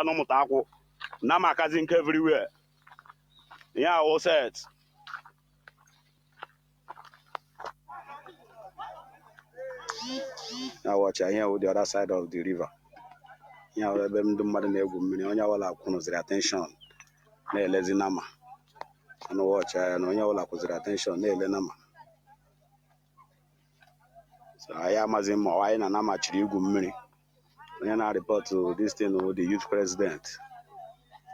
la no mutako. Nama kazink everywhere. Yeah, all set. Now watch here with the other side of the river. Yeah, we them do mad na egwu mmiri onye wala kwunuziri attention na elezi nama. Ano watch na onye wala kwuziri attention na ele nama. So aya mazi mo why na nama chiri egwu mmiri. Onye na report to this thing with the youth president.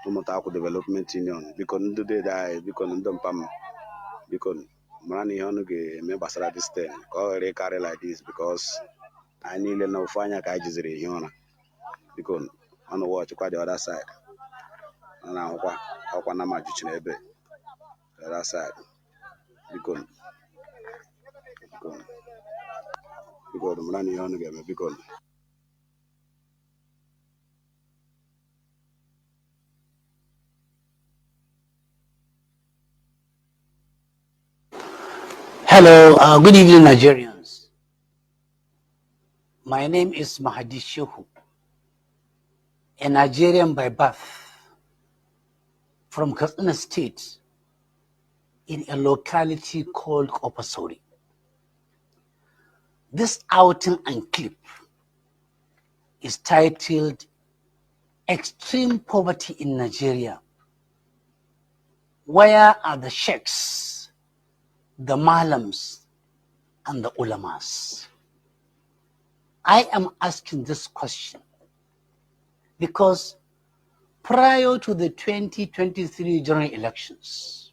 Umutako Development Union because ndu dey die because ndu mpam because mara ihe ọnụ ga-eme gbasara this thing ka ọ ghara carry like this because I niile na ufanya ka ajiziri ihe ụra because ọnụ watch kwa the other side na ahụkwa akwa na majuchi na ebe the other side because mara ihe ọnụ ga-eme because Hello, good evening, Nigerians. My name is Mahdi Shehu, a Nigerian by birth from Katsina State in a locality called Opasori. This outing and clip is titled Extreme Poverty in Nigeria. Where are the sheikhs, the malams, and the ulamas? I am asking this question because prior to the 2023 general elections,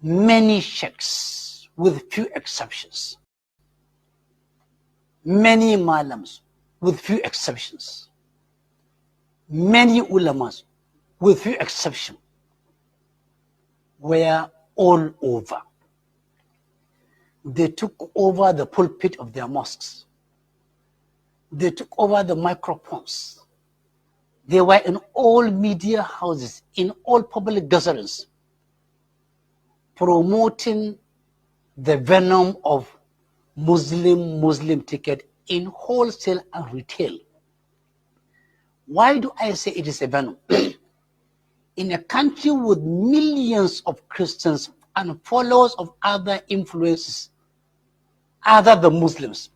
many sheikhs, with few exceptions, many malams, with few exceptions, many ulamas, with few exceptions, were all over. They took over the pulpit of their mosques. They took over the microphones. They were in all media houses, in all public gatherings, promoting the venom of Muslim ticket in wholesale and retail. Why do I say it is a venom? In a country with millions of Christians and followers of other influences other than Muslims,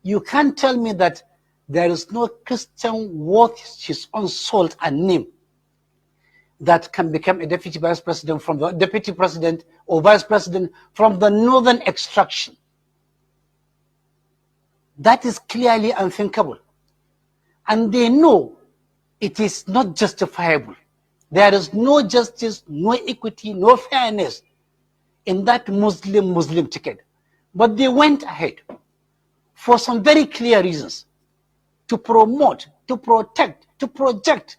you can't tell me that there is no Christian worth his own salt and name that can become a deputy vice president from the deputy president or vice president from the northern extraction. That is clearly unthinkable. And they know it is not justifiable. There is no justice, no equity, no fairness in that Muslim ticket. But they went ahead for some very clear reasons to promote, to protect, to project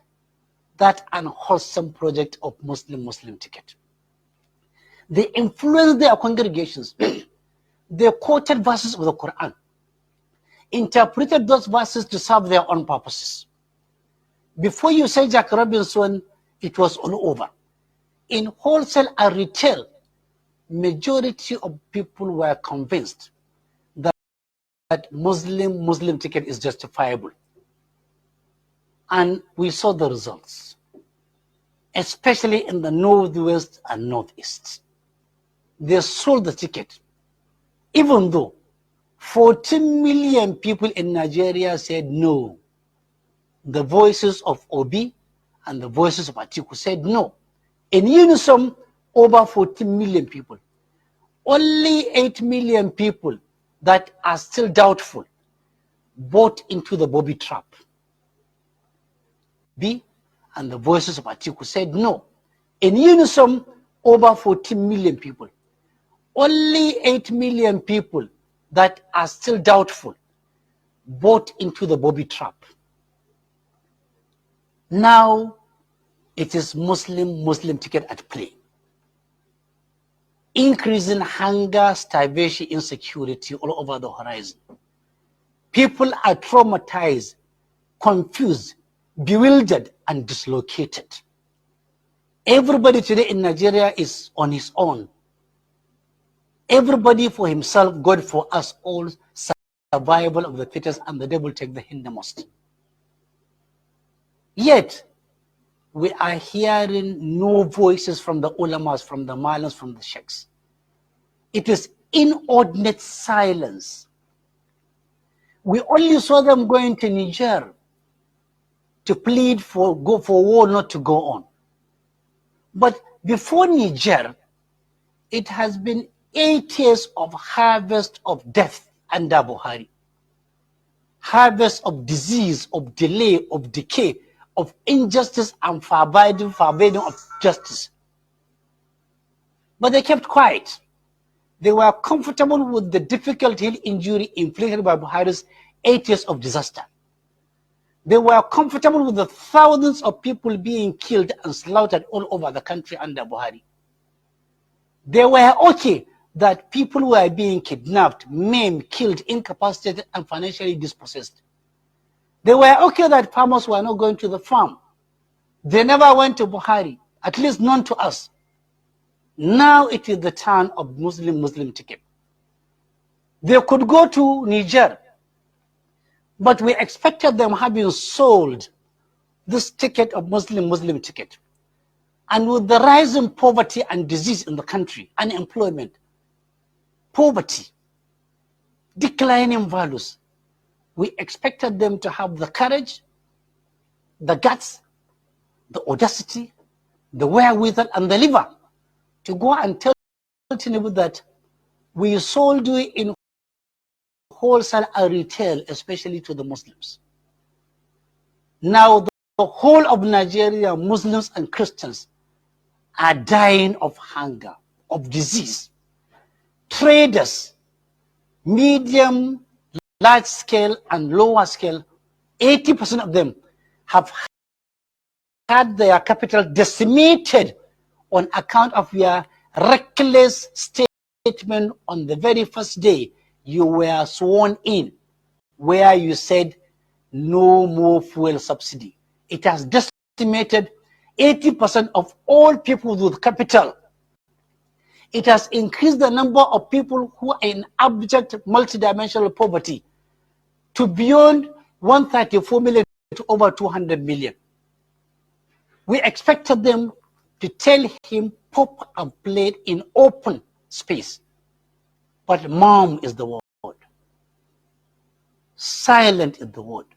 that unwholesome project of Muslim ticket. They influenced their congregations. They quoted verses of the Quran, interpreted those verses to serve their own purposes. Before you say Jack Robinson, it was all over. In wholesale and retail, majority of people were convinced that Muslim ticket is justifiable. And we saw the results, especially in the Northwest and Northeast. They sold the ticket, even though 14 million people in Nigeria said no. The voices of Obi and the voices of Atiku said no. In unison, over 14 million people. Only 8 million people that are still doubtful bought into the Bobby trap. B and the voices of Atiku said no. In unison, over 14 million people. Only 8 million people that are still doubtful bought into the Bobby trap. Now, it is Muslim ticket at play. Increasing hunger, starvation, insecurity all over the horizon. People are traumatized, confused, bewildered, and dislocated. Everybody today in Nigeria is on his own. Everybody for himself, God for us all, survival of the fittest, and the devil take the hindermost. Yet, we are hearing no voices from the ulamas, from the malams, from the sheikhs. It is inordinate silence. We only saw them going to Niger to plead for war not to go on. But before Niger, it has been 8 years of harvest of death under Buhari. Harvest of disease, of delay, of decay, of injustice and forbidding of justice. But they kept quiet. They were comfortable with the difficult heal injury inflicted by Buhari's 8 years of disaster. They were comfortable with the thousands of people being killed and slaughtered all over the country under Buhari. They were okay that people were being kidnapped, maimed, killed, incapacitated, and financially dispossessed. They were okay that farmers were not going to the farm. They never went to Buhari, at least none to us. Now it is the turn of Muslim ticket. They could go to Niger, but we expected them having sold this ticket of Muslim ticket. And with the rise in poverty and disease in the country, unemployment, poverty, declining values, we expected them to have the courage, the guts, the audacity, the wherewithal, and the liver to go and tell Tinubu that we sold you in wholesale and retail, especially to the Muslims. Now the whole of Nigeria, Muslims and Christians, are dying of hunger, of disease. Traders, medium, large scale and lower scale, 80% of them have had their capital decimated on account of your reckless statement on the very first day you were sworn in, where you said no more fuel subsidy. It has decimated 80% of all people with capital. It has increased the number of people who are in abject multidimensional poverty to beyond 134 million to over 200 million. We expected them to tell him pop and play in open space. But mum is the word. Silent is the word.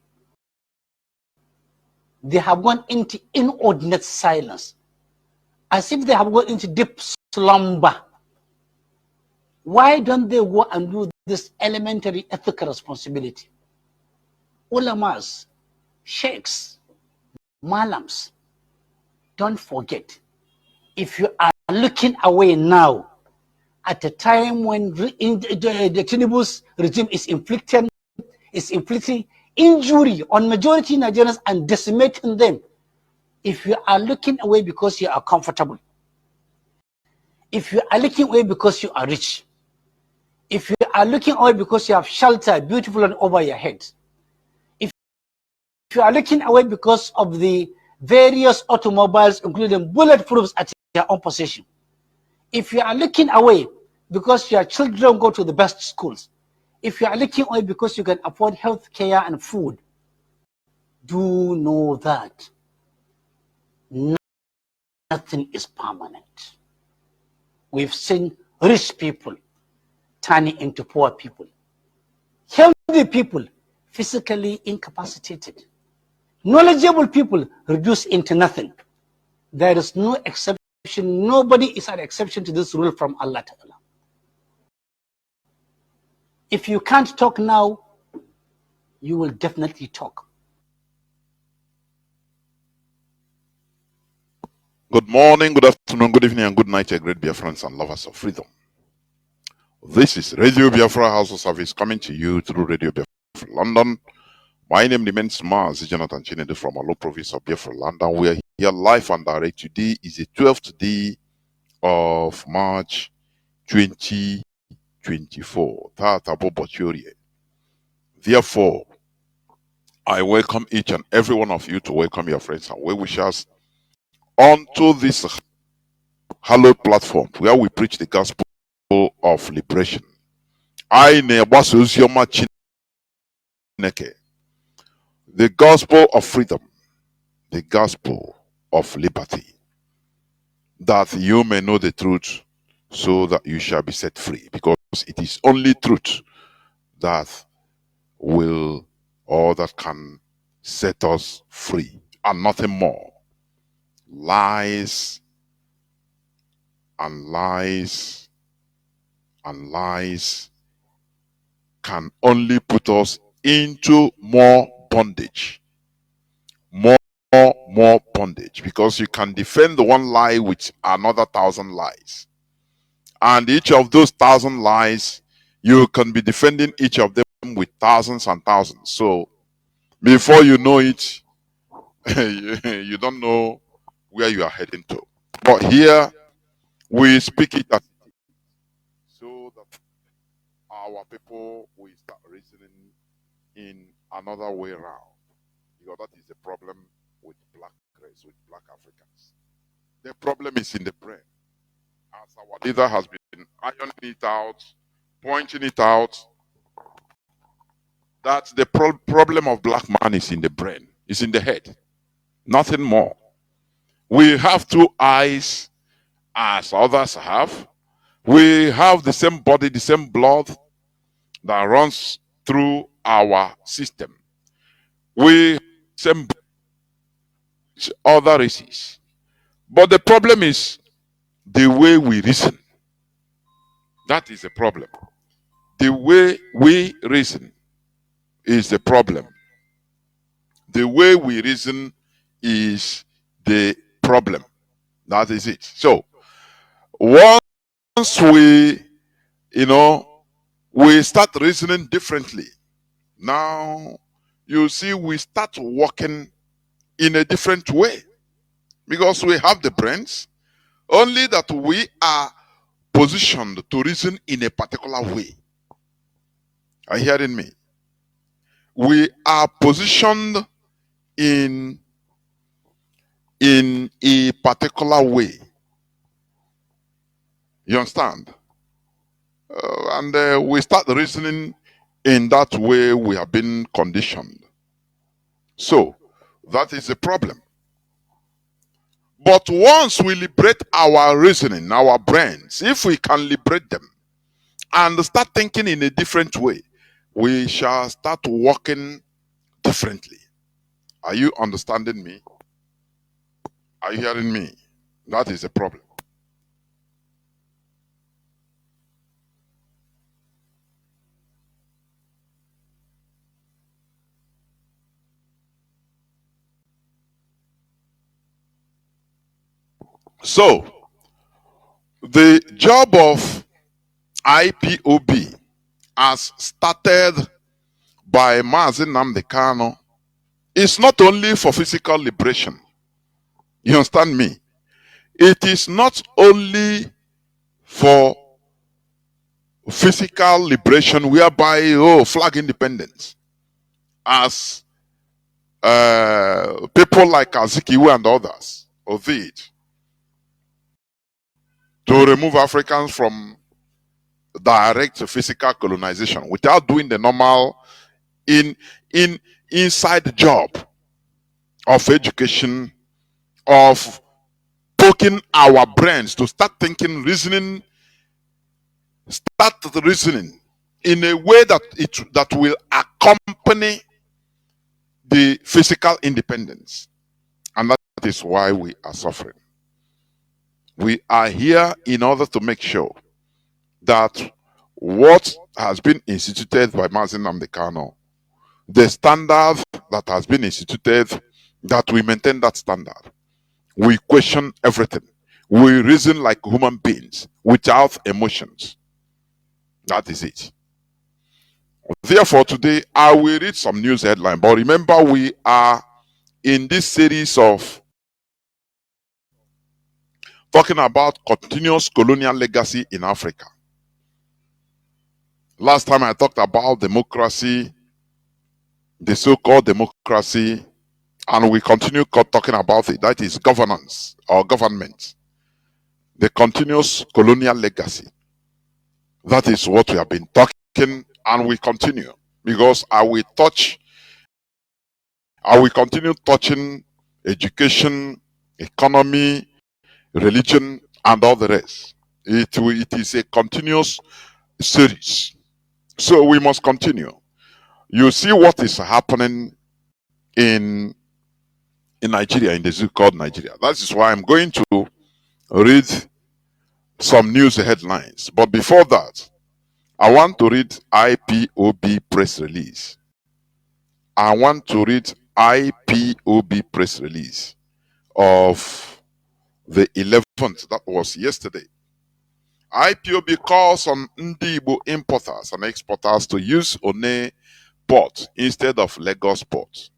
They have gone into inordinate silence, as if they have gone into deep slumber. Why don't they go and do this elementary ethical responsibility? Ulamas, sheikhs, malams, don't forget, if you are looking away now, at a time when the Tinubu's regime is inflicting injury on majority Nigerians and decimating them, if you are looking away because you are comfortable, if you are looking away because you are rich, if you are looking away because you have shelter beautiful and over your head, if you are looking away because of the various automobiles, including bulletproofs at your own possession, if you are looking away because your children go to the best schools, if you are looking away because you can afford health care and food, do know that nothing is permanent. We've seen rich people turning into poor people, healthy people physically incapacitated, knowledgeable people reduced into nothing. There is no exception. Nobody is an exception to this rule from Allah Ta'ala. If you can't talk now, you will definitely talk. Good morning, good afternoon, good evening, and good night, great Biafrans and lovers of freedom. This is Radio Biafra House of Service coming to you through Radio Biafra London. My name remains Mazi Jonathan Chinedu from Alo province of Biafra London. We are here live and direct. Today is the 12th day of March 2024. Therefore, I welcome each and every one of you to welcome your friends and well-wishers onto this hallowed platform where we preach the gospel of liberation. The gospel of freedom, the gospel of liberty, that you may know the truth, so that you shall be set free. Because it is only truth that will, or that can set us free, and nothing more. Lies and lies and lies can only put us into more bondage. More bondage, because you can defend the one lie with another 1,000 lies, and each of those 1,000 lies, you can be defending each of them with thousands and thousands. So before you know it, you don't know where you are heading to. But here we speak it as it is, so that our people will start reasoning in another way around. Because that is the problem with black race, with black Africans. The problem is in the brain. As our leader has been ironing it out, pointing it out, that the problem of black man is in the brain, is in the head. Nothing more. We have two eyes as others have. We have the same body, the same blood that runs through our system. We same other races. But the problem is the way we reason. That is the problem. The way we reason is the problem. The way we reason is the problem. That is it. So once we, we start reasoning differently, now you see we start working in a different way, because we have the brains, only that we are positioned to reason in a particular way. Are you hearing me? We are positioned in a particular way. You understand? And we start reasoning in that way we have been conditioned. So that is the problem. But once we liberate our reasoning, our brains, if we can liberate them and start thinking in a different way, we shall start working differently. Are you understanding me? Are you hearing me? That is the problem. So, the job of IPOB, as started by Mazi Nnamdi Kanu, is not only for physical liberation. You understand me? It is not only for physical liberation, whereby flag independence, as people like Azikiwe and others did, to remove Africans from direct physical colonization without doing the normal inside job of education, of poking our brains to start thinking, reasoning, start reasoning in a way that will accompany the physical independence. And that is why we are suffering. We are here in order to make sure that what has been instituted by Mazi Nnamdi Kanu, the standard that has been instituted, that we maintain that standard. We question everything. We reason like human beings without emotions. That is it. Therefore, today I will read some news headline. But remember, we are in this series of talking about continuous colonial legacy in Africa. Last time I talked about democracy, the so-called democracy, and we continue talking about it. That is governance or government. The continuous colonial legacy. That is what we have been talking, and we continue, because I will continue touching education, economy, religion, and all the rest. It is a continuous series. So we must continue. You see what is happening in Nigeria, in the zoo called Nigeria. That is why I'm going to read some news headlines. But before that, I want to read IPOB press release. I want to read IPOB press release of the 11th, that was yesterday. IPOB calls on Ndi Igbo importers and exporters to use One port instead of Lagos port.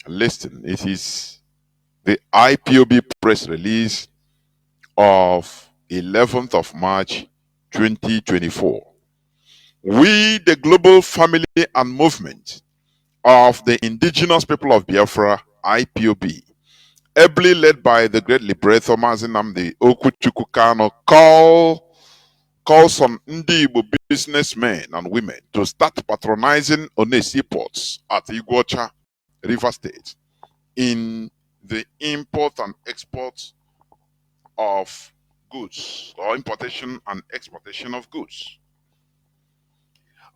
Listen, it is the IPOB press release of 11th of March 2024. We, the global family and movement of the indigenous people of Biafra, IPOB, ably led by the great liberator Mazi Okuchukwu Kano, calls on Ndi Igbo businessmen and women to start patronizing One seaports at Iguacha, River State, in the import and export of goods, or importation and exportation of goods.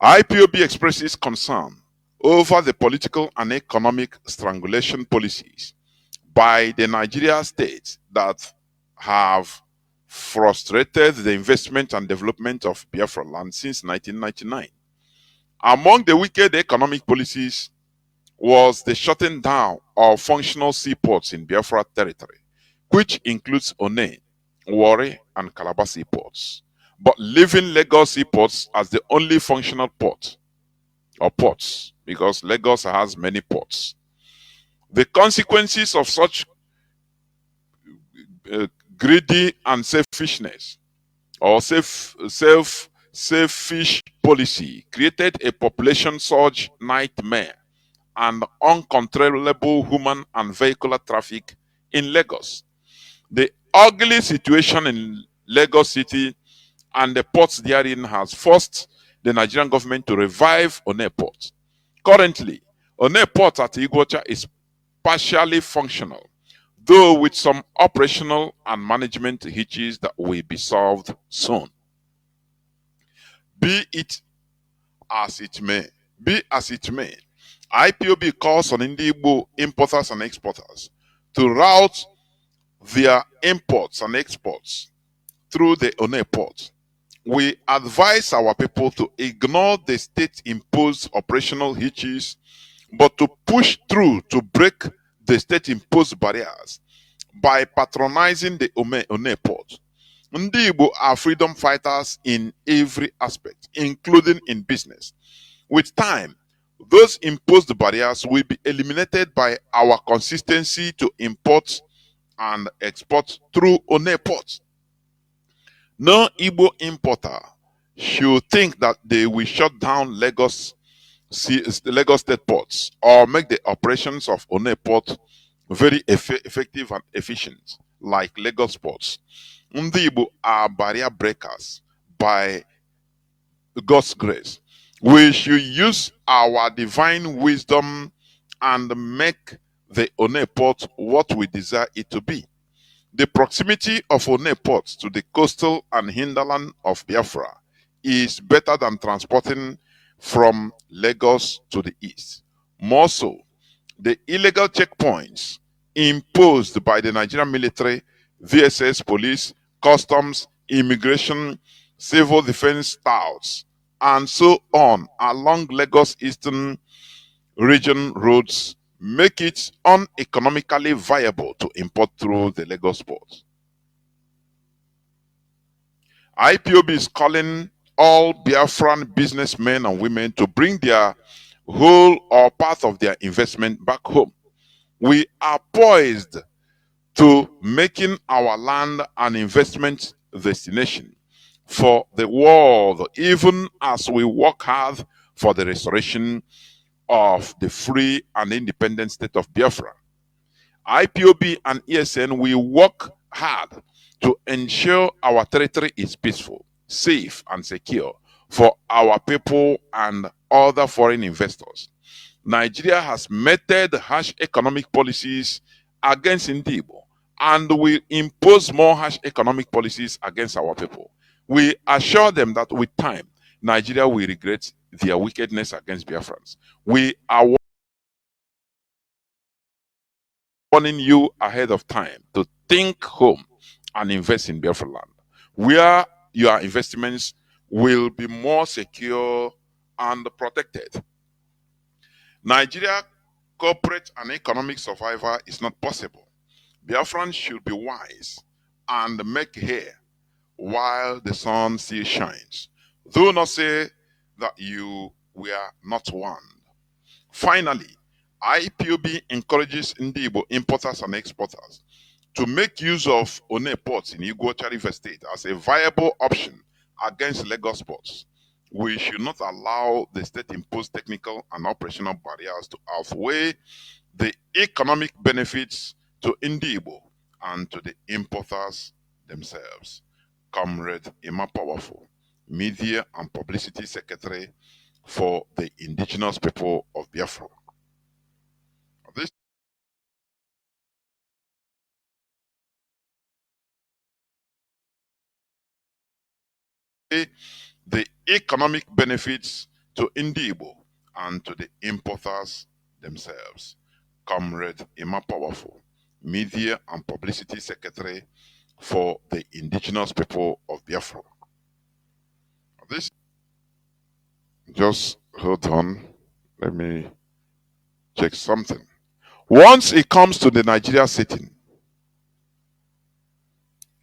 IPOB expresses concern over the political and economic strangulation policies by the Nigeria state that have frustrated the investment and development of Biafra land since 1999. Among the wicked economic policies was the shutting down of functional seaports in Biafra territory, which includes One, Warri, and Calabar seaports, but leaving Lagos seaports as the only functional port, or ports, because Lagos has many ports. The consequences of such greedy and selfishness, or selfish policy, created a population surge nightmare and uncontrollable human and vehicular traffic in Lagos. The ugly situation in Lagos City and the ports therein has forced the Nigerian government to revive One Port. Currently, One Port at Iguacha is partially functional, though with some operational and management hitches that will be solved soon. Be as it may, IPOB calls on Ndi Igbo importers and exporters to route their imports and exports through the One Port. We advise our people to ignore the state-imposed operational hitches, but to push through to break the state-imposed barriers by patronizing the One Port. Ndi Igbo are freedom fighters in every aspect, including in business. With time, those imposed barriers will be eliminated by our consistency to import and export through One Port. No Igbo importer should think that they will shut down Lagos State ports or make the operations of One Port very effective and efficient like Lagos ports. Ndi Igbo are barrier breakers by God's grace. We should use our divine wisdom and make the One Port what we desire it to be. The proximity of One Port to the coastal and hinterland of Biafra is better than transporting from Lagos to the east. More so, the illegal checkpoints imposed by the Nigerian military, VSS police, customs, immigration, civil defense scouts, and so on along Lagos Eastern region roads make it uneconomically viable to import through the Lagos port. IPOB is calling all Biafran businessmen and women to bring their whole or part of their investment back home. We are poised to making our land an investment destination for the world, even as we work hard for the restoration of the free and independent state of Biafra. IPOB and ESN will work hard to ensure our territory is peaceful, safe, and secure for our people and other foreign investors. Nigeria has meted harsh economic policies against Indibo and will impose more harsh economic policies against our people. We assure them that with time, Nigeria will regret their wickedness against Biafrans. We are warning you ahead of time to think home and invest in Biafra land, where your investments will be more secure and protected. Nigeria corporate and economic survival is not possible. Biafrans should be wise and make hay while the sun still shines. Do not say that you were not warned. Finally, IPOB encourages Ndibo importers and exporters to make use of One ports in Iguacha River State as a viable option against Lagos ports. We should not allow the state-imposed technical and operational barriers to outweigh the economic benefits to Ndibo and to the importers themselves. Comrade Emma Powerful, Media and Publicity Secretary for the indigenous people of Biafra. This the economic benefits to Ndibo and to the importers themselves. Comrade Emma Powerful, Media and Publicity Secretary for the indigenous people of Biafra. This, just hold on, let me check something. Once it comes to the Nigeria sitting,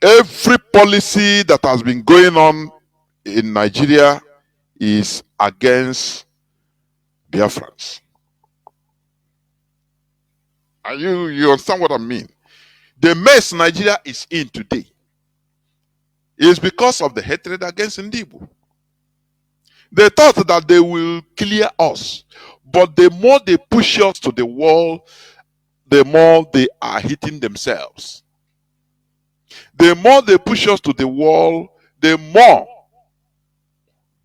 every policy that has been going on in Nigeria is against Biafrans. Are you understand what I mean? The mess Nigeria is in today is because of the hatred against Ndibo. They thought that they will clear us, but the more they push us to the wall, the more they are hitting themselves. The more they push us to the wall, the more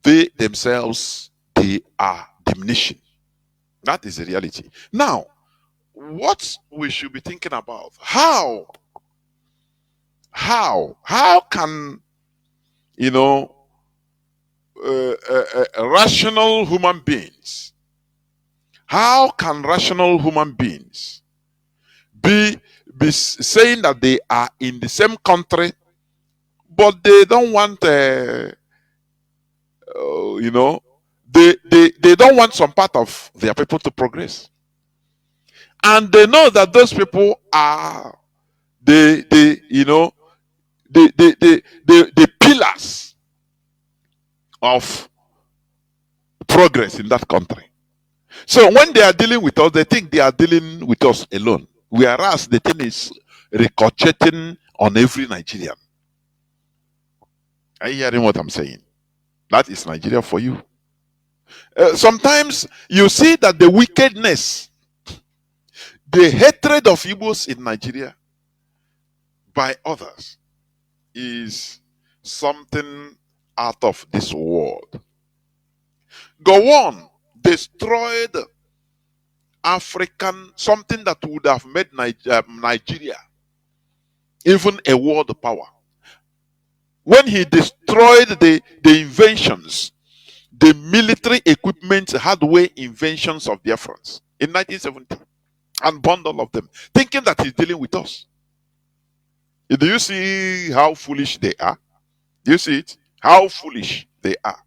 they themselves they are diminishing. That is the reality. Now, what we should be thinking about, how can rational human beings, how can rational human beings be saying that they are in the same country, but they don't want they don't want some part of their people to progress, and they know that those people are the pillars of progress in that country. So when they are dealing with us, they think they are dealing with us alone, whereas the thing is ricocheting on every Nigerian. Are you hearing what I'm saying? That is Nigeria for you. Sometimes you see that the wickedness, the hatred of Igbos in Nigeria by others is something out of this world. Gowon destroyed African, something that would have made Nigeria even a world power. When he destroyed the inventions, the military equipment, hardware inventions of Biafrans in 1970, and burned all of them, thinking that he's dealing with us. Do you see how foolish they are? Do you see it? How foolish they are.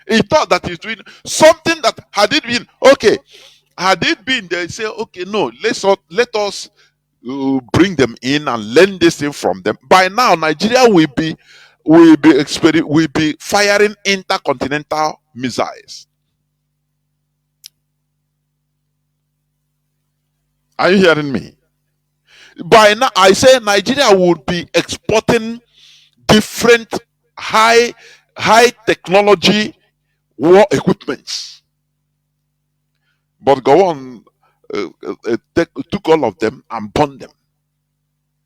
He thought that he's doing something that had it been okay. Had it been, they say, okay, no, let us bring them in and learn this thing from them. By now, Nigeria will be firing intercontinental missiles. Are you hearing me? By now, I say Nigeria would be exporting different high technology war equipments. But Gowon took all of them and burned them.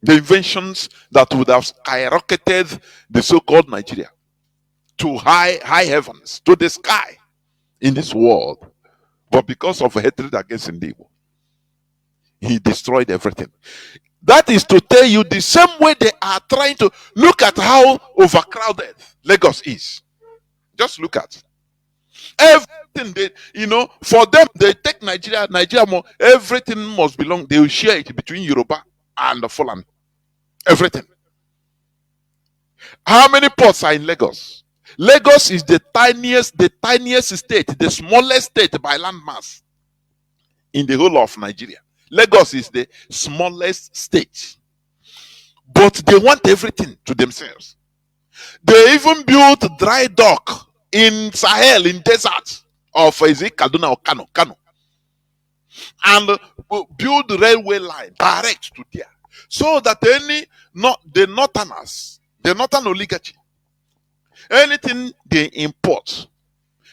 The inventions that would have skyrocketed the so-called Nigeria to high heavens, to the sky in this world. But because of hatred against Ndibo, he destroyed everything. That is to tell you the same way they are trying to look at how overcrowded Lagos is. Just look at everything they, for them, they take Nigeria more, everything must belong, they will share it between Yoruba and the Fulani. Everything. How many ports are in Lagos? Lagos is the tiniest state, the smallest state by landmass in the whole of Nigeria. Lagos is the smallest state. But they want everything to themselves. They even built dry dock in Sahel, in desert of Kaduna or Kano. And build railway line direct to there. So that the northern oligarchy, anything they import,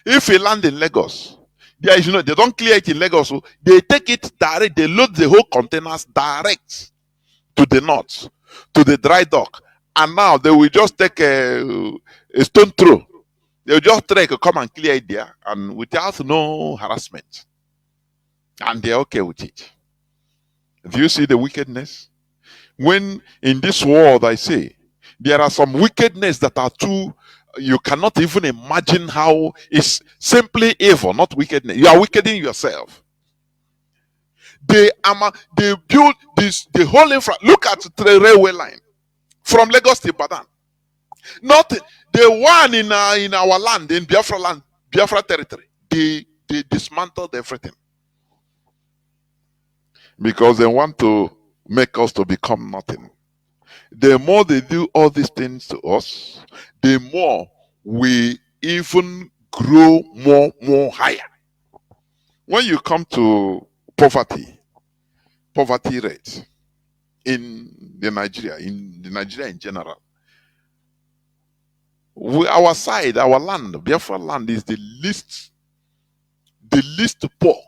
if you land in Lagos, there is they don't clear it in Lagos, so they take it direct, they load the whole containers direct to the north, to the dry dock, and now they will just take a stone throw. They will just come and clear it there, and without no harassment, and they're okay with it. Do you see the wickedness? When in this world, I say, there are some wickedness that are too, you cannot even imagine how it's simply evil, not wickedness. You are wickeding yourself. They build the whole look at the railway line from Lagos to Ibadan. Not the one in our land, in Biafra territory. They dismantled everything because they want to make us to become nothing. The more they do all these things to us, the more we even grow more higher. When you come to poverty rate in Nigeria in general, our land, Biafra land, is the least poor.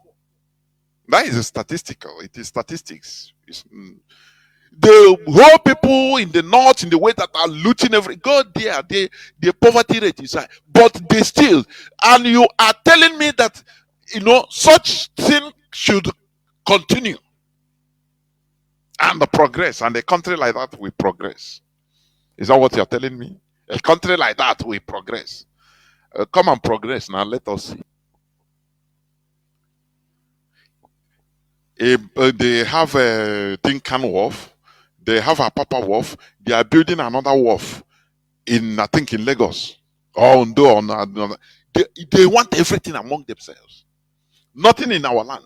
That is statistical. It is statistics. The whole people in the north, in the way that are looting go there, the poverty rate is high, but they still, and you are telling me that such thing should continue and progress, and a country like that will progress. Is that what you're telling me? A country like that will progress. Come and progress now. Let us see. They have a Tinkan Wharf. They have a Papa Wharf. They are building another wharf in Lagos. Or Ondo. They want everything among themselves. Nothing in our land.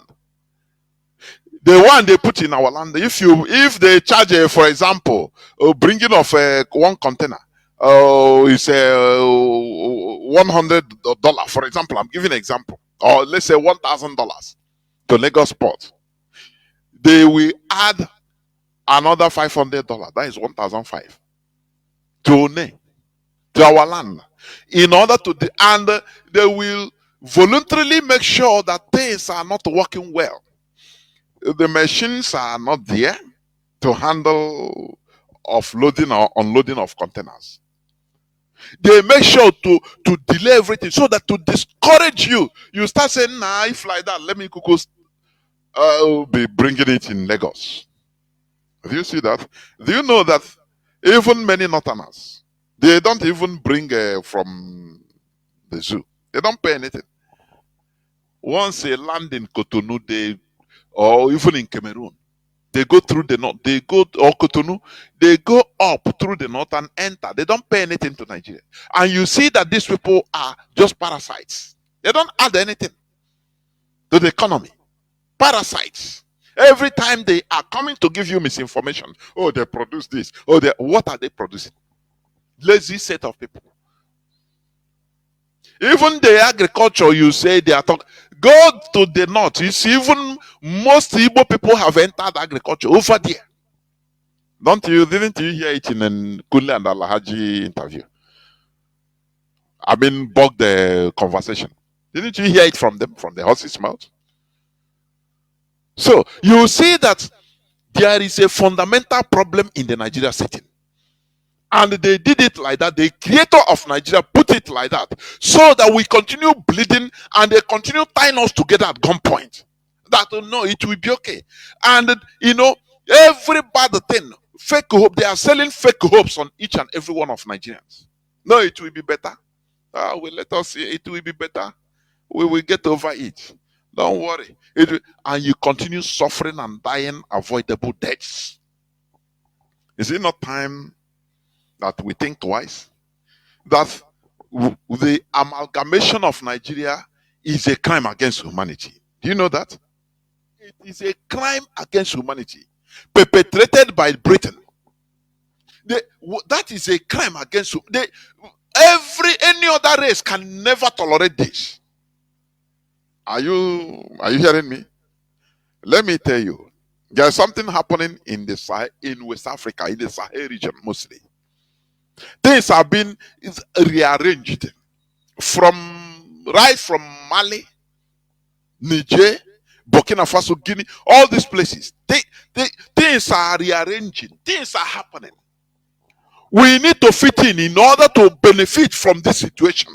The one they put in our land, if they charge, for example, bringing of one container, it's $100. For example, I'm giving an example, or let's say $1,000 to Lagos port. They will add another $500. That is $1,500 to our land, in order to and they will voluntarily make sure that things are not working well. The machines are not there to handle offloading or unloading of containers. They make sure to delay everything so that to discourage you, you start saying, nah, if like that, let me be bringing it in Lagos. Do you see that? Do you know that even many northerners, they don't even bring from the zoo. They don't pay anything. Once they land in Cotonou, or even in Cameroon, they go through the north. They go or Cotonou, they go up through the north and enter. They don't pay anything to Nigeria. And you see that these people are just parasites. They don't add anything to the economy. Parasites. Every time they are coming to give you misinformation. Oh, they produce this. Oh, what are they producing? Lazy set of people. Even the agriculture, you say they are talking. Go to the north. You see, even most Igbo people have entered agriculture over there. Didn't you hear it in Kunle and Alahaji interview? I mean, bug the conversation. Didn't you hear it from them, from the horse's mouth? So you see that there is a fundamental problem in the Nigeria setting. And they did it like that. The creator of Nigeria put it like that, so that we continue bleeding and they continue tying us together at gunpoint. That no, it will be okay. And every bad thing, fake hope, they are selling fake hopes on each and every one of Nigerians. No, it will be better. Let us see, it will be better. We will get over it. Don't worry. And you continue suffering and dying avoidable deaths. Is it not time that we think twice? That the amalgamation of Nigeria is a crime against humanity. Do you know that? It is a crime against humanity perpetrated by Britain. That is a crime against any other race can never tolerate this. Are you hearing me? Let me tell you, there's something happening in West Africa, in the Sahel region mostly. Things have been rearranged right from Mali, Niger, Burkina Faso, Guinea, all these places. Things are rearranging. Things are happening. We need to fit in order to benefit from this situation.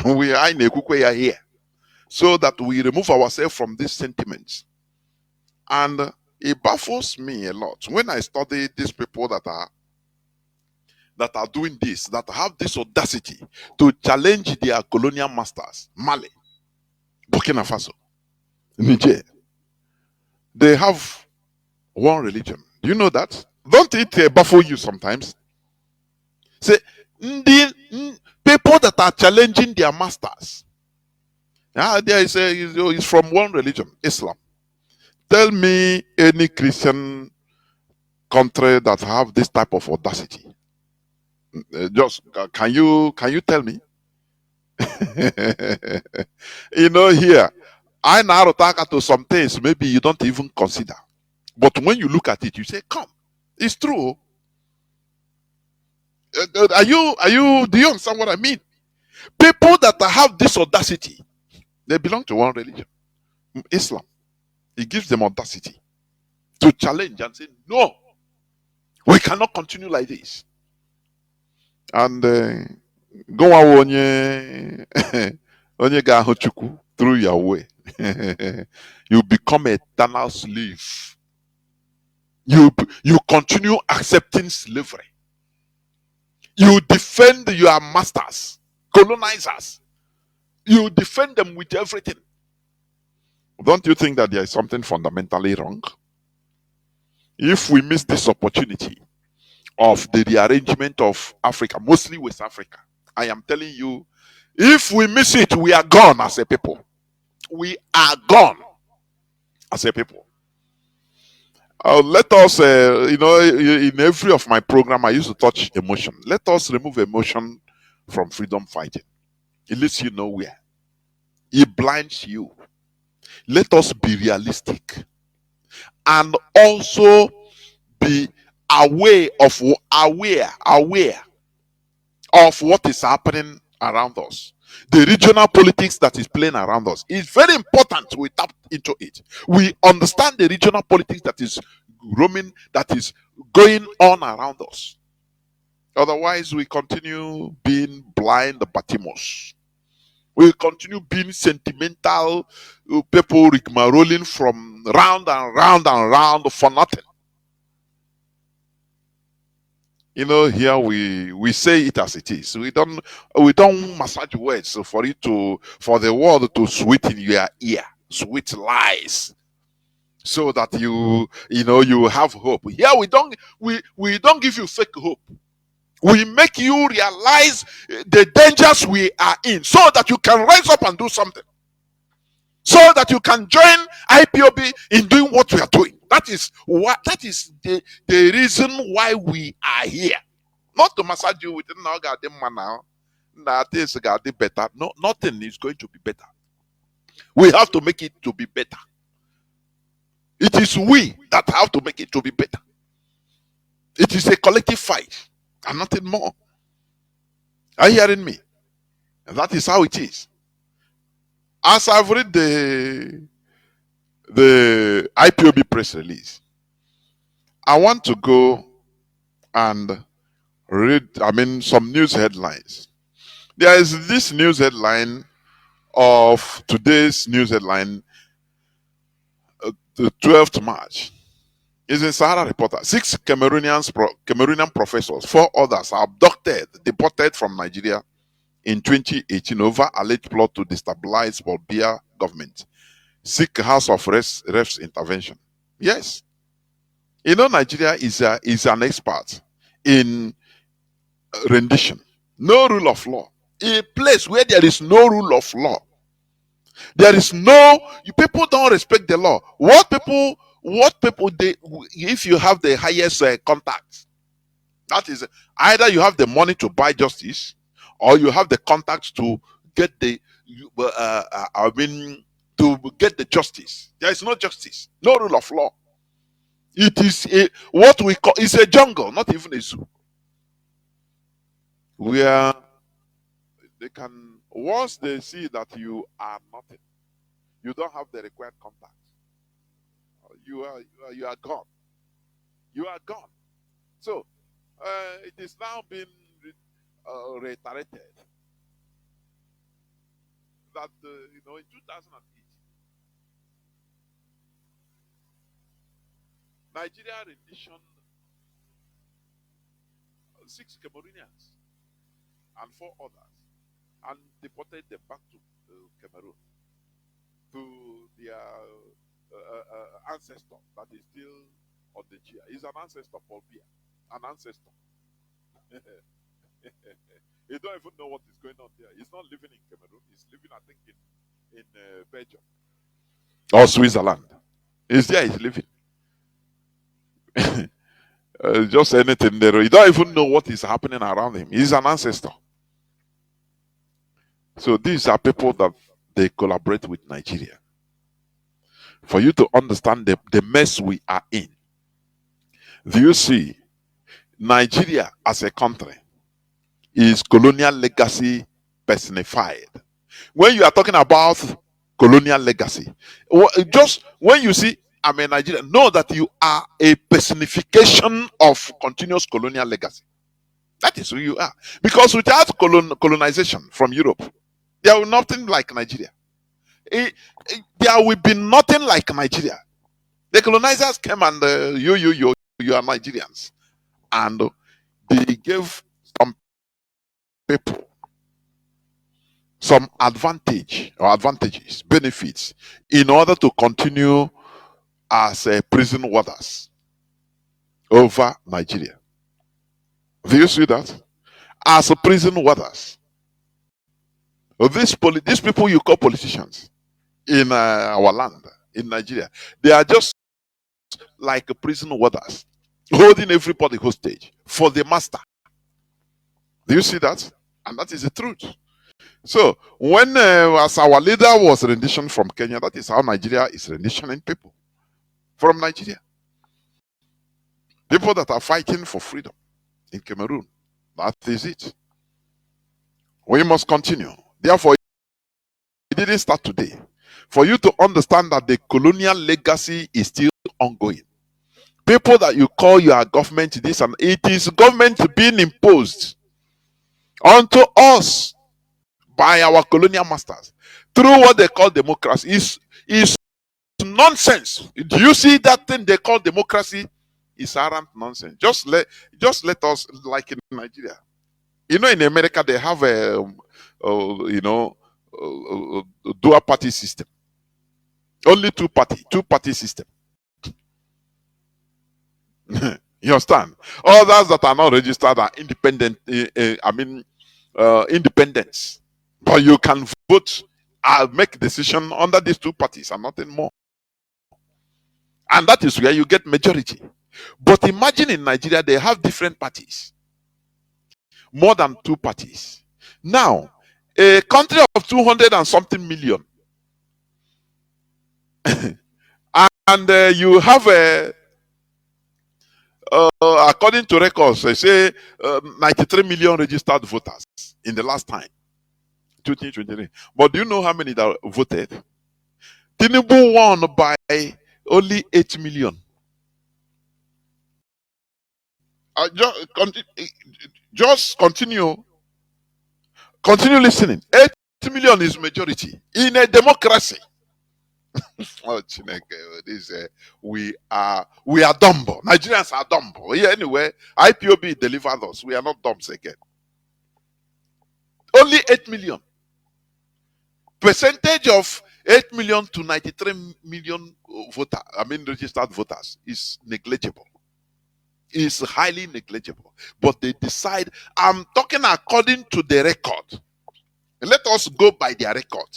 We are in a here, so that we remove ourselves from these sentiments. And it baffles me a lot when I study these people that are doing this, that have this audacity to challenge their colonial masters. Mali, Burkina Faso, Niger. They have one religion. Do you know that? Don't it baffle you sometimes? Say, the people that are challenging their masters, there is from one religion, Islam. Tell me any Christian country that have this type of audacity. Can you tell me? Here, I now talk to some things maybe you don't even consider, but when you look at it, you say, "Come, it's true." Do you understand what I mean? People that have this audacity, they belong to one religion, Islam. It gives them audacity to challenge and say, "No, we cannot continue like this." And go on onye ga-ahụ Chukwu through your way. You become an eternal slave. You continue accepting slavery. You defend your masters, colonizers. You defend them with everything. Don't you think that there is something fundamentally wrong? If we miss this opportunity of the rearrangement of Africa, mostly West Africa, I am telling you, if we miss it, we are gone as a people. We are gone as a people. Let us, in every of my program, I used to touch emotion. Let us remove emotion from freedom fighting. It lets you know where. It blinds you. Let us be realistic and also be aware of what is happening around us. The regional politics that is playing around us is very important. We tap into it. We understand the regional politics that is roaming, that is going on around us. Otherwise, we continue being blind Batimos. We continue being sentimental people rigmaroling from round and round and round for nothing. Here we say it as it is. We don't massage words for the word to sweeten your ear, sweet lies, so that you have hope. Here we don't give you fake hope. We make you realize the dangers we are in, so that you can rise up and do something, so that you can join IPOB in doing what we are doing. That is the reason why we are here. Not to massage you with now. Things got better. No, nothing is going to be better. We have to make it to be better. It is we that have to make it to be better. It is a collective fight and nothing more. Are you hearing me? And that is how it is. As I've read the IPOB press release, I want to go and read, some news headlines. There is this news headline of today's news headline, the 12th March. It's in Sahara Reporter. 6 Cameroonian professors, 4 others are deported from Nigeria in 2018 over alleged plot to destabilize Bolivia government. Seek House of Refs intervention. Yes. You know, Nigeria is an expert in rendition. No rule of law. A place where there is no rule of law. There is people don't respect the law. What people if you have the highest contacts, that is either you have the money to buy justice, or you have the contacts to get to get the justice. There is no justice, no rule of law. It is what we call, it's a jungle, not even a zoo, where they can, once they see that you are nothing, you don't have the required contacts, you are gone. You are gone. So it is now been reiterated that in 2008, Nigeria renditioned 6 Cameroonians and 4 others and deported them back to Cameroon, to their ancestor that is still on the chair. He's an ancestor, Paul Biya, an ancestor. He don't even know what is going on there. He's not living in Cameroon. He's living, I think, in Belgium or Switzerland. He's there. He's living. Just anything there. You don't even know what is happening around him. He's an ancestor. So these are people that they collaborate with Nigeria. For you to understand the mess we are in. Do you see? Nigeria as a country is colonial legacy personified. When you are talking about colonial legacy, just when you see I'm a Nigerian, know that you are a personification of continuous colonial legacy. That is who you are. Because without colonization from Europe, there will nothing like Nigeria. There will be nothing like Nigeria. The colonizers came and you are Nigerians, and they gave some people some advantages, benefits, in order to continue as prison warders over Nigeria. Do you see that? As a prison warders. These people you call politicians in our land, in Nigeria, they are just like prison warders, holding everybody hostage for the master. Do you see that? And that is the truth. So when as our leader was renditioned from Kenya, that is how Nigeria is renditioning people from Nigeria. People that are fighting for freedom in Cameroon. That is it. We must continue. Therefore, it didn't start today. For you to understand that the colonial legacy is still ongoing. People that you call your government this, and it is government being imposed onto us by our colonial masters through what they call democracy. Is nonsense. Do you see that thing they call democracy? Is arrant nonsense. Just let us, like in Nigeria. In America they have a dual party system. Only two party system. You understand? Others that are not registered are independent. Independents. But you can vote and make decision under these 2 parties and nothing more. And that is where you get majority. But imagine in Nigeria they have different parties, more than 2 parties. Now, a country of 200 and something million, and you have according to records, they say 93 million registered voters in the last time, 2023. But do you know how many that voted? Tinubu won by only 8 million. Just continue listening. 8 million is majority in a democracy. Oh, Chineke, this we are dumb. Nigerians are dumb. Yeah, anyway, IPOB delivered us. We are not dumb again. Only 8 million. Percentage of 8 million to 93 million registered voters is negligible. Is highly negligible. But they decide, I'm talking according to the record. Let us go by their record.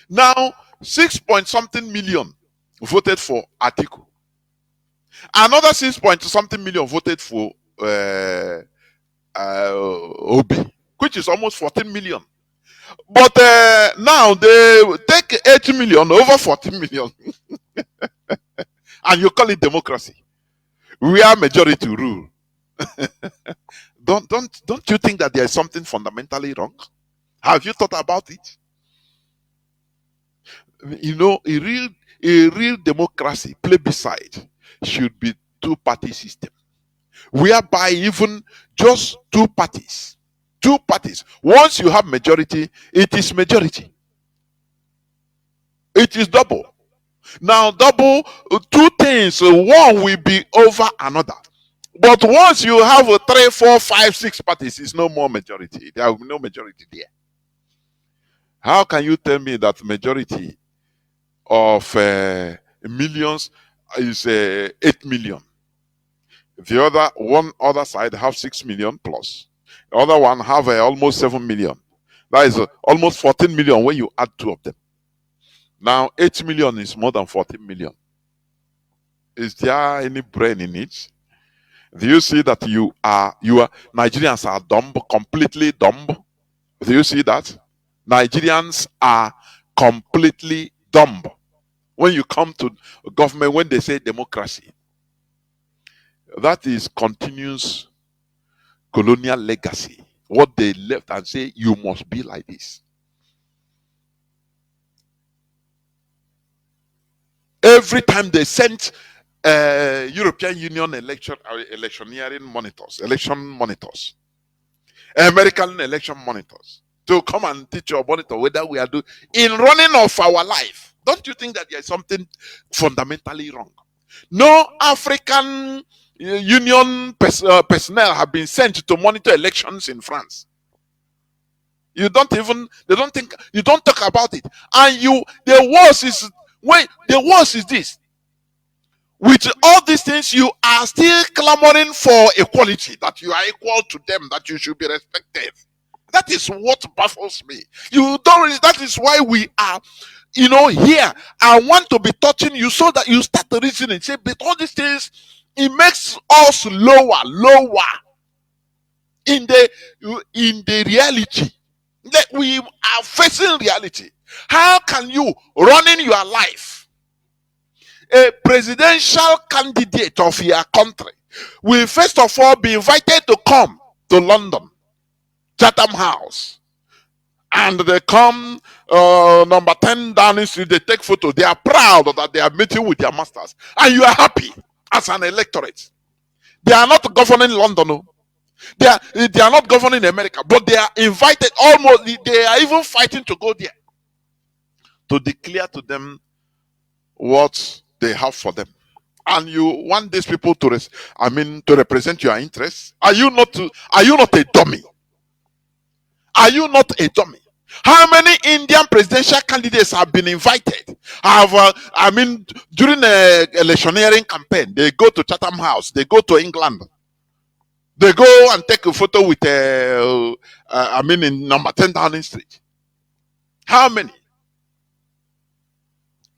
Now, 6 point something million voted for Atiku. Another 6 point something million voted for Obi, which is almost 14 million. But now they take 8 million over 14 million and you call it democracy. We are majority rule. Don't you think that there is something fundamentally wrong? Have you thought about it? You know, a real democracy, plebiscite, should be two-party system, whereby even just two parties. Once you have majority, it is majority. It is double. Now, double, two things, one will be over another. But once you have 3, 4, 5, 6 parties, it's no more majority. There will be no majority there. How can you tell me that majority of millions is 8 million? The one other side have 6 million plus. The other one have almost 7 million. That is almost 14 million when you add two of them. Now 8 million is more than 14 million. Is there any brain in it? Do you see that you are Nigerians are dumb, completely dumb? Do you see that? Nigerians are completely dumb when you come to government, when they say democracy. That is continuous colonial legacy. What they left and say, you must be like this. Every time they sent European Union electioneering monitors, election monitors, American election monitors, to come and teach your monitor whether we are doing in running of our life. Don't you think that there is something fundamentally wrong? No African Union personnel have been sent to monitor elections in France. You don't talk about it. And the worst is this. With all these things, you are still clamoring for equality, that you are equal to them, that you should be respected. That is what baffles me. That is why we are, here. I want to be touching you so that you start to reason and say, but all these things, it makes us lower in the reality. That we are facing reality. How can you running your life, a presidential candidate of your country, will first of all be invited to come to London, Chatham House, and they come number 10 Downing Street, they take photo, they are proud that they are meeting with their masters, and you are happy as an electorate. They are not governing London, no. They are not governing America, but they are invited, almost, they are even fighting to go there to declare to them what they have for them. And you want these people to represent your interests. Are you not a dummy? Are you not a dummy? How many Indian presidential candidates have been invited? During the electioneering campaign, they go to Chatham House, they go to England, they go and take a photo with in number 10 Downing Street. How many?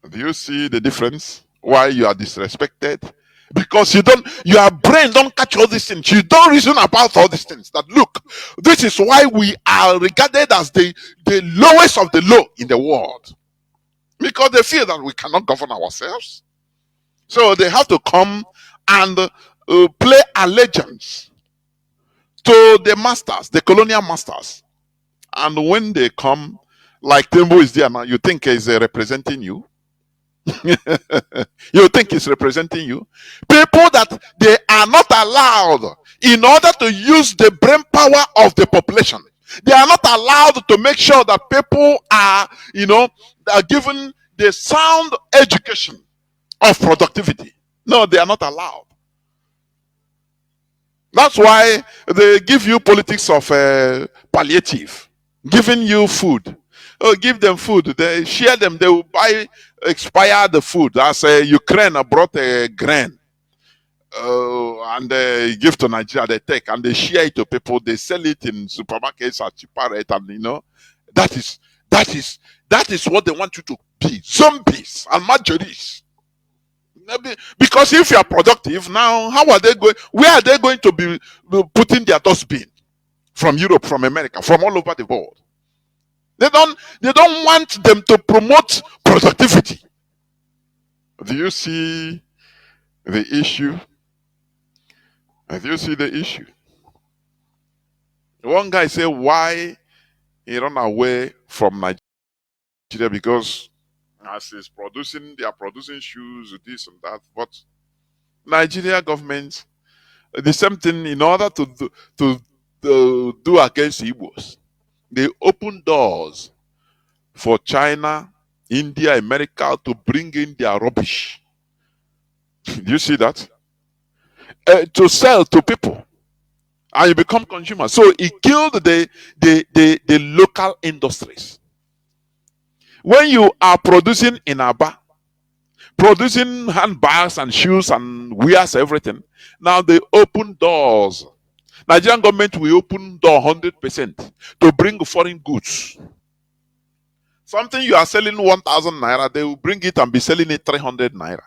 Do you see the difference? Why you are disrespected? Because your brain don't catch all these things. You don't reason about all these things. That look, this is why we are regarded as the lowest of the low in the world. Because they feel that we cannot govern ourselves. So they have to come and play allegiance to the masters, the colonial masters. And when they come, like Tembo is there now, you think he's representing you? You think it's representing you? People that they are not allowed in order to use the brain power of the population. They are not allowed to make sure that people are, are given the sound education of productivity. No, they are not allowed. That's why they give you politics of palliative, giving you food. Oh, give them food. They share them. They will buy expired food. As Ukraine brought a grain and they give to Nigeria. They take and they share it to people. They sell it in supermarkets at cheaper rate. And that is what they want you to be: zombies and majorities. Because if you are productive now, how are they going? Where are they going to be putting their dustbin? From Europe, from America, from all over the world. They don't want them to promote productivity. Do you see the issue? Do you see the issue? One guy said why he ran away from Nigeria, because as he's producing, they are producing shoes, this and that. But Nigeria government, the same thing, in order to do against Igbos, they open doors for China, India, America to bring in their rubbish. Do you see that? To sell to people, and you become consumer. So it killed the local industries. When you are producing in Aba, producing handbags and shoes and wears, everything, now they open doors. Nigerian government will open door 100% to bring foreign goods. Something you are selling 1,000 naira, they will bring it and be selling it 300 naira.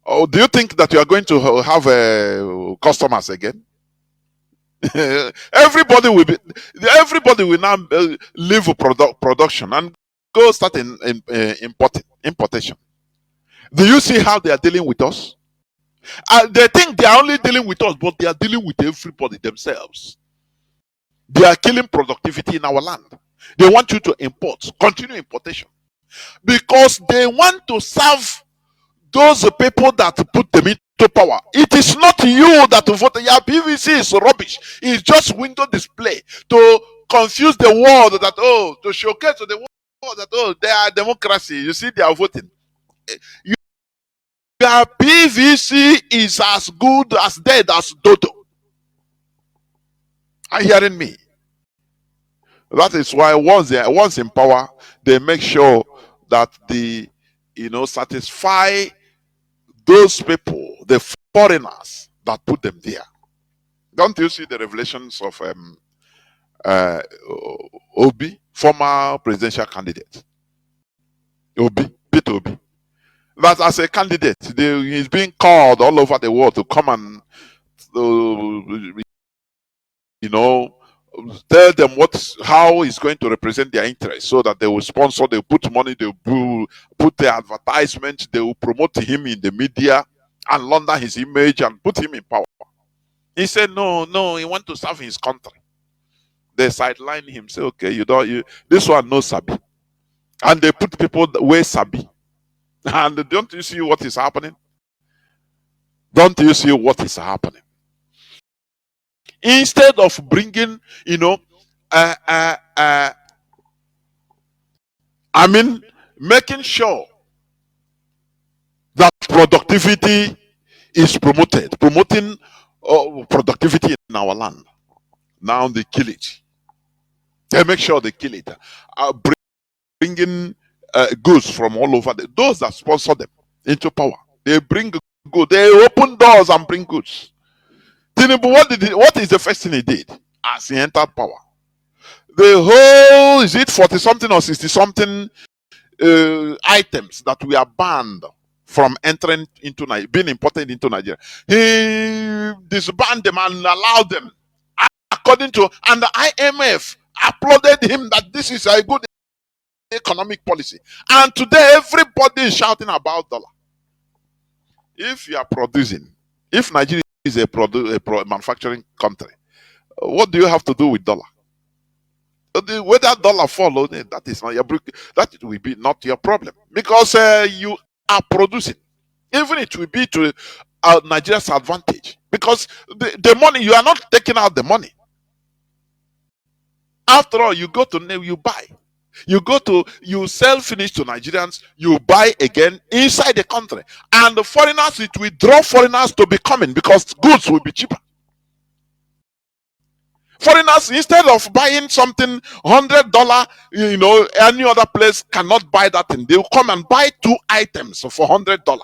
Oh, do you think that you are going to have customers again? Everybody will now leave production and go start importation. Do you see how they are dealing with us? They think they are only dealing with us, but they are dealing with everybody themselves. They are killing productivity in our land. They want you to import, continue importation, because they want to serve those people that put them into power. It is not you that vote. Yeah, PVC is rubbish. It's just window display to confuse the world that, to showcase to the world that, they are democracy. You see, they are voting. Your PVC is as good as dead as Dodo. Are you hearing me? That is why once in power, they make sure that they satisfy those people, the foreigners that put them there. Don't you see the revelations of Obi, former presidential candidate? Peter Obi. That as a candidate, he's being called all over the world to come and tell them how he's going to represent their interests, so that they will sponsor, they will put money, they will put the advertisement, they will promote him in the media and launder his image and put him in power. He said no, he wants to serve his country. They sideline him, say, okay, this one no sabi. And they put people where sabi. And don't you see what is happening? Don't you see what is happening? Instead of bringing, making sure that productivity is promoting productivity in our land. Now they kill it. They make sure they kill it. Bringing goods from all over. Those that sponsor them into power, they bring goods. They open doors and bring goods. Tinubu, what is the first thing he did as he entered power? The whole, is it 40 something or 60 something items that we are banned from entering into being imported into Nigeria? He disbanded them and allowed them, according to, and the IMF applauded him that this is a good economic policy. And today everybody is shouting about dollar. If you are producing, if Nigeria is a manufacturing country, what do you have to do with dollar? Whether dollar follow, that is not your, that will be not your problem, because you are producing. Even it will be to Nigeria's advantage, because the money, you are not taking out the money. After all, you go to you buy. You sell finish to Nigerians, you buy again inside the country. And the foreigners, it will draw foreigners to be coming because goods will be cheaper. Foreigners, instead of buying something $100, any other place cannot buy that thing. They will come and buy 2 items for $100.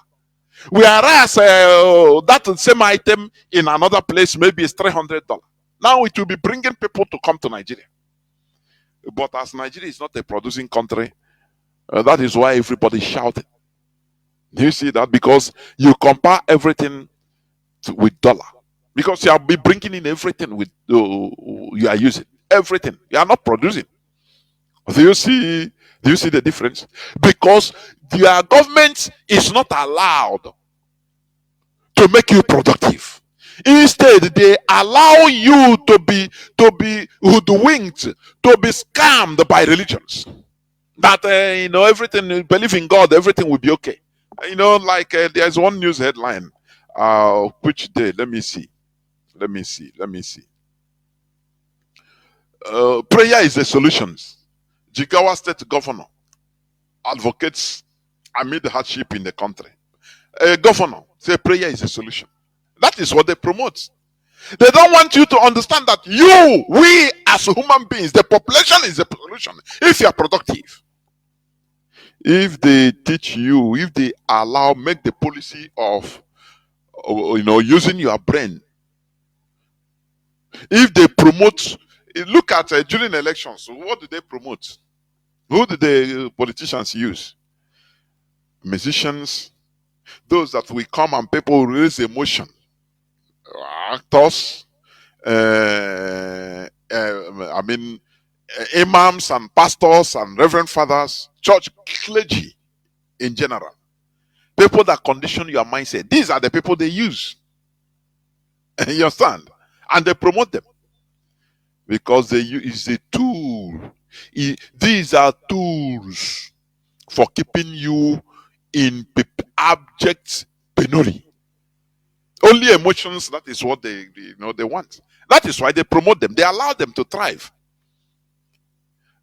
Whereas that same item in another place maybe is $300. Now it will be bringing people to come to Nigeria. But as Nigeria is not a producing country, that is why everybody shouted. Do you see that? Because you compare everything with dollar. Because you are be bringing in everything with you are using everything. You are not producing. Do you see the difference? Because their government is not allowed to make you productive. Instead, they allow you to be hoodwinked, to be scammed by religions. That everything, believe in God, everything will be okay. Like there's one news headline. Which day? Let me see. Prayer is the solution. Jigawa State Governor advocates amid hardship in the country. Governor say prayer is a solution. That is what they promote. They don't want you to understand that we as human beings, the population is the solution. If you are productive, if they teach you, if they make the policy of using your brain, if they promote, look at during elections, what do they promote? Who do the politicians use? Musicians, those that will come and people raise emotion. Actors, imams and pastors and reverend fathers, church clergy in general. People that condition your mindset. These are the people they use. You understand? And they promote them. Because they use a tool. These are tools for keeping you in abject penury. Only emotions, that is what they want. That is why they promote them. They allow them to thrive.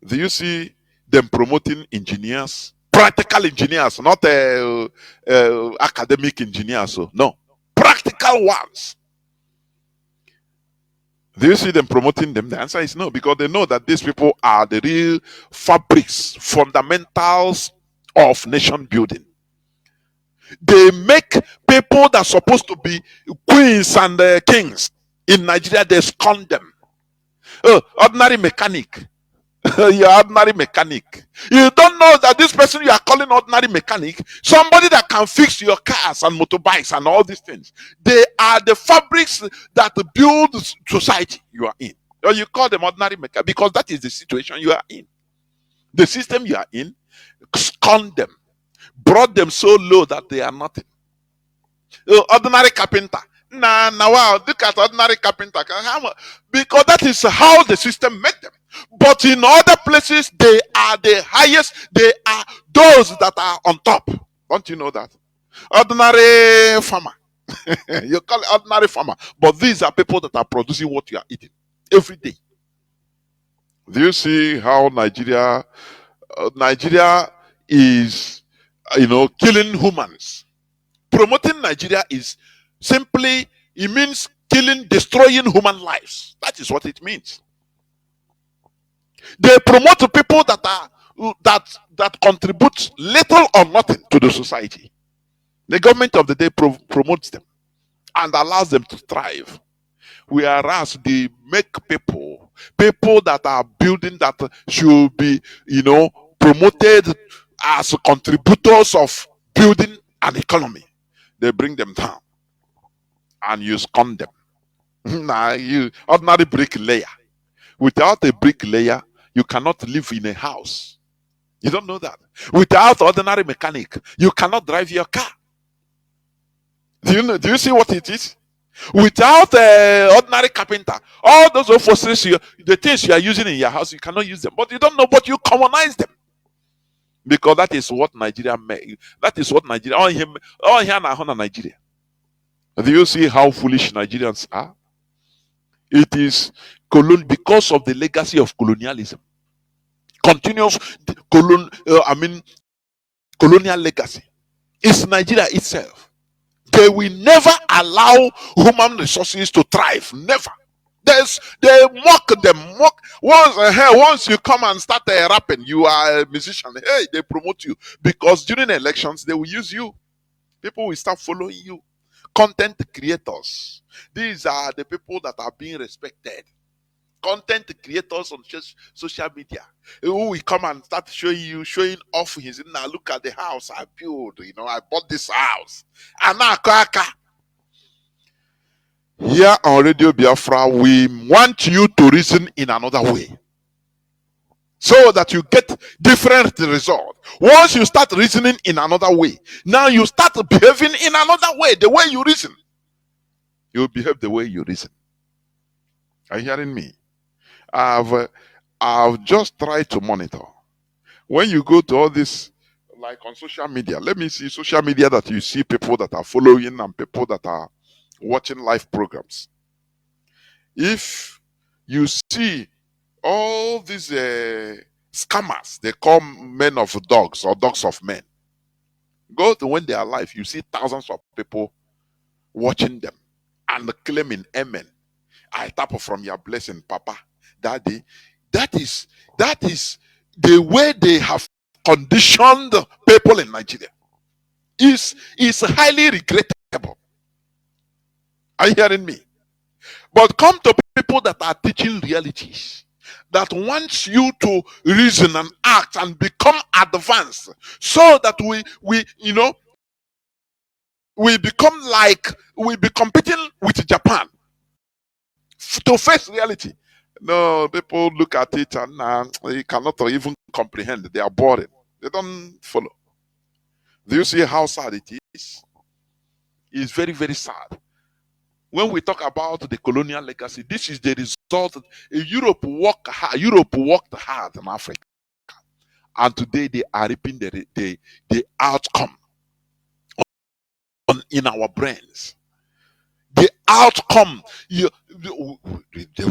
Do you see them promoting engineers? Practical engineers, not academic engineers. No, practical ones. Do you see them promoting them? The answer is no, because they know that these people are the real fabrics, fundamentals of nation building. They make people that are supposed to be queens and kings in Nigeria, they scorn them. Ordinary mechanic. You're ordinary mechanic. You don't know that this person you are calling ordinary mechanic, somebody that can fix your cars and motorbikes and all these things. They are the fabrics that build society you are in. Or you call them ordinary mechanic because that is the situation you are in. The system you are in, scorn them, brought them so low that they are nothing. Ordinary carpenter. Wow, look at ordinary carpenter. Because that is how the system made them. But in other places, they are the highest. They are those that are on top. Don't you know that? Ordinary farmer. You call it ordinary farmer. But these are people that are producing what you are eating every day. Do you see how Nigeria is, killing humans? Promoting Nigeria is simply, it means destroying human lives. That is what it means. They promote people that are that contribute little or nothing to the society. The government of the day promotes them and allows them to thrive. Whereas they make people that are building, that should be, promoted as contributors of building an economy, they bring them down and you scorn them. Now, you ordinary bricklayer. Without a bricklayer, you cannot live in a house. You don't know that. Without ordinary mechanic, you cannot drive your car. Do you see what it is? Without ordinary carpenter, all those forces, the things you are using in your house, you cannot use them. But you don't know, but you commonize them. because that is what Nigeria made. That is what Nigeria. All here now Nigeria. Do you see how foolish Nigerians are? It is because of the legacy of colonialism. Continuous colonial legacy. It's Nigeria itself. They will never allow human resources to thrive. Never. They mock them. Once you come and start rapping, you are a musician. Hey, they promote you because during elections they will use you. People will start following you. Content creators. These are the people that are being respected. Content creators on social media who will come and start showing off his now look at the house I built, I bought this house. And now here on Radio Biafra, we want you to reason in another way so that you get different result. Once you start reasoning in another way, now you start behaving in another way. The way you reason, you behave the way you reason. Are you hearing me? I've just tried to monitor. When you go to all this, like on social media, let me see social media that you see people that are following and people that are watching live programs. If you see all these scammers, they call men of dogs or dogs of men, go to when they are live, you see thousands of people watching them and claiming amen. I tap from your blessing, Papa, Daddy. That is the way they have conditioned people in Nigeria. Is highly regrettable. Are you hearing me? But come to people that are teaching realities, that wants you to reason and act and become advanced, so that we become like we be competing with Japan to face reality. No, people look at it and they cannot even comprehend. They are bored. They don't follow. Do you see how sad it is? It's very, very sad. When we talk about the colonial legacy, this is the result. Europe worked hard in Africa, and today they are reaping the outcome in our brains. The outcome, the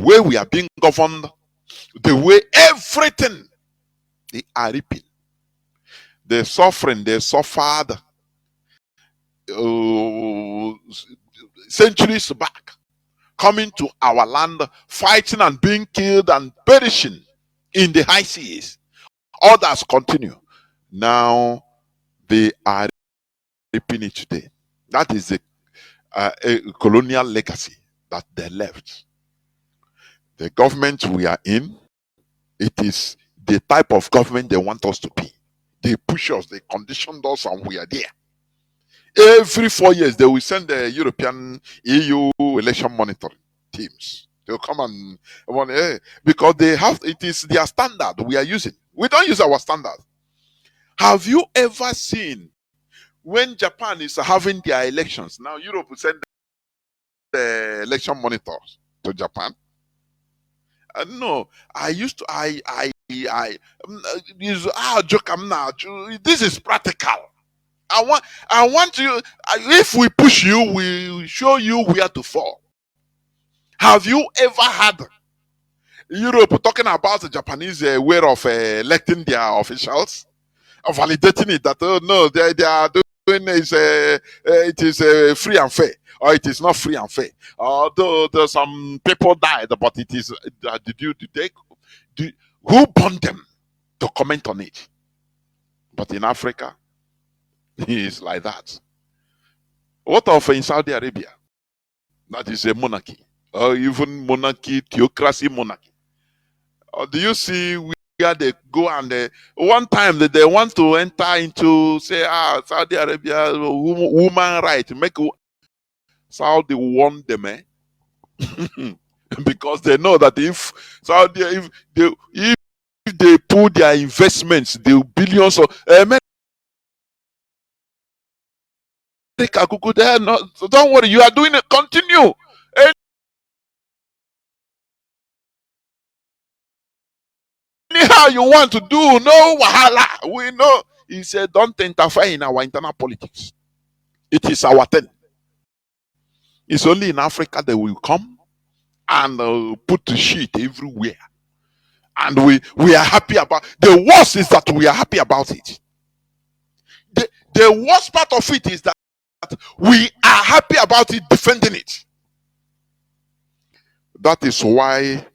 way we are being governed, the way everything they are reaping. The suffering they suffered centuries back, coming to our land, fighting and being killed and perishing in the high seas. Others continue. Now they are reaping it today. That is a colonial legacy that they left. The government we are in, it is the type of government they want us to be. They push us, they conditioned us, and we are there. Every 4 years, they will send the European EU election monitoring teams. They'll come and because it is their standard we are using. We don't use our standard. Have you ever seen when Japan is having their elections? Now Europe will send the election monitors to Japan. No, I used to. Joke. I'm not. This is practical. I want you. If we push you, we show you where to fall. Have you ever had Europe talking about the Japanese way of electing their officials, validating it that no, they are doing it is free and fair, or it is not free and fair? Although some people died, but it is. Who burned them to comment on it? But in Africa, it's like that. What of in Saudi Arabia? That is a monarchy, or even monarchy, theocracy monarchy. Or do you see where they go and one time that they want to enter into Saudi Arabia woman right, make Saudi warn them, because they know that if they put their investments, the billions of America, don't worry, you are doing it. Continue. Anyhow you want to do, no wahala. We know. He said, don't interfere in our internal politics. It is our turn. It's only in Africa that we come and put the shit everywhere. And we are happy about. The worst is that we are happy about it. The worst part of it is that we are happy about it, defending it. That is why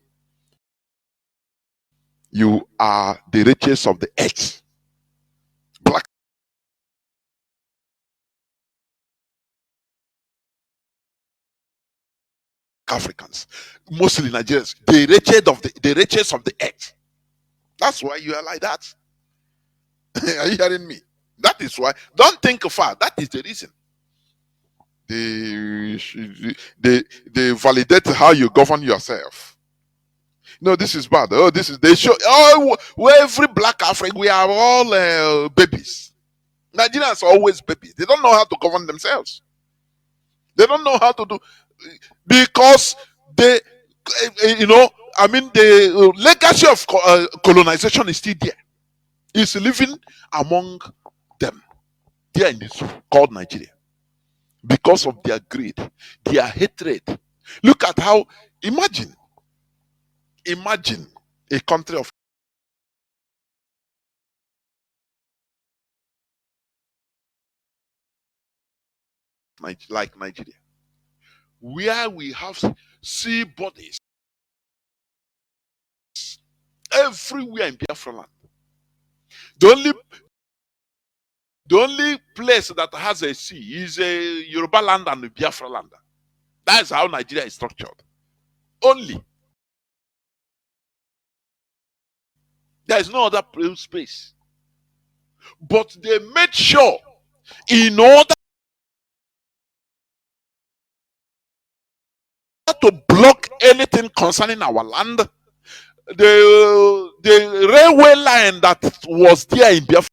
you are the richest of the earth. Black Africans, mostly Nigerians, the richest of the earth. That's why you are like that. Are you hearing me? That is why. Don't think far. That is the reason. They validate how you govern yourself. No, this is bad. Oh, this is they show. Oh, every black African, we are all babies. Nigerians are always babies. They don't know how to govern themselves. They don't know how to do because they, I mean, the legacy of colonization is still there. It's living among them. They are in this called Nigeria because of their greed, their hatred. Look at how. Imagine a country of like Nigeria, where we have sea bodies everywhere in Biafra land. The only place that has a sea is a Yoruba land and a Biafra land. That's how Nigeria is structured. Only. There is no other space. But they made sure, in order to block anything concerning our land, the railway line that was there in Biafra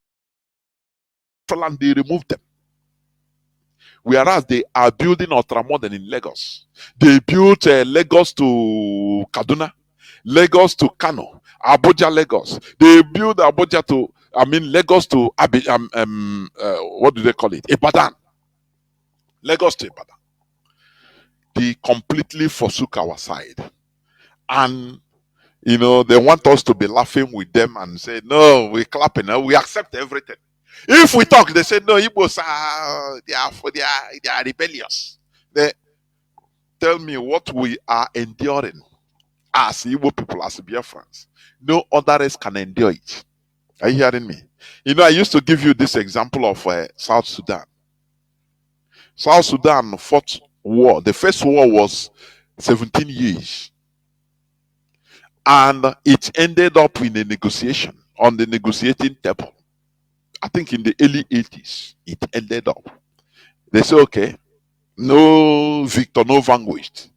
land, they removed them. Whereas they are building ultramodern in Lagos. They built Lagos to Kaduna, Lagos to Kano, Abuja, Lagos. They built Abuja to, Lagos to what do they call it? Ibadan. Lagos to Ibadan. They completely forsook our side. And, they want us to be laughing with them and say, no, we're clapping, we accept everything. If we talk, they say, no, Igbos are, they are rebellious. They tell me what we are enduring as Igbo people, as Biafrans. No other race can endure it. Are you hearing me? I used to give you this example of South Sudan. South Sudan fought war. The first war was 17 years. And it ended up in a negotiation on the negotiating table. I think in the early 80s, it ended up. They say, okay, no victor, no vanquished.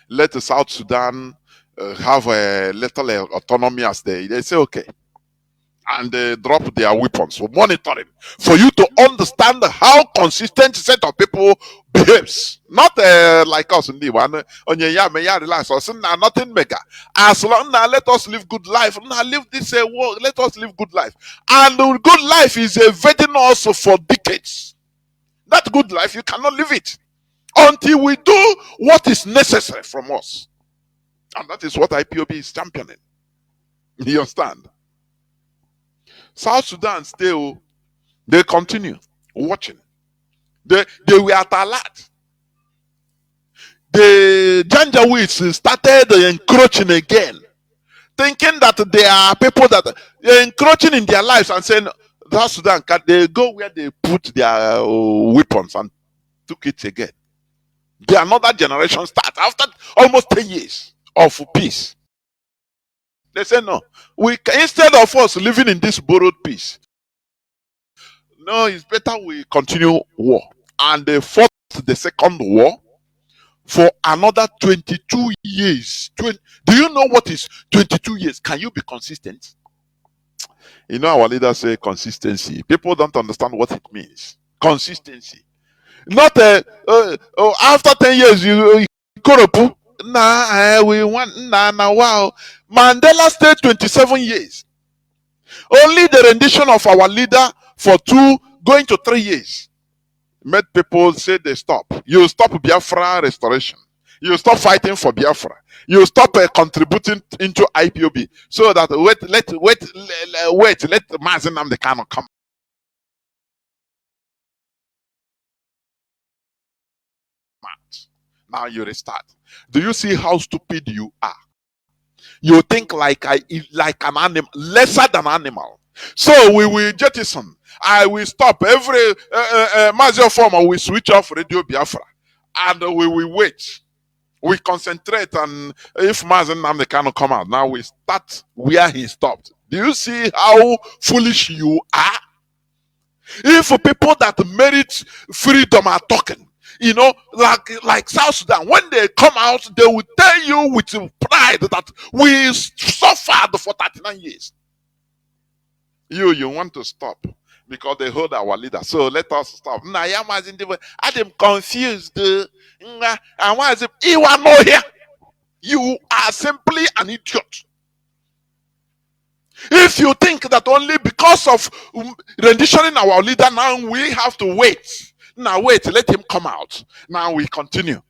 Let the South Sudan have a little autonomy as they say, okay. And they drop their weapons for monitoring, for you to understand how consistent set of people behaves. Not like us in the one, relax, or nothing mega. As long as let us live good life, now live this world, let us live good life. And good life is evading us for decades. That good life, you cannot live it until we do what is necessary from us. And that is what IPOB is championing. You understand? South Sudan still, they continue watching. They were at alert. The Janjaweeds started encroaching again, thinking that there are people that are encroaching in their lives and saying, South Sudan, can they go where they put their weapons and took it again? The another generation start after almost 10 years of peace. They say, no, instead of us living in this borrowed peace, no, it's better we continue war. And they fought the second war for another 22 years. Do you know what is 22 years? Can you be consistent? Our leaders say consistency. People don't understand what it means. Consistency. Not after 10 years, you we want, wow. Mandela stayed 27 years. Only the rendition of our leader for 2 going to 3 years made people say they stop. You stop Biafra restoration. You stop fighting for Biafra. You stop contributing into IPOB. So that let Mazi Nnamdi Kanu come out. Now you restart. Do you see how stupid you are? You think like an animal, lesser than animal. So we will jettison. I will stop every Mazi former. We switch off Radio Biafra, and we will wait. We concentrate on if Mazi Nnamdi Kanu come out. Now we start where he stopped. Do you see how foolish you are? If people that merit freedom are talking, you know, like South Sudan, when they come out, they will tell you with pride that we suffered for 39 years. You want to stop because they hold our leader. So let us stop. I'm confused. You are not here. You are simply an idiot. If you think that only because of renditioning our leader, now we have to wait. Now wait, let him come out. Now we continue.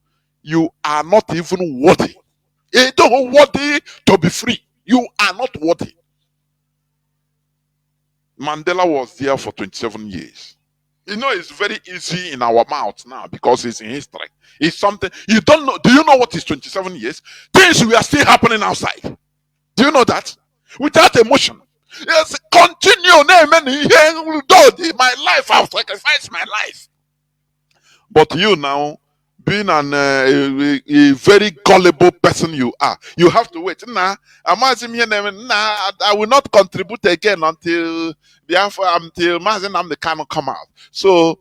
You are not even worthy. You don't worthy to be free. You are not worthy. Mandela was there for 27 years. You know, it's very easy in our mouth now because it's in history. It's something you don't know. Do you know what is 27 years? Things we are still happening outside. Do you know that? Without emotion. Yes, continue. My life, I've sacrificed my life. But you now, being a very gullible person you are, you have to wait. I will not contribute again until Mazi Nnamdi Kanu come out. So,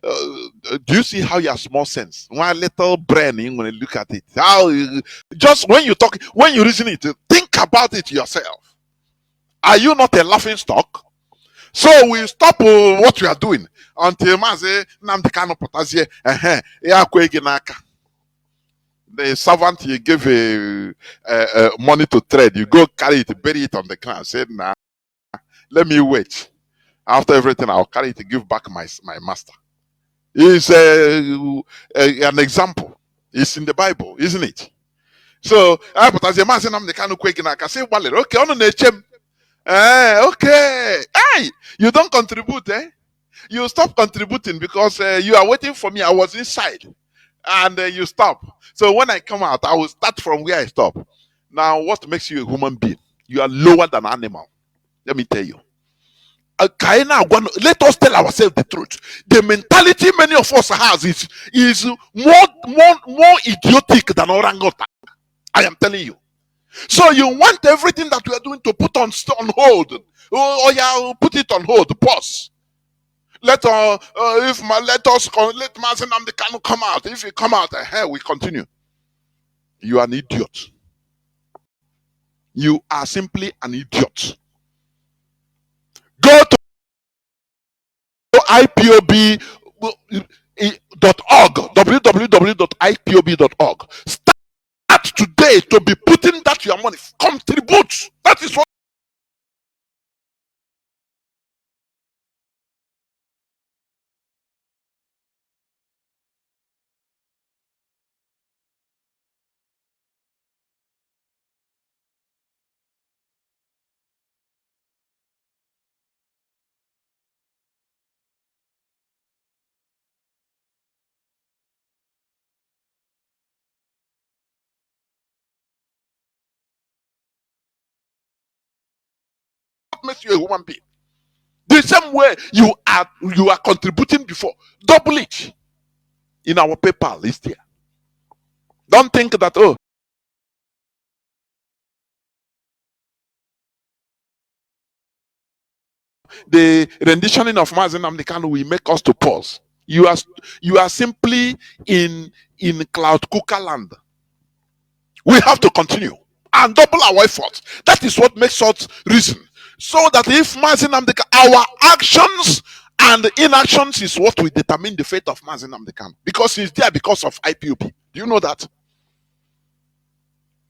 do you see how you have small sense? One little brain, when you look at it, just when you talk, when you reason it, think about it yourself. Are you not a laughing stock? So we stop what we are doing until Mazi Nnamdi Kanu Potasie, the servant you give money to trade, you go carry it, bury it on the ground. Say, nah, let me wait. After everything, I'll carry it to give back my master. It's an example. It's in the Bible, isn't it? So, okay, okay. Hey, you don't contribute, eh? You stop contributing because you are waiting for me. I was inside, and you stop. So when I come out, I will start from where I stop. Now, what makes you a human being? You are lower than an animal. Let me tell you. Let us tell ourselves the truth. The mentality many of us has is more idiotic than orangutan. I am telling you. So you want everything that we are doing to put on hold. Oh yeah, put it on hold. Pause. Let Mazi Nnamdi Kanu come out. If he come out, we continue. You are an idiot. You are simply an idiot. Go to ipob.org, www.ipob.org. Start today to be putting that your money. Contribute. That is what. Makes you a human being. The same way you are contributing before, double it in our PayPal list here. Don't think that the renditioning of Mazi Nnamdi Kanu will make us to pause. You are simply in cloud cooker land. We have to continue and double our efforts. That is what makes us reason. So that if Mazi Nnamdi Kanu, our actions and inactions is what will determine the fate of Mazi Nnamdi Kanu. Because he's there because of IPOB. Do you know that?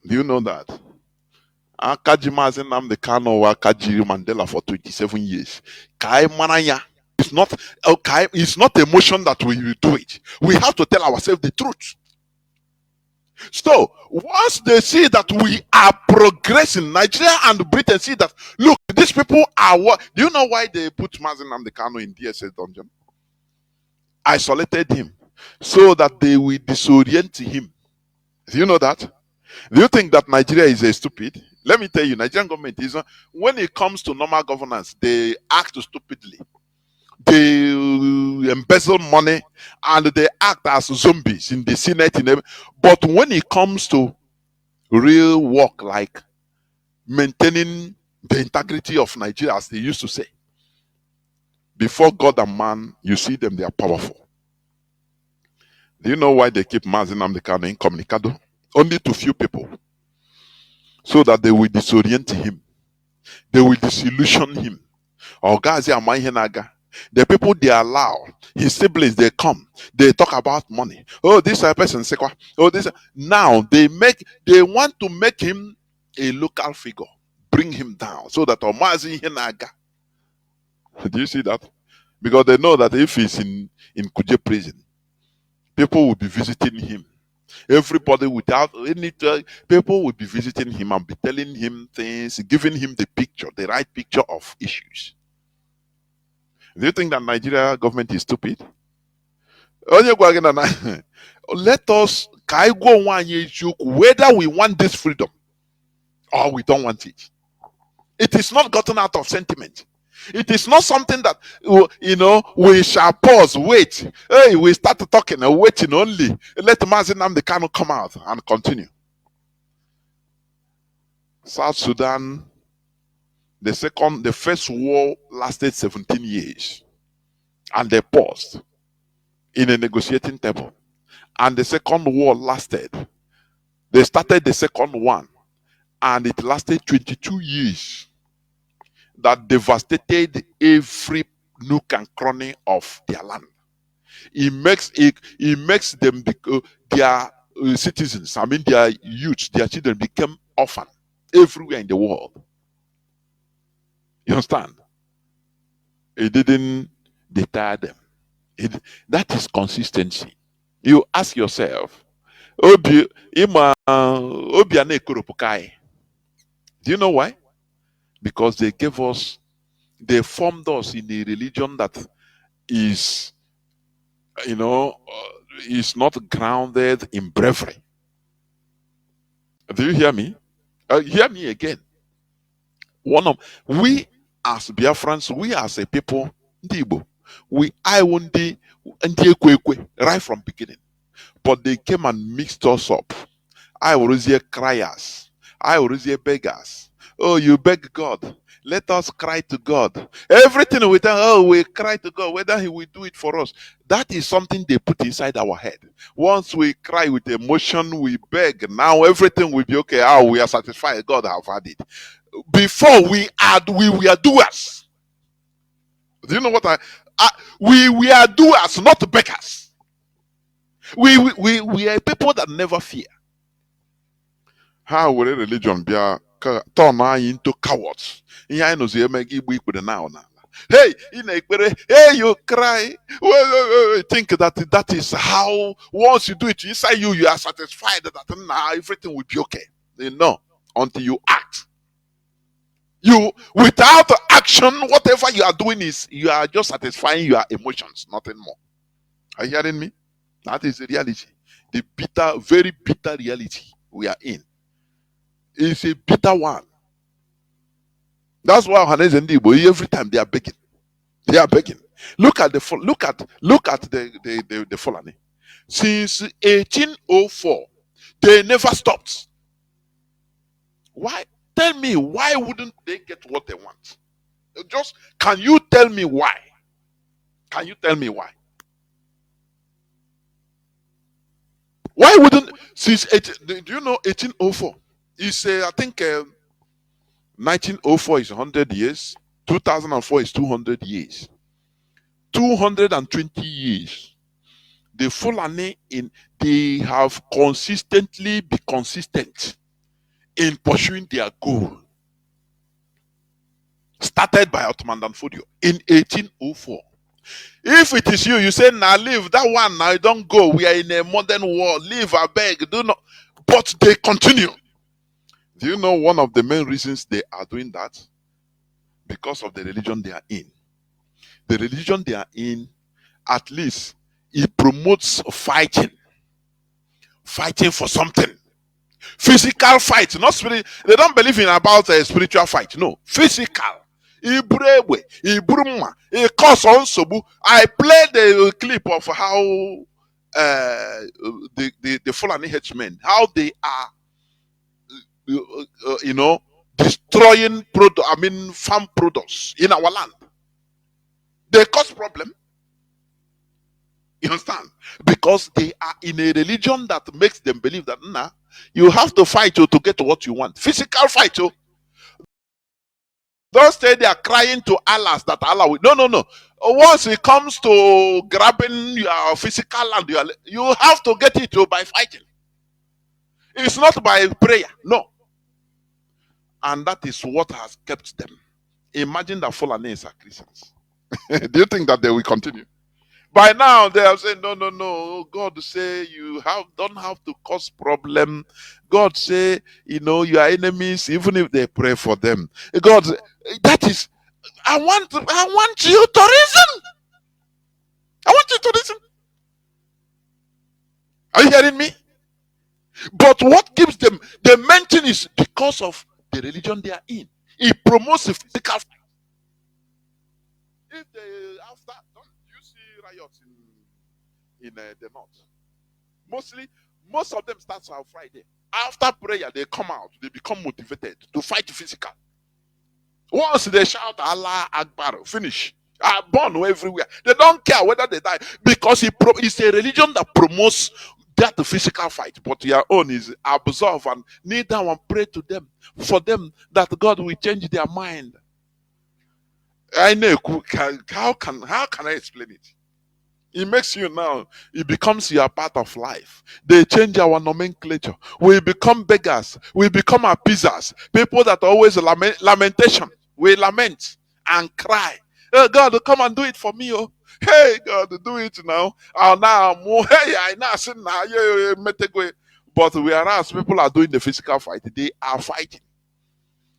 Do you know that? Akaji Mazi Nnamdi Kanu wa Akaji Mandela for 27 years. Kai Mananya. It's not okay, it's not emotion that we will do it. We have to tell ourselves the truth. So once they see that we are progressing, Nigeria and Britain see that look, these people are what do you know why they put Mazi Nnamdi Kanu in DSS dungeon? Isolated him so that they will disorient him. Do you know that? Do you think that Nigeria is a stupid? Let me tell you, Nigerian government is when it comes to normal governance, they act stupidly. They embezzle money and they act as zombies in the Senate. But when it comes to real work, like maintaining the integrity of Nigeria, as they used to say, before God and man, you see them, they are powerful. Do you know why they keep Mazi Nnamdi Kanu incommunicado? Only to few people. So that they will disorient him. They will disillusion him. The people they allow, his siblings, they come, they talk about money. Oh, this person, oh, this. Now they want to make him a local figure, bring him down, so that Omazi Henaga. Do you see that? Because they know that if he's in Kuje prison, people will be visiting him. Everybody without any people will be visiting him and be telling him things, giving him the picture, the right picture of issues. Do you think that Nigeria government is stupid? Let us whether we want this freedom or we don't want it. It is not gotten out of sentiment. It is not something that we shall pause, wait. Hey, we start talking, waiting only. Let Mazi Nnamdi Kanu come out and continue. South Sudan, the first war lasted 17 years, and they paused in a negotiating table. And the second war lasted. They started the second one, and it lasted 22 years. That devastated every nook and cranny of their land. It makes them their citizens. I mean, their youth, their children became orphan everywhere in the world. You understand? It didn't deter them. That is consistency. You ask yourself, do you know why? Because they formed us in a religion that is, is not grounded in bravery. Do you hear me? Hear me again. We as Biafrans, we as a people, I want the right from beginning. But they came and mixed us up. I was here criers. I was here beggars. Oh, you beg God. Let us cry to God. Everything we do, we cry to God, whether He will do it for us. That is something they put inside our head. Once we cry with emotion, we beg. Now everything will be okay. We are satisfied. God have had it. Before we were doers. Do you know what we are doers, not beggars. We are people that never fear. How will a religion be turn into cowards? Hey, you cry. Think that is how once you do it inside you are satisfied that now everything will be okay. No, until you act. You without action, whatever you are doing is you are just satisfying your emotions, nothing more. Are you hearing me? That is the reality. The bitter, very bitter reality we are in. It's a bitter one. That's why Hanez and Igbo, every time they are begging. They are begging. Look at the Fulani. Since 1804, they never stopped. Why? Tell me, why wouldn't they get what they want? Can you tell me why? Can you tell me why? Why wouldn't do you know 1804? It's I think 1904 is 100 years. 2004 is 200 years. 220 years. The Fulani they have consistently be consistent in pursuing their goal, started by Ottoman Danfodio in 1804. If it is you, you say, now leave that one, now don't go. We are in a modern world. Leave, I beg, do not. But they continue. Do you know one of the main reasons they are doing that? Because of the religion they are in. The religion they are in, at least, it promotes fighting for something. Physical fight, not spirit. They don't believe in about a spiritual fight. No, physical. Ibrewe, Ibruma, I played the clip of how the Fulani henchmen, how they are, destroying farm products in our land. They cause problem. You understand? Because they are in a religion that makes them believe that you have to fight to get what you want. Physical fight. Don't stay there crying to Allah that Allah will. No. Once it comes to grabbing your physical land, you have to get it by fighting. It's not by prayer. No. And that is what has kept them. Imagine that Fulanis are Christians. Do you think that they will continue? By now they have said, no. God say you don't have to cause problem. God say, your enemies, even if they pray for them. God, that is, I want you to reason. I want you to reason. Are you hearing me? But what gives them the main thing is because of the religion they are in. It promotes the physical. If they after, don't you see riots in the north? Most of them starts on Friday. After prayer, they come out. They become motivated to fight physical. Once they shout Allah Akbar, finish. Are born everywhere. They don't care whether they die because it's a religion that promotes that physical fight. But your own is absorb and kneel down and pray to them for them that God will change their mind. I know how can I explain it? It makes you now, it becomes your part of life. They change our nomenclature. We become beggars. We become appeasers. People that always lamentation. We lament and cry. Oh God, come and do it for me. Oh, hey God, do it now. Oh, now, hey, I now see now. But whereas people are doing the physical fight, they are fighting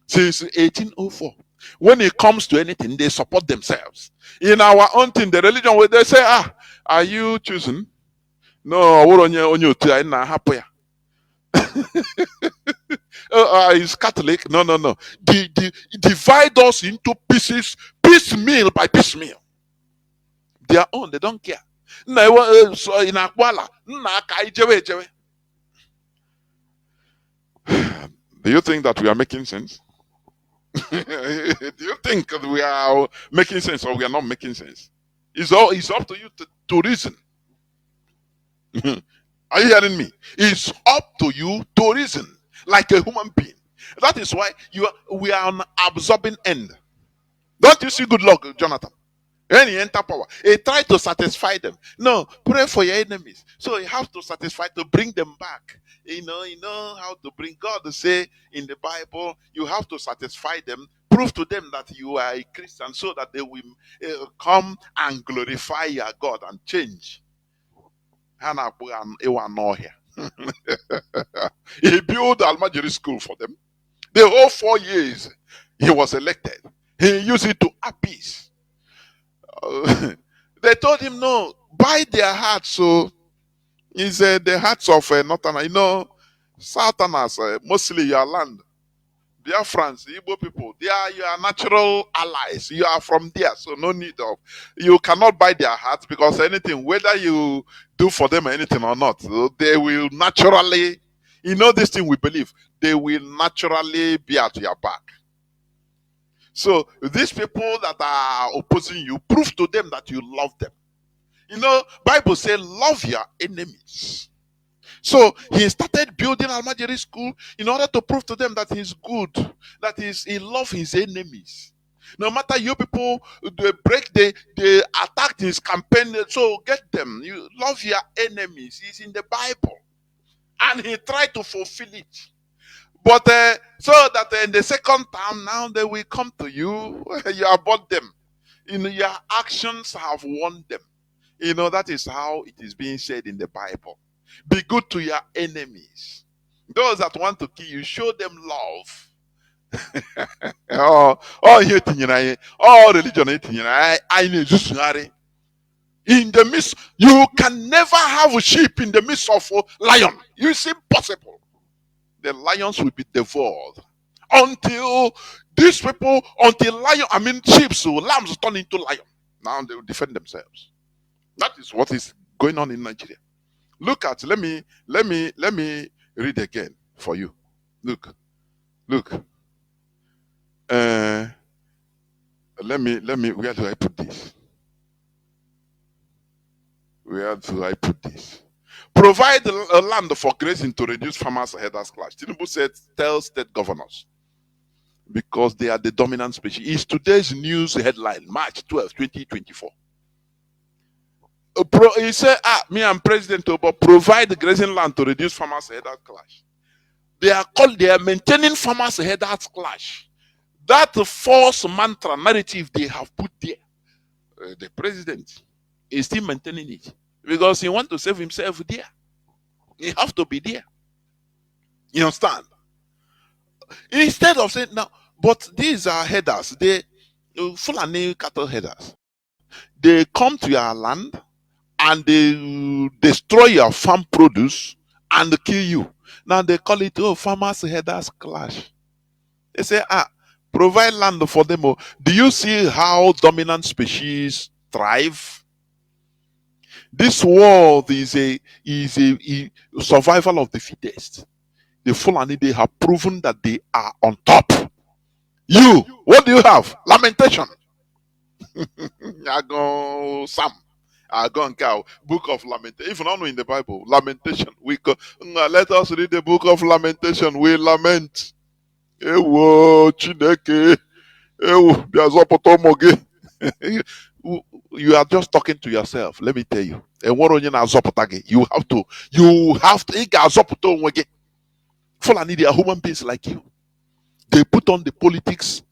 since 1804. When it comes to anything, they support themselves. In our own thing, the religion, where they say, are you choosing? No, we're on your is Catholic? No. Divide us into pieces, piecemeal by piecemeal. Their own, they don't care. So in Akwala, do you think that we are making sense? Do you think that we are making sense or we are not making sense? It's up to you to reason. Are you hearing me? It's up to you to reason like a human being. That is why we are on absorbing end. Don't you see good luck, Jonathan? When he enter power, he try to satisfy them. No, pray for your enemies. So you have to satisfy to bring them back. You know how to bring God to say in the Bible, you have to satisfy them, prove to them that you are a Christian so that they will come and glorify your God and change. He built Almajiri school for them. The whole 4 years he was elected. He used it to appease. They told him, no, buy their hearts. So he said, the hearts of Northern, Southerners, mostly your land. Biafrans, Igbo people, they are your natural allies. You are from there, so no need of. You cannot buy their hearts because anything, whether you do for them anything or not, they will naturally, this thing we believe, they will naturally be at your back. So these people that are opposing you, prove to them that you love them. Bible says love your enemies. So he started building Almajiri school in order to prove to them that he's good, that he loves his enemies. No matter you people, they attacked his campaign, so get them. You love your enemies. It's in the Bible. And he tried to fulfill it. But so that in the second time, now they will come to you, you abort them. Your actions have won them. That is how it is being said in the Bible. Be good to your enemies. Those that want to kill you, show them love. Here religion in the midst, you can never have a sheep in the midst of a lion. It's impossible. The lions will be devoured until sheep, so lambs turn into lion. Now they will defend themselves. That is what is going on in Nigeria. Look at, let me read again for you. Look. Let me, where do I put this? Where do I put this? Provide a land for grazing to reduce farmers' headers clash. Tinubu said, tell state governors, because they are the dominant species. It's today's news headline, March 12, 2024. He said, me and President Obo provide grazing land to reduce farmers' headers clash. They are maintaining farmers' headers clash. That false mantra narrative they have put there, the president is still maintaining it because he wants to save himself there. He have to be there. You understand? Instead of saying now, but these are headers, they Fulani cattle headers. They come to your land and they destroy your farm produce and kill you. Now they call it farmers headers clash. They say provide land for them. Do you see how dominant species thrive? This world is a survival of the fittest. The Fulani, they have proven that they are on top. You, what do you have? Lamentation. Agon Sam. Agon Cow. Book of Lamentation. If not in the Bible, Lamentation. Let us read the book of Lamentation. We lament. Ewo Chineke. Ewo Biazopotomoge. You are just talking to yourself. Let me tell you. You have to. Fulani, they are human beings like you. They put on the politics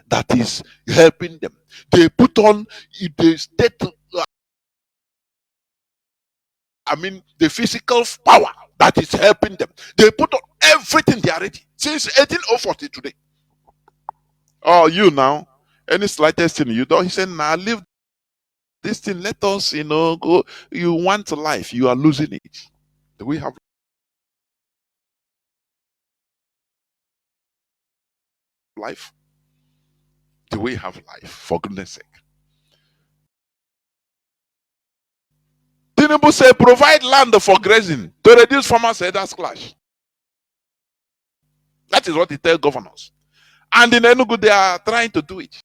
that is helping them. They put on the state, the physical power that is helping them. They put on everything they are ready since 1840 today. Oh, you now, any slightest thing you don't, he said, now leave this thing, let us, go. You want life, you are losing it. Do we have life? Do we have life? For goodness sake. Tinubu said, provide land for grazing to reduce farmers' headers clash. That is what he tells governors. And in Enugu, they are trying to do it.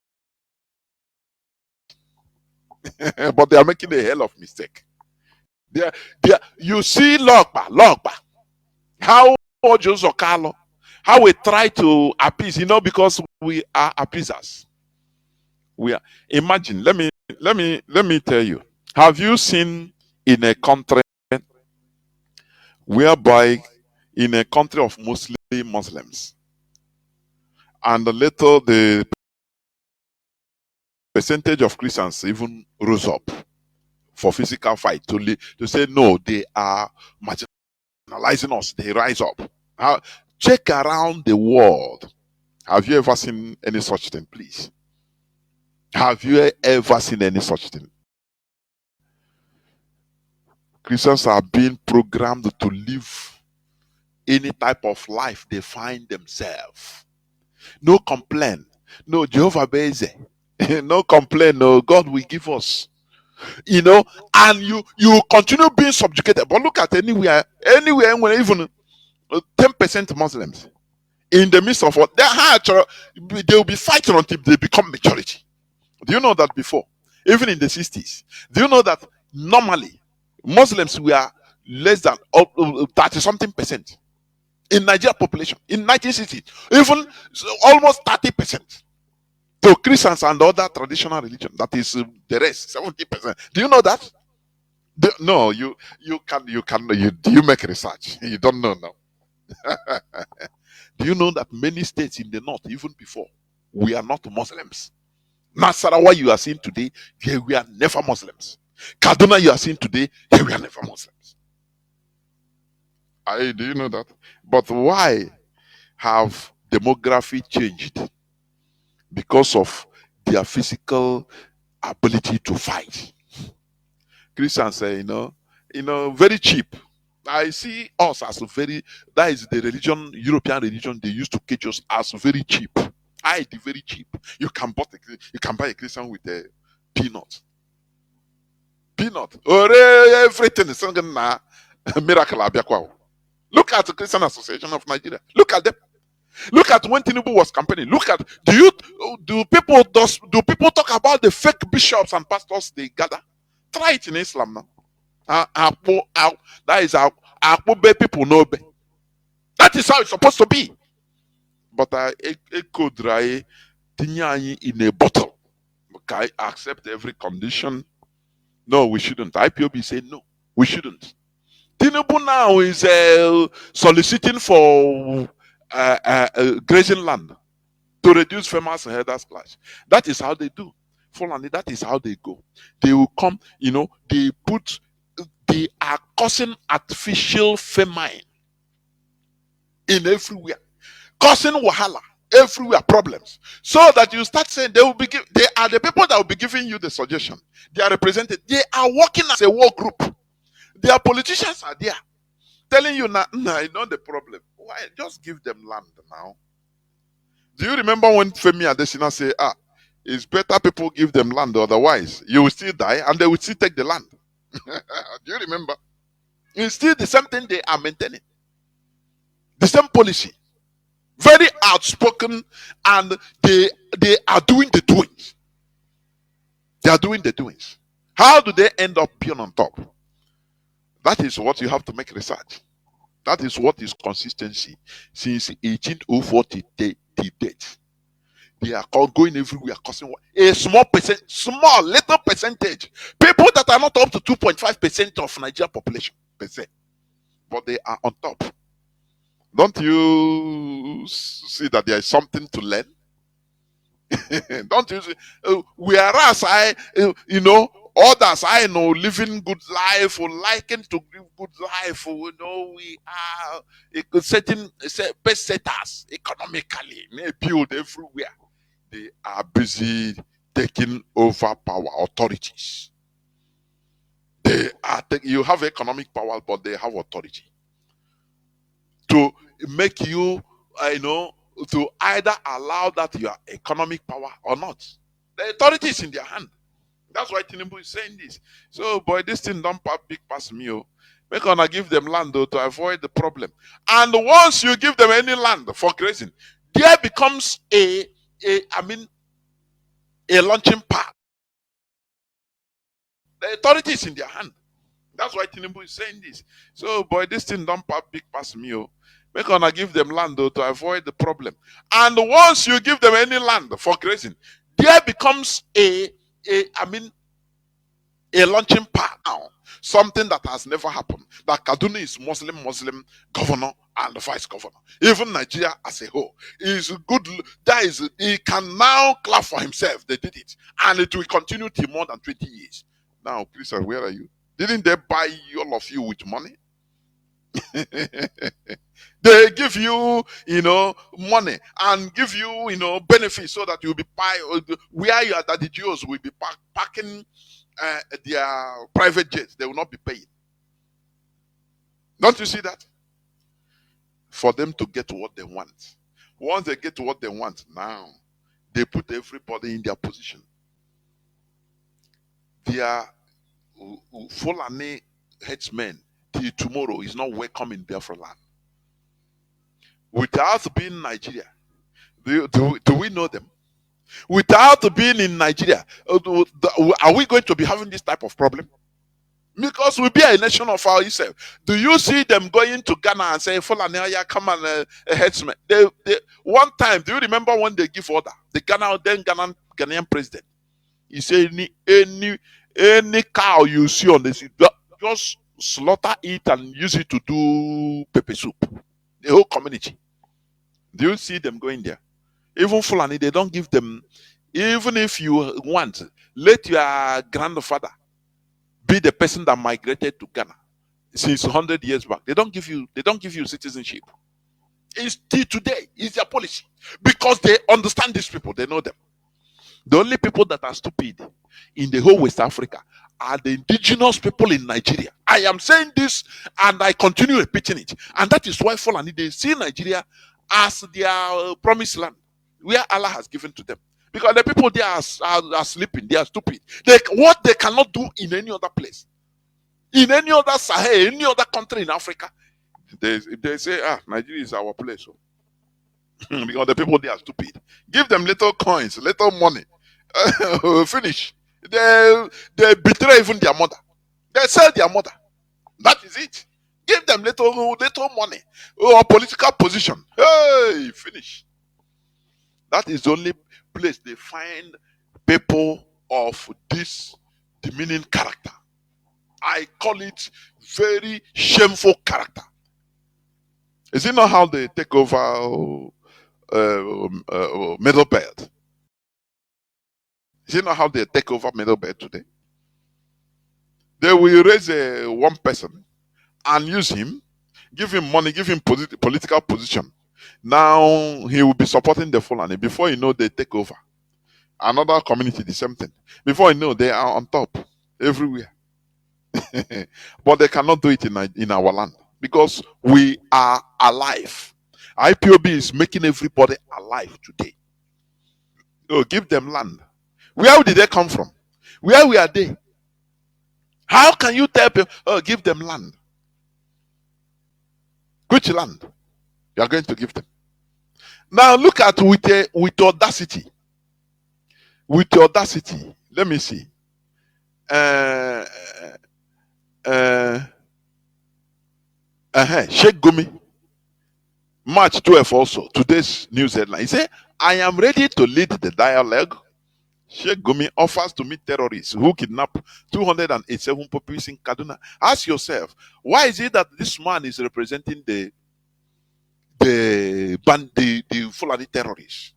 But they are making a hell of mistake. You see Logba. How Joseph Carlo, how we try to appease, because we are appeasers. We are. Imagine, let me tell you. Have you seen in a country whereby in a country of mostly Muslims, and later the percentage of Christians even rose up for physical fight to say no, they are marginalizing us, they rise up. Check around the world. Have you ever seen any such thing, please? Have you ever seen any such thing? Christians are being programmed to live any type of life they find themselves. No complaint. No Jehovah Beze. No complaint. No, God will give us. And you continue being subjugated. But look at anywhere when even 10% Muslims in the midst of what they will be fighting until they become majority. Do you know that before? Even in the 60s. Do you know that normally Muslims were less than 30-something percent in Nigeria population in 1960, even almost 30%. To Christians and other traditional religion, that is the rest, 70%. Do you know that? No, do you make research? You don't know now. Do you know that many states in the north, even before, we are not Muslims? Nasarawa you are seeing today, they were never Muslims. Kaduna you are seeing today, they were never Muslims. Do you know that? But why have demography changed? Because of their physical ability to fight. Christians say, very cheap. I see us as that is the religion, European religion, they used to cage us as very cheap. Very cheap. You can buy a Christian with a peanut. Peanut. Everything is singing na miracle abiakwa. Look at the Christian Association of Nigeria. Look at them. Look at when Tinubu was campaigning. Look at do people talk about the fake bishops and pastors they gather? Try it in Islam now. That is how people know. That is how it's supposed to be. But echo dry in a bottle. Okay, accept every condition. No, we shouldn't. IPOB say no, we shouldn't. Tinubu now is soliciting for grazing land to reduce farmers and herders clash. That is how they do. Fulani, that is how they go. They will come, they are causing artificial famine in everywhere, causing wahala everywhere, problems. So that you start saying they are the people that will be giving you the suggestion. They are represented. They are working as a war group. Their politicians are there telling you now, I know the problem. Why? Just give them land now. Do you remember when Femi Adesina say, it's better people give them land, otherwise you will still die and they will still take the land. Do you remember? It's still the same thing they are maintaining. The same policy. Very outspoken, and they are doing the doings. They are doing the doings. How do they end up being on top? That is what you have to make research. That is what is consistency since 1804 to date. They are going everywhere, causing a little percentage. People that are not up to 2.5% of Nigeria population, but they are on top. Don't you see that there is something to learn? Don't you see? Whereas others I know living good life or liking to live good life, we are certain best setters economically, may build everywhere. They are busy taking over power authorities. You have economic power, but they have authority to make you, to either allow that your economic power or not. The authority is in their hand. That's why Tinubu is saying this. So, boy, this thing don't big pass me. Make gonna give them land though to avoid the problem. And once you give them any land for grazing, there becomes a launching pad. The authority is in their hand. That's why Tinubu is saying this. So, boy, this thing don't big pass me. Make gonna give them land though to avoid the problem. And once you give them any land for grazing, there becomes a launching pad now. Something that has never happened. That Kaduna is Muslim governor and vice governor. Even Nigeria as a whole is good. He can now clap for himself. They did it, and it will continue till more than 20 years. Now, Christian, where are you? Didn't they buy all of you with money? They give you, money and give you, benefits so that you'll be where you are, that the Jews will be parking their private jets. They will not be paying. Don't you see that? For them to get what they want. Once they get what they want, now they put everybody in their position. Their Fulani headsmen till tomorrow is not welcome in Biafra land. Without being Nigeria, do we know them? Without being in Nigeria, are we going to be having this type of problem? Because we be a nation of ourselves. Do you see them going to Ghana and say, Fulani, come and headsman? One time, do you remember when they give order? The Ghanaian president, he said, any cow you see on the street, just slaughter it and use it to do pepper soup. The whole community. Do you see them going there? Even Fulani, they don't give them, even if you want, let your grandfather be the person that migrated to Ghana since 100 years back. They don't give you citizenship. It's still today, it's their policy. Because they understand these people, they know them. The only people that are stupid in the whole West Africa are the indigenous people in Nigeria. I am saying this and I continue repeating it. And that is why Fulani, they see Nigeria as their promised land, where Allah has given to them. Because the people there are sleeping, they are stupid. What they cannot do in any other place, in any other Sahel, any other country in Africa, they say, Nigeria is our place. Because the people there are stupid. Give them little coins, little money. Finish. They betray even their mother. They sell their mother. That is it. Give them little money or political position. Hey, finish. That is the only place they find people of this demeaning character. I call it very shameful character. Is it not how they take over Middle Belt? Is it not how they take over Middle Belt today? They will raise one person and use him, give him money, give him political position. Now he will be supporting the Fulani. Before you know, they take over. Another community, the same thing. Before you know, they are on top everywhere. But they cannot do it in our land because we are alive. IPOB is making everybody alive today. So give them land. Where did they come from? Where were they? How can you tell people, give them land? Which land you are going to give them? Now look at with audacity. With audacity. Let me see. Sheikh Gumi, March 12 also, today's news headline. He said, I am ready to lead the dialogue. Sheikh Gumi offers to meet terrorists who kidnap 287 puppies in Kaduna. Ask yourself, why is it that this man is representing the Fulani terrorists?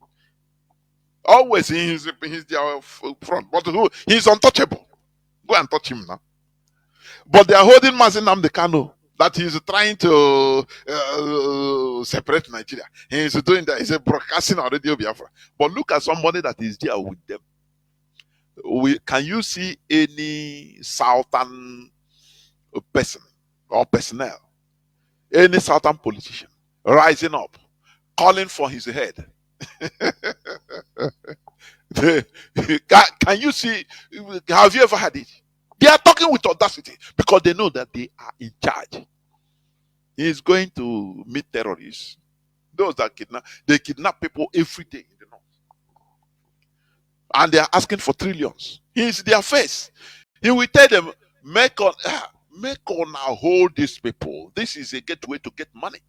Always he's their front, but he's untouchable. Go and touch him now. But they are holding Mazi Nnamdi Kanu, that he's trying to separate Nigeria. He's doing that. He's broadcasting on Radio Biafra. But look at somebody that is there with them. Can you see any southern person or personnel, any southern politician rising up, calling for his head? Can you see? Have you ever had it? They are talking with audacity because they know that they are in charge. He is going to meet terrorists. Those that kidnap people every day in the north. And they are asking for trillions. He is their face. He will tell them, make on hold these people. This is a gateway to get money.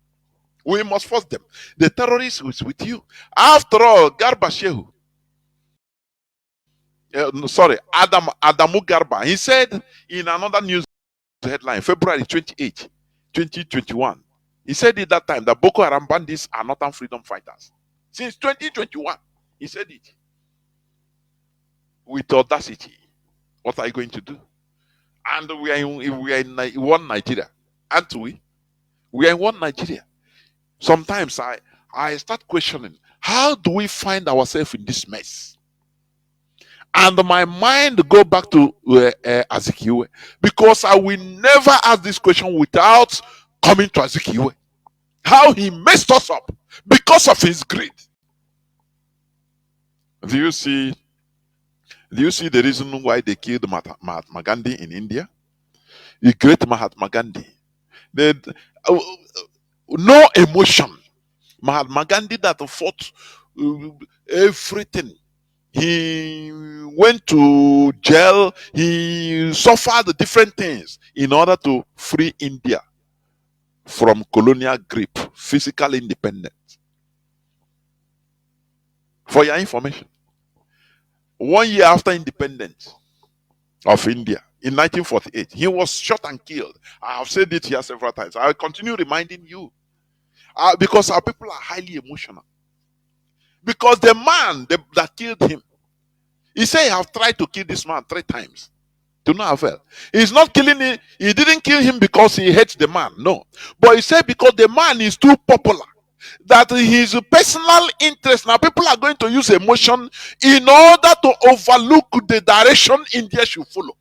We must force them. The terrorist is with you. After all, Garba Shehu, Adamu Garba, he said in another news headline, February 28, 2021, he said at that time that Boko Haram bandits are northern freedom fighters. Since 2021, he said it. With audacity, what are you going to do? And we are in one Nigeria, aren't we? We are in one Nigeria. Sometimes I start questioning, how do we find ourselves in this mess? And my mind go back to Azikiwe, because I will never ask this question without coming to Azikiwe. How he messed us up because of his greed. Do you see the reason why they killed Mahatma Gandhi in India? The great Mahatma Gandhi. No emotion. Mahatma Gandhi that fought everything. He went to jail. He suffered different things in order to free India from colonial grip, physical independence. For your information, 1 year after independence of India, in 1948. He was shot and killed. I have said it here several times. I will continue reminding you because our people are highly emotional. Because the man that killed him, he said he have tried to kill this man 3 times. To no avail. He's not killing him. He didn't kill him because he hates the man. No. But he said because the man is too popular. That his personal interest. Now people are going to use emotion in order to overlook the direction India should follow.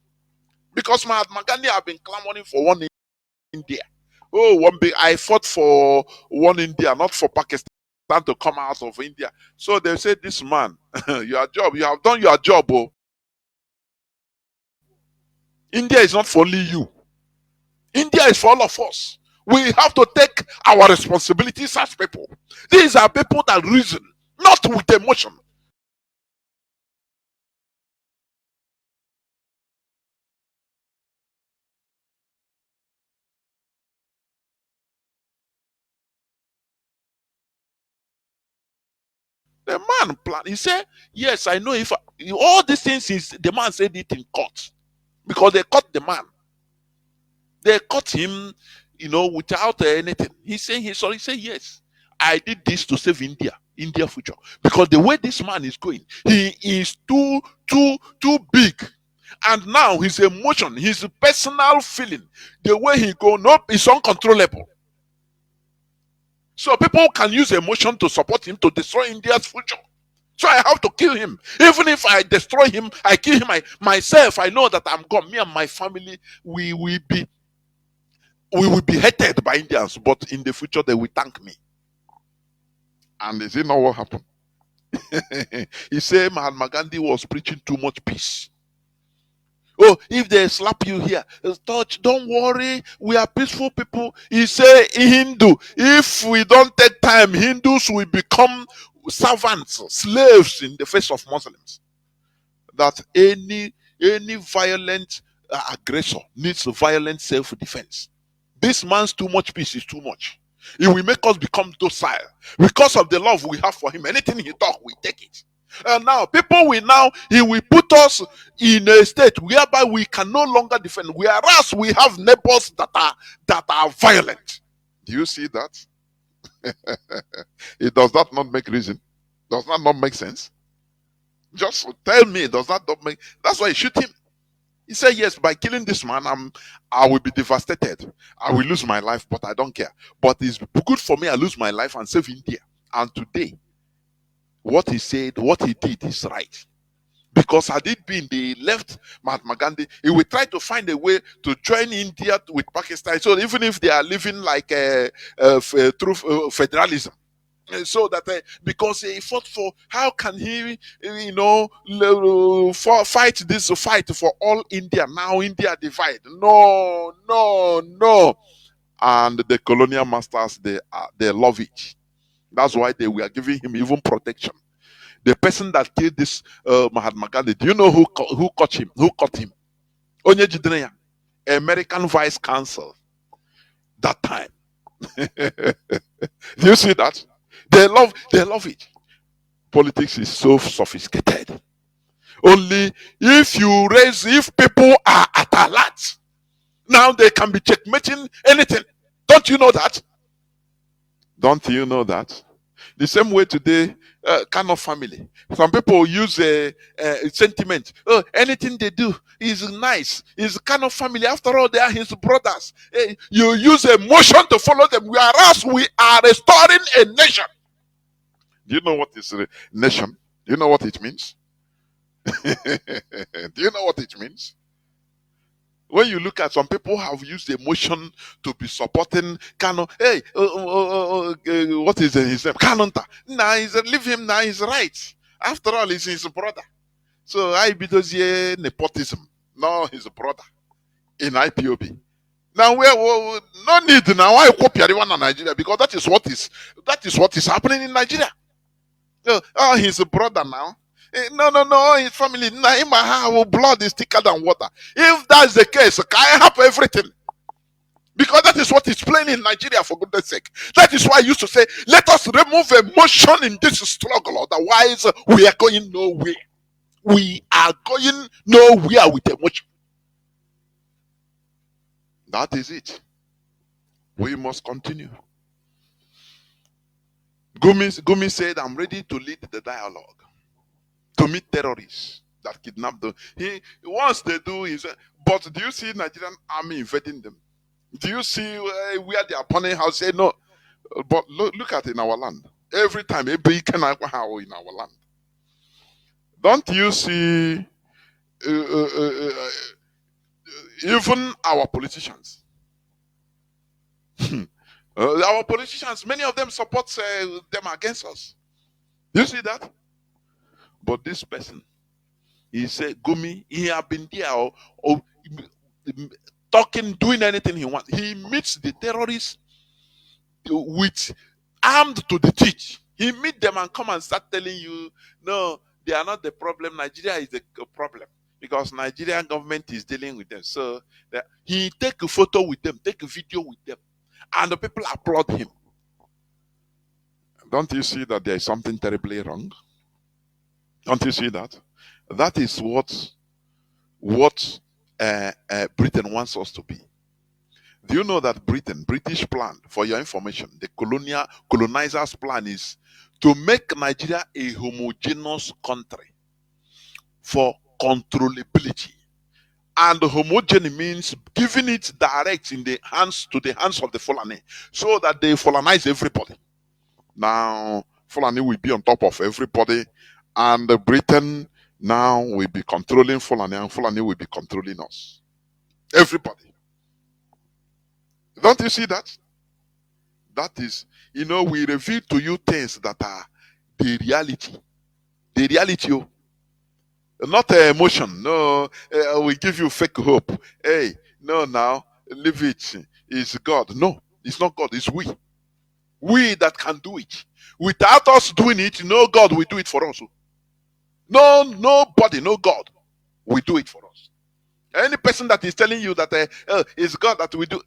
Because Mahatma Gandhi have been clamoring for one India. Oh, one big. I fought for one India, not for Pakistan to come out of India. So they said, this man, you have done your job. Oh. India is not for only you. India is for all of us. We have to take our responsibilities as people. These are people that reason, not with emotion. The man plan. He said, yes, I know if all these things is the man said it in court. Because they caught the man. They caught him, without anything. He's saying he's sorry. He said, yes, I did this to save India future. Because the way this man is going, he is too big. And now his emotion, his personal feeling, the way he go, nope, is uncontrollable. So people can use emotion to support him to destroy India's future. So I have to kill him. Even if I destroy him, I kill him myself. I know that I'm gone. Me and my family, we will be hated by Indians, but in the future they will thank me. And is it not what happened? He said Mahatma Gandhi was preaching too much peace. Oh, if they slap you here, touch, don't worry, we are peaceful people. He said, Hindu, if we don't take time, Hindus will become servants, slaves in the face of Muslims. That any violent aggressor needs violent self-defense. This man's too much peace is too much. It will make us become docile because of the love we have for him. Anything he talk, we take it. And now he will put us in a state whereby we can no longer defend, whereas we have neighbors that are violent. Do you see that? Does that not make reason? Does that not make sense? Just tell me, does that not make? That's why he shoot him. He said, yes, by killing this man, I will be devastated. I will lose my life, but I don't care. But it's good for me, I lose my life and save India. And today, what he said, what he did is right. Because had it been the left Mahatma Gandhi, he would try to find a way to join India with Pakistan. So even if they are living like through federalism, so that because he fought for, how can he fight this fight for all India? Now India divide. No. And the colonial masters, they love it. That's why they were giving him even protection. The person that killed this Mahatma Gandhi, do you know who caught him? Who caught him? Onye Jidreya, American Vice Consul. That time. Do you see that? They love it. Politics is so sophisticated. Only if people are at alert, now they can be checkmating anything. Don't you know that? Don't you know that? The same way today, kind of family. Some people use a sentiment. Oh, anything they do is nice. Is kind of family. After all, they are his brothers. You use emotion to follow them, whereas we are restoring a nation. Do you know what is a nation? Do you know what it means? Do you know what it means? When you look at some people have used emotion to be supporting Kano. Hey, what is his name? Kanonta. Nah, leave him now. He's right. After all, he's his brother. So I because nepotism. No, his brother in IPOB. Now no need now. I copy everyone in Nigeria because that is what is happening in Nigeria. Oh, he's a brother now. No, his family. Now, blood is thicker than water. If that's the case, can I have everything? Because that is what is playing in Nigeria, for goodness sake. That is why I used to say, let us remove emotion in this struggle. Otherwise, we are going nowhere. We are going nowhere with emotion. That is it. We must continue. Gumi said, I'm ready to lead the dialogue, to meet terrorists that kidnap them. Once they do, but do you see Nigerian army invading them? Do you see where they are burning house? Say no, but look at in our land. Every time, every can in our land. Don't you see? Even our politicians. Our politicians, many of them support them against us. You see that? But this person, he said, Gumi, he have been there or talking, doing anything he wants. He meets the terrorists with armed to the teeth. He meet them and come and start telling you, no, they are not the problem. Nigeria is the problem because Nigerian government is dealing with them. So he take a photo with them, take a video with them, and the people applaud him. Don't you see that there is something terribly wrong? Don't you see that? That is what Britain wants us to be. Do you know that British plan, for your information, the colonizers' plan is to make Nigeria a homogeneous country for controllability. And homogeneity means giving it direct in the hands of the Fulani, so that they Fulanize everybody. Now, Fulani will be on top of everybody, and Britain now will be controlling Fulani, and Fulani will be controlling us. Everybody. Don't you see that? That is, we reveal to you things that are the reality. The reality, not emotion. No, we give you fake hope. Hey, no, now, leave it. It's God. No, it's not God, it's we. We that can do it. Without us doing it, no God will do it for us. No, nobody, no God will do it for us. Any person that is telling you that it's God that we do,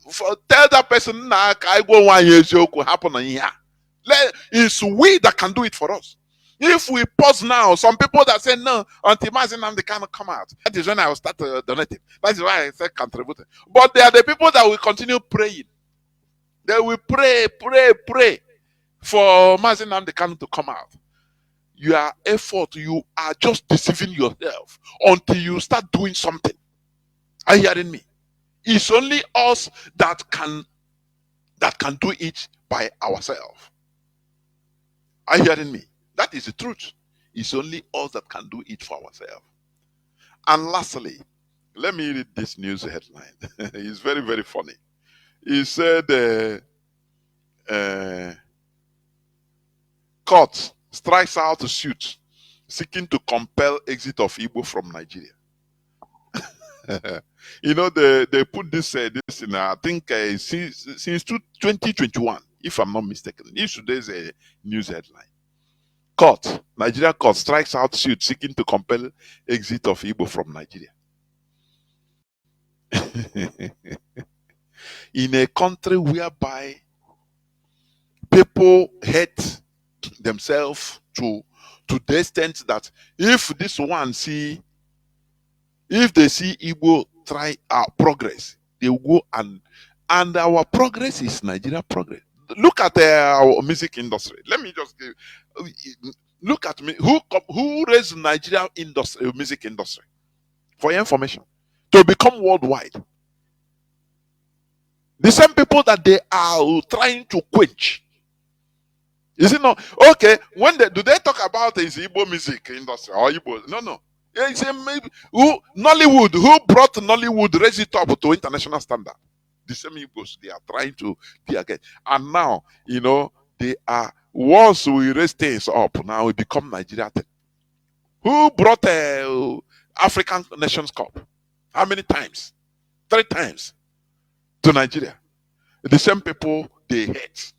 tell that person, nah, I go 1 year could happen here. It's we that can do it for us. If we pause now, some people that say no, until Mazi they cannot come out. That is when I will start donating. That is why I said contributing. But they are the people that will continue praying. They will pray for Mazi Nnamdi to come out. Your effort, you are just deceiving yourself until you start doing something. Are you hearing me? It's only us that can do it by ourselves. Are you hearing me? That is the truth. It's only us that can do it for ourselves. And lastly, let me read this news headline. It's very, very funny. He said, court strikes out a suit seeking to compel exit of Igbo from Nigeria. They put this in, I think, since 2021, if I'm not mistaken. This today's a news headline. Nigeria court strikes out suit seeking to compel exit of Igbo from Nigeria. In a country whereby people hate themselves to the extent that if they see Igbo try our progress, they will go and our progress is Nigeria progress. Look at our music industry. Let me just look at me. Who raised Nigeria music industry? For your information, to become worldwide. The same people that they are trying to quench. Is it not? Okay, do they talk about the Igbo music industry or Igbo? No. It's maybe Nollywood, who brought Nollywood, raise it up to international standard. The same Igbos, they are trying to be again. And now, they are, once we raise things up, now we become Nigeria. Who brought African Nations Cup? How many times? 3 times to Nigeria. The same people they hate.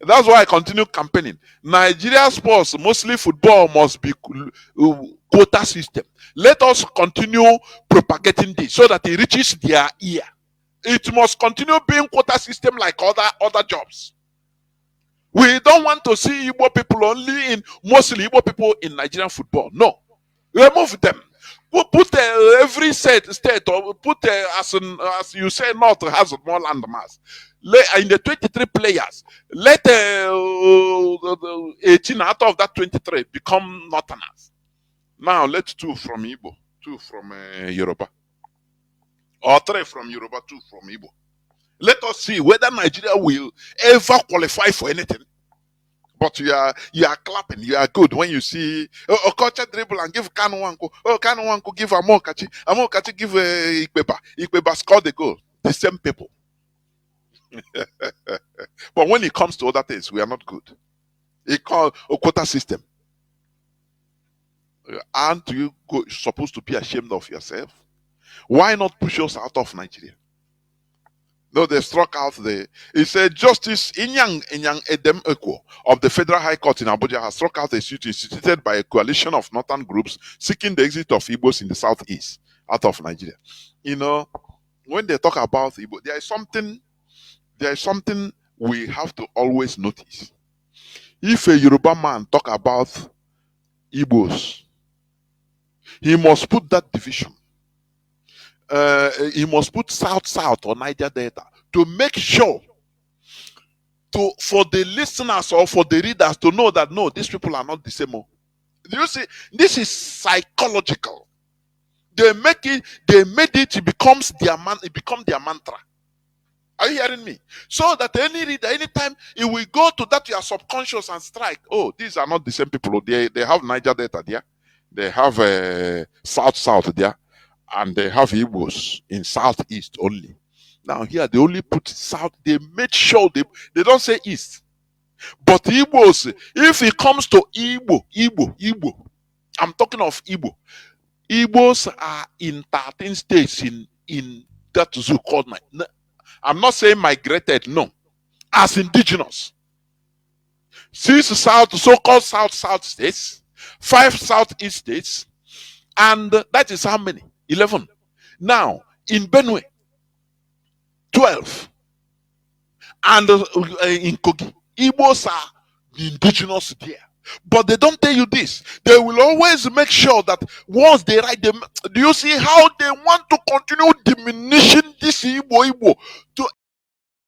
That's why I continue campaigning. Nigeria sports, mostly football, must be quota system. Let us continue propagating this so that it reaches their ear. It must continue being quota system like other jobs. We don't want to see Igbo people mostly Igbo people in Nigerian football. No. Remove them. Put every state or put as you say, North has more land mass. In the 23 players, let 18 out of that 23 become Northerners. Now let 2 from Igbo, 2 from Yoruba, or 3 from Yoruba, 2 from Igbo. Let us see whether Nigeria will ever qualify for anything. But you are clapping, you are good when you see Okocha dribble and give Kanu Wanko. Oh, Kanu Wanko give Amokachi. Amokachi give Ikpeba. Ikpeba score the goal. The same people. But when it comes to other things, we are not good. It called a quota system. Aren't you supposed to be ashamed of yourself? Why not push us out of Nigeria? No, they struck out it said Justice Inyang Edem Eko of the Federal High Court in Abuja has struck out a suit instituted by a coalition of northern groups seeking the exit of Igbos in the southeast out of Nigeria. You know, when they talk about Igbo, there is something we have to always notice. If a Yoruba man talk about Igbos, he must put that division. He must put South or Niger Delta to make sure for the listeners or for the readers to know that no, these people are not the same. Do you see? This is psychological. They made it becomes their mantra. Are you hearing me? So that any reader, anytime it will go to that your subconscious and strike. Oh, these are not the same people. They have Niger Delta there. They have South there. And they have Igbos in southeast only. Now here they only put south. They made sure they don't say east. But Igbos, if it comes to Igbo, I'm talking of Igbo. Igbos are in 13 states in that zoo called I'm not saying migrated, no. As indigenous. 6 so-called south states, 5 southeast states, and that is how many? 11. Now, in Benue, 12. And in Kogi, Igbos are indigenous there. But they don't tell you this. They will always make sure that once they write them, do you see how they want to continue diminishing this Igbo to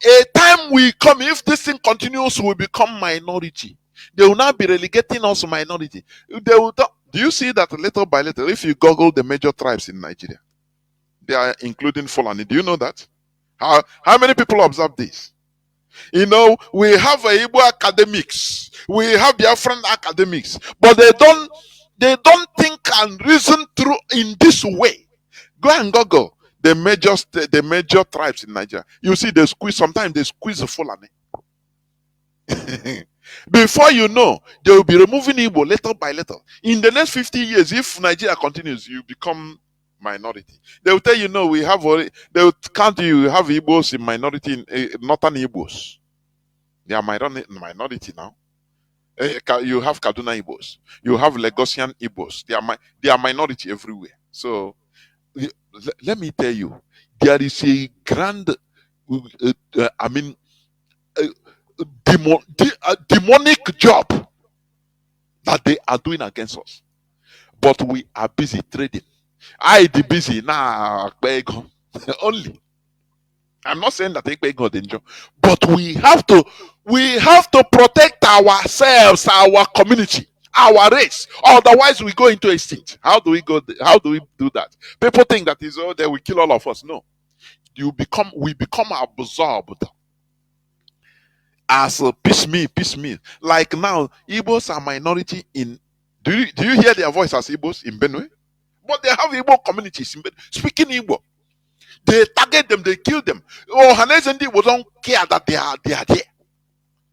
a time we come, if this thing continues, we become minority. They will not be relegating us to minority. They will do you see that little by little, if you Google the major tribes in Nigeria, they are including Fulani. Do you know that? How many people observe this? You know, we have Igbo academics, we have Biafran academics, but they don't think and reason through in this way. Go and Google the major tribes in Nigeria. You see, sometimes they squeeze the Fulani. Before you know, they will be removing Igbo little by little. In the next 50 years, if Nigeria continues, you become minority. They will tell you, no, they will count you have Igbos in minority, in northern Igbos. They are minority now. You have Kaduna Igbos. You have Lagosian Igbos. They are minority everywhere. So, let me tell you, there is a grand, demonic job that they are doing against us, but we are busy trading. I be busy now. Only. I'm not saying that they got danger, but we have to protect ourselves, our community, our race. Otherwise, we go into extinct. How do we do that? People think that is they will kill all of us. No, we become absorbed as a piecemeal. Like now, Igbos are minority in. Do you hear their voice as Igbos in Benue? But they have Igbo communities in Benue speaking Igbo. They target them, they kill them. Oh, Hanezendi don't care that they are there.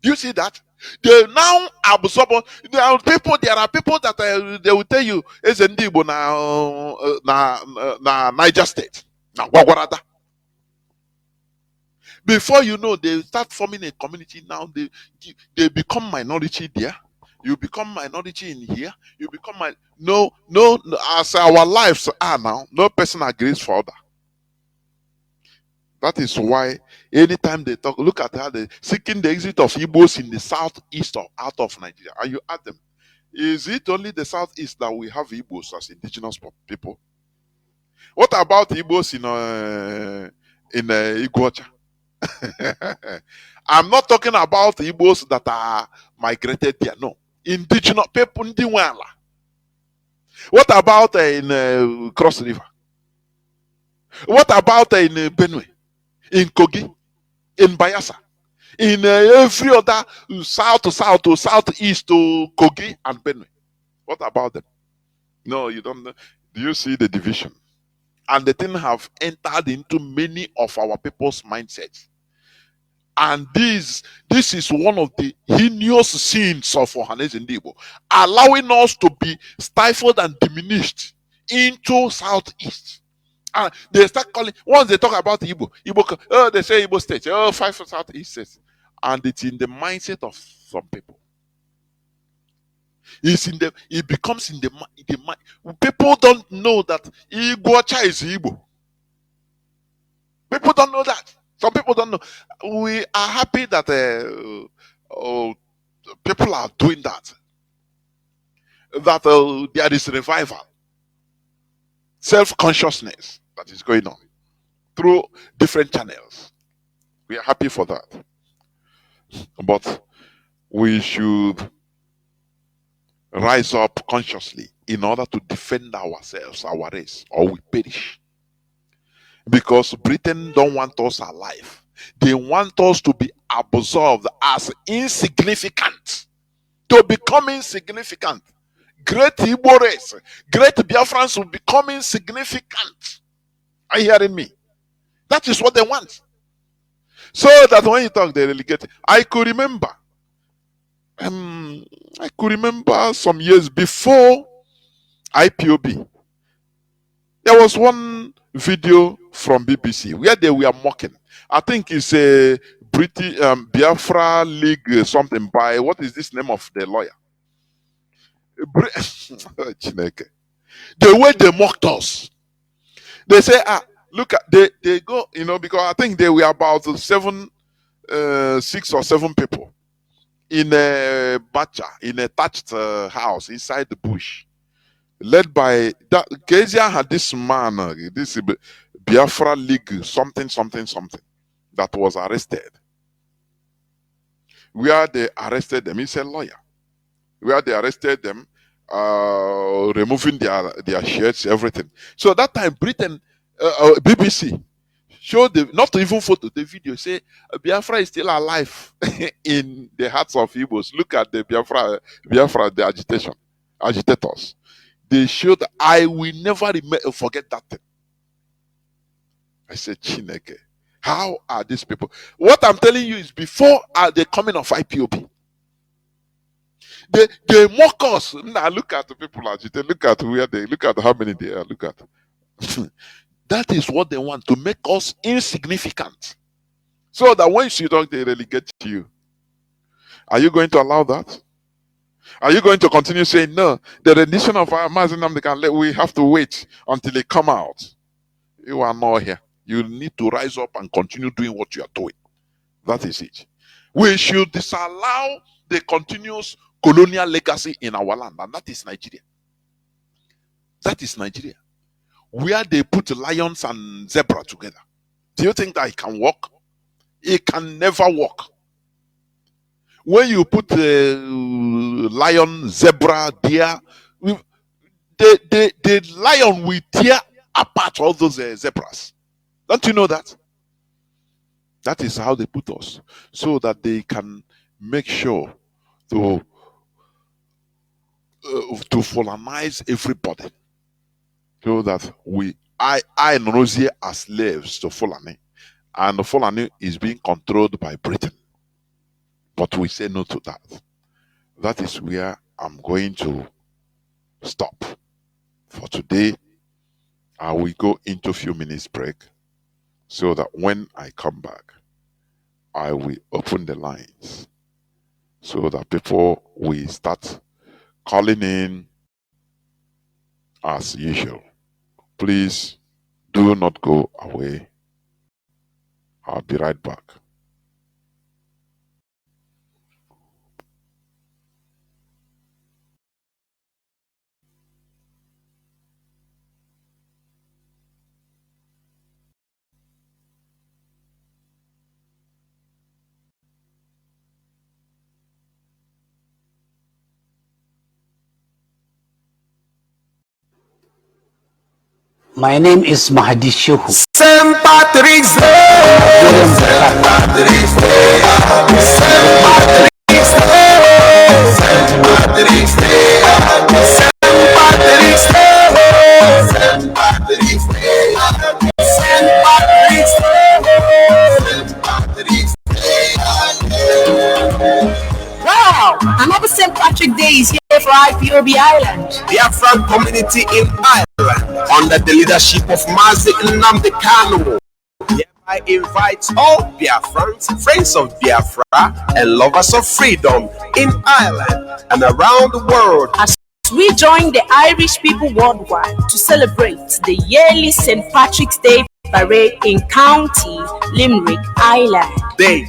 Do you see that? They now absorb. There are people that they will tell you Ezendi na Niger State. Now Wagwarada. Before you know, they start forming a community. Now they become minority there. You become minority in here. You become no. As our lives are now, no person agrees for other. That is why anytime they talk, look at how they seeking the exit of Igbos in the southeast or out of Nigeria. And you ask them, is it only the southeast that we have Igbos as indigenous people? What about Igbos in Iguacha? I'm not talking about Igbos that are migrated there. No, indigenous people. What about in Cross River? What about in Benue, in Kogi, in Bayelsa, in every other south to south to southeast to Kogi and Benue? What about them? No, you don't know. Do you see the division? And the thing have entered into many of our people's mindsets. And this is one of the heinous sins of Ohanes and Igbo, allowing us to be stifled and diminished into southeast. And they start calling, once they talk about Igbo, oh, they say Igbo states, oh, five southeast states. And it's in the mindset of some people. It becomes in the mind. People don't know that Iguacha is Igbo. People don't know that. Some people don't know. We are happy that oh, people are doing that. That there is revival, self-consciousness that is going on through different channels. We are happy for that. But we should rise up consciously in order to defend ourselves, our race, or we perish. Because Britain don't want us alive. They want us to be absorbed as insignificant, to become insignificant. Great Igbo race, great Biafrans will become insignificant. Are you hearing me? That is what they want. So that when you talk, they relegate. I could remember some years before IPOB, there was one video from BBC where they were mocking. I think it's a British Biafra League something by, what is this name of the lawyer? Chineke. The way they mocked us. They say, look at, they go, because I think they were about 6 or 7 people in a bacha, in a thatched house inside the bush, led by that. Kezia had this man, this Biafra League, something, that was arrested. Where they arrested them, he's a lawyer. Where they arrested them, removing their shirts, everything. So that time, Britain, BBC showed not even photo, the video. Say Biafra is still alive in the hearts of Igbos. Look at the Biafra, the agitators. They showed. I will never forget that thing. I said, Chineke, how are these people? What I'm telling you is before the coming of IPOB. They mock us. Now look at the people agitated. Look at where they look at how many they are. Look at. That is what they want, to make us insignificant. So that when you talk, they relegate you. Are you going to allow that? Are you going to continue saying no? The rendition of our Mazi Jonathan Chinedu, we have to wait until they come out. You are not here. You need to rise up and continue doing what you are doing. That is it. We should disallow the continuous colonial legacy in our land, and that is Nigeria. That is Nigeria, where they put lions and zebra together. Do you think that it can work? It can never work. When you put lion, zebra, deer, the lion will tear apart all those zebras. Don't you know that? That is how they put us, so that they can make sure to colonize everybody, so that I and Rosie are slaves to Fulani, and Fulani is being controlled by Britain. But we say no to that. That is where I'm going to stop for today. I will go into a few minutes break, so that when I come back, I will open the lines, so that before we start calling in as usual. Please do not go away. I'll be right back. My name is Mahdi Shehu. St. Patrick's Day. St. Patrick's Day. St. Patrick's Day. St. Patrick's Day. St. Patrick's Day. St. Patrick's Day. St. Patrick's Day. Wow! Another St. Patrick Day is here for IPOB Island. Biafran community in Ireland, under the leadership of Mazi Jonathan hereby invites all Biafrans, friends of Biafra, and lovers of freedom in Ireland and around the world As we join the Irish people worldwide to celebrate the yearly St. Patrick's Day parade in County Limerick, Ireland. Date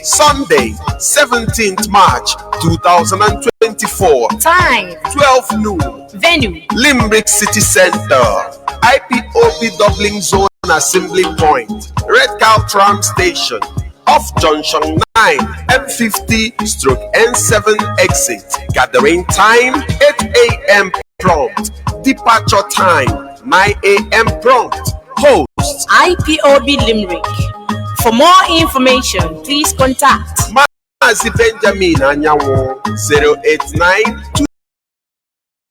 Sunday, 17th March 2024, Time 12 noon, Venue Limerick City Center, IPOB Dublin Zone Assembly Point, Red Cow Tram Station, off Junction 9, M50/N7 exit. Gathering time 8 a.m. prompt. Departure time 9 a.m. prompt. Host IPOB Limerick. For more information, please contact Mazi Benjamin Anyanwo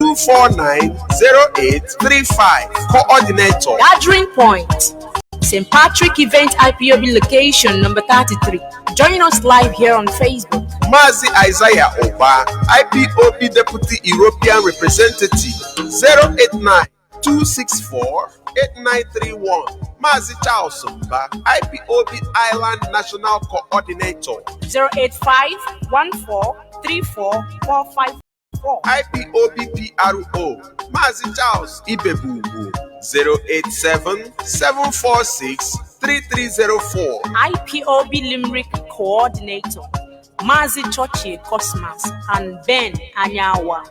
089-249-0835. Coordinator Gathering Point, St. Patrick Event IPOB location number 33. Join us live here on Facebook. Mazi Isaiah Oba, IPOB Deputy European Representative 089-264-8931. Mazi Charles Oba, IPOB Island National Coordinator 08514344454. IPOB PRO Mazi Charles Ibebubu 087-746-3304. IPOB Limerick Coordinator Mazi Chochi Cosmas and Ben Anyawa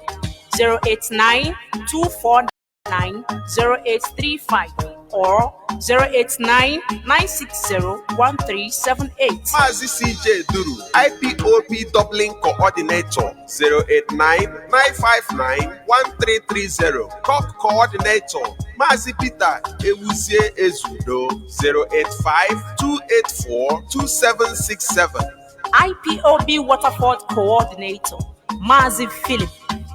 089-249-0835 or 089-960-1378. Mazi CJ Duru, IPOB Dublin Coordinator 089-959-1330. COP Coordinator Mazi Peter Ewuzie Ezudo 085-284-2767. IPOB Waterford Coordinator Mazi Philip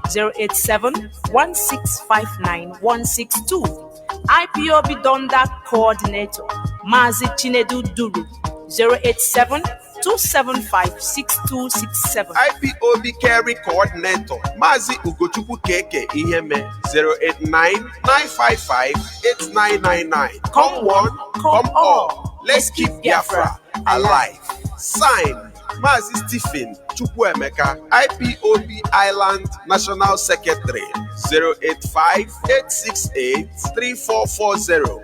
087-1659-162. IPOB Donda Coordinator Mazi Chinedu Duru 087-275-6267. IPOB Carry Coordinator Mazi Ugochukwu Keke Iheme 089-955-8999. Come one, come all. Let's keep Biafra alive. Sign Mazi Stephen Chukwuemeka, IPOB Island National Secretary 085-868-3440.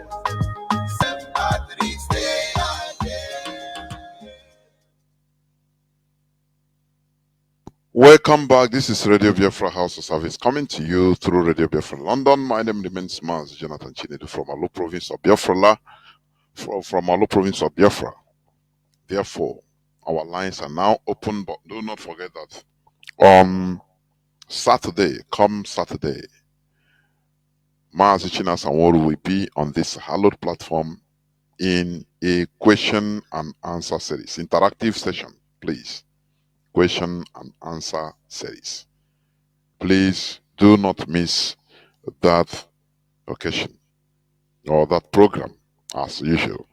Welcome back. This is Radio Biafra House of Service coming to you through Radio Biafra London. My name remains Mazi Jonathan Chinedu from Alo Province of Biafra. From Alo Province of Biafra. Therefore, our lines are now open, but do not forget that on Saturday, come Saturday, Mazi Jonathan will be on this hallowed platform in a question and answer series, interactive session, please. Question and answer series. Please do not miss that occasion or that program as usual.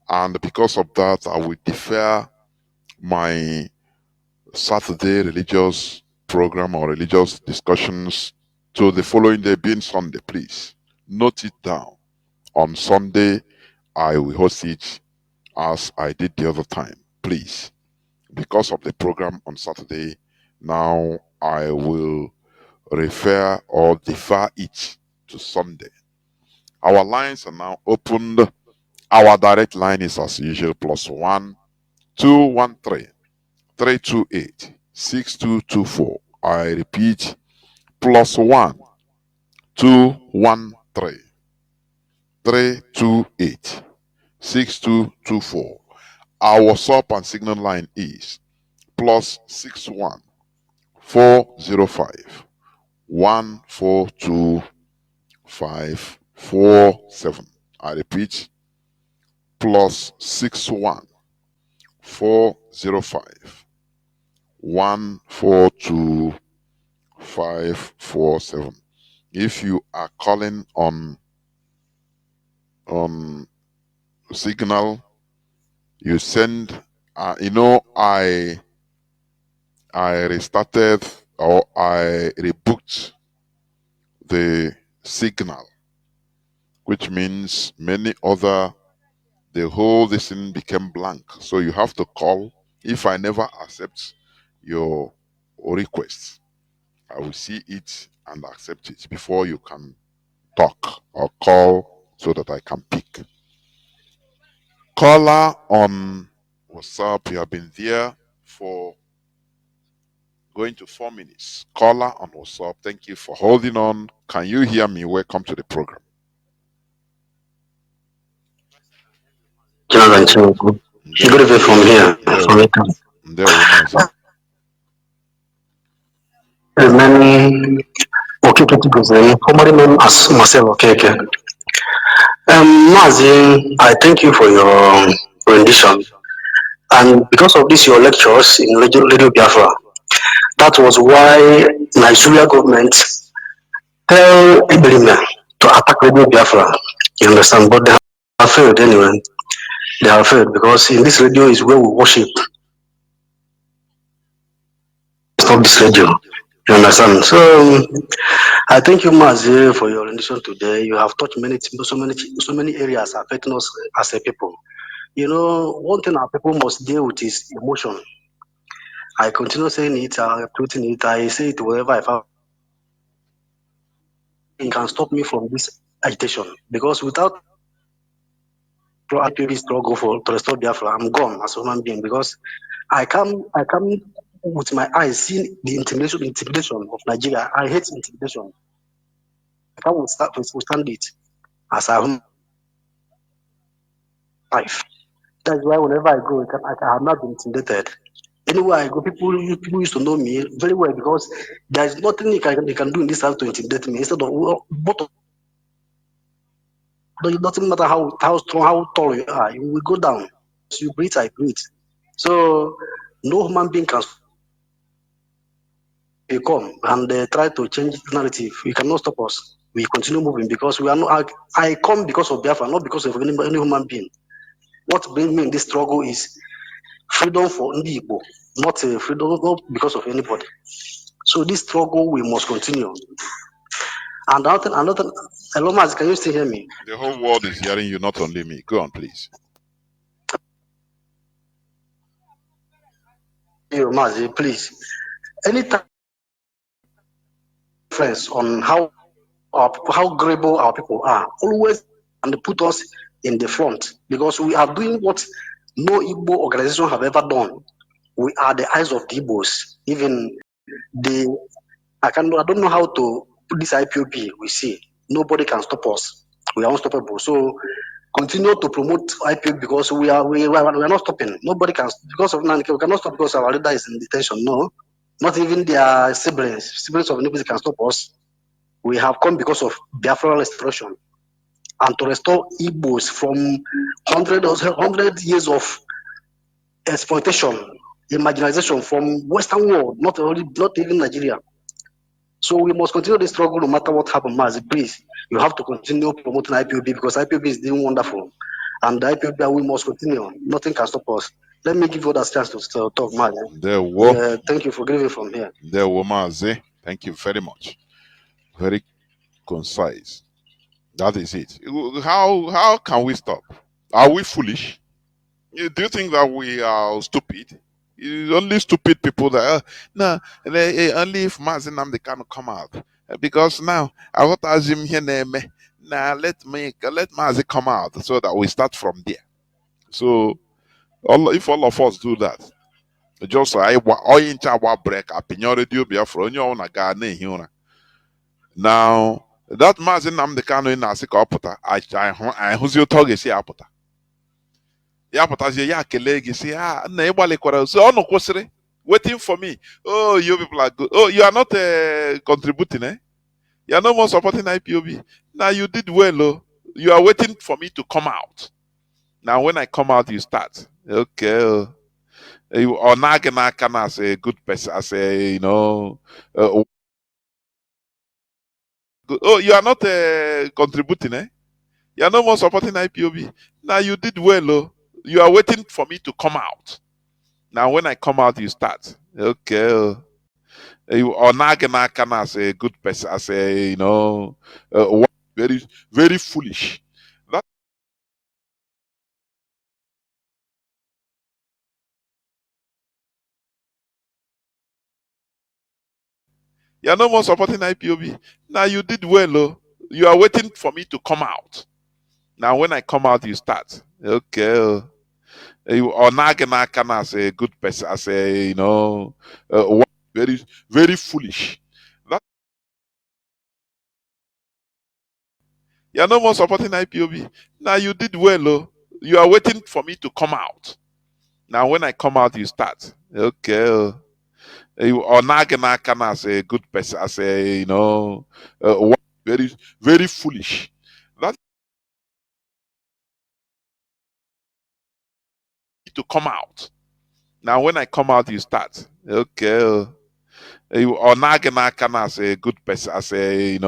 And because of that, I will defer my Saturday religious program or religious discussions to the following day, being Sunday. Please note it down. On Sunday, I will host it as I did the other time. Please. Because of the program on Saturday, now I will refer or defer it to Sunday. Our lines are now opened. Our direct line is as usual +1 213 328 6224. I repeat, +1 213 328 6224. Our WhatsApp and Signal line is +61 405 142 47. I repeat, +61 405 142 547. If you are calling on Signal, you send. I restarted, or I rebooked the Signal, which means the whole thing became blank. So you have to call. If I never accept your request, I will see it and accept it before you can talk or call so that I can pick. Caller on WhatsApp, you have been there for going to 4 minutes. Caller on WhatsApp, thank you for holding on. Can you hear me? Welcome to the program. Jonathan Chinedu. Good evening from here, from Italy. Many Okeke, formerly known as Marcel Okeke. Mazi, I thank you for your rendition. And because of this, your lectures in Radio Biafra, that was why Nigeria government tell Ibrahim to attack Radio Biafra. You understand? But they have failed anyway. They have failed because in this radio is where we worship. Stop this radio. You understand? So I thank you, Mazi, for your rendition today. You have touched so many areas affecting us as a people. You know, one thing our people must deal with is emotion. I continue saying it, tweeting it, I say it wherever I find. It can stop me from this agitation because without proactive struggle to restore Biafra, I'm gone as a human being because I come with my eyes seeing the intimidation of Nigeria. I hate intimidation. I can't withstand it as a human life. That's why whenever I go, I have not been intimidated. Anywhere I go, people used to know me very well because there is nothing they can do in this house to intimidate me. Instead of both, it doesn't matter how strong, how tall you are, you will go down. So you breathe, I breathe. So no human being can come and try to change the narrative. You cannot stop us. We continue moving because we are not. I come because of Biafra, not because of any human being. What brings me in this struggle is freedom for Ndi Igbo, not freedom not because of anybody. So this struggle we must continue. And another, hello, Mazi, can you still hear me? The whole world is hearing you, not only me. Go on, please. Mazi, please. Any difference on how agreeable our people are, always and put us in the front because we are doing what no Igbo organization have ever done. We are the eyes of the Igbos. Even I don't know how to put this IPOB. We see nobody can stop us. We are unstoppable. So continue to promote IPOB because we are not stopping. Nobody can because of Nanike. We cannot stop because our leader is in detention. No, not even their siblings of nobody can stop us. We have come because of Biafra restoration and to restore Igbos from 100 years of exploitation, marginalization from Western world, not even Nigeria. So we must continue the struggle no matter what happens, Mazi. Please, you have to continue promoting IPOB because IPOB is doing wonderful. And the IPOB, we must continue. Nothing can stop us. Let me give you that chance to talk, Mazi. Thank you for giving from here. There, Mazi. Thank you very much. Very concise. That is it. How can we stop? Are we foolish? Do you think that we are stupid? It's only stupid people that only if Mazi Nnamdi can come out. Because now I want to assume here now let Mazi come out so that we start from there. So if all of us do that, just I inch our break up in your Radio Biafra on your own again. Now that Mazi Nnamdi Kanu in Asika Opota, I who's your target say Apota. Ya pụtazie ya kelee gị si nna ịgbalịkwara so ọ kwụsịrị waiting for me. Oh, you people are good. Oh, you are not contributing, eh? You are no more supporting IPOB. Now you did well, oh. You are waiting for me to come out. Now when I come out, you start. Okay. Or Naganakana as a good person, as a oh, you are not contributing, eh? You are no more supporting IPOB. Now you did well, oh. You are waiting for me to come out. Now when I come out, you start. Okay. Or Naganakana as a good person, as a very, very foolish. That you are no more supporting IPOB. Now you did well, oh. You are waiting for me to come out. Now when I come out, you start. Okay. Or Naganakana as a good person, as a very, very foolish. That you are no more supporting IPOB. Now you did well, oh. You are waiting for me to come out. Now when I come out, you start. Okay. Or Naganakana as a good person, as a very, very foolish. That to come out. Now when I come out, you start. Okay. Or Naganakana as a good person, as a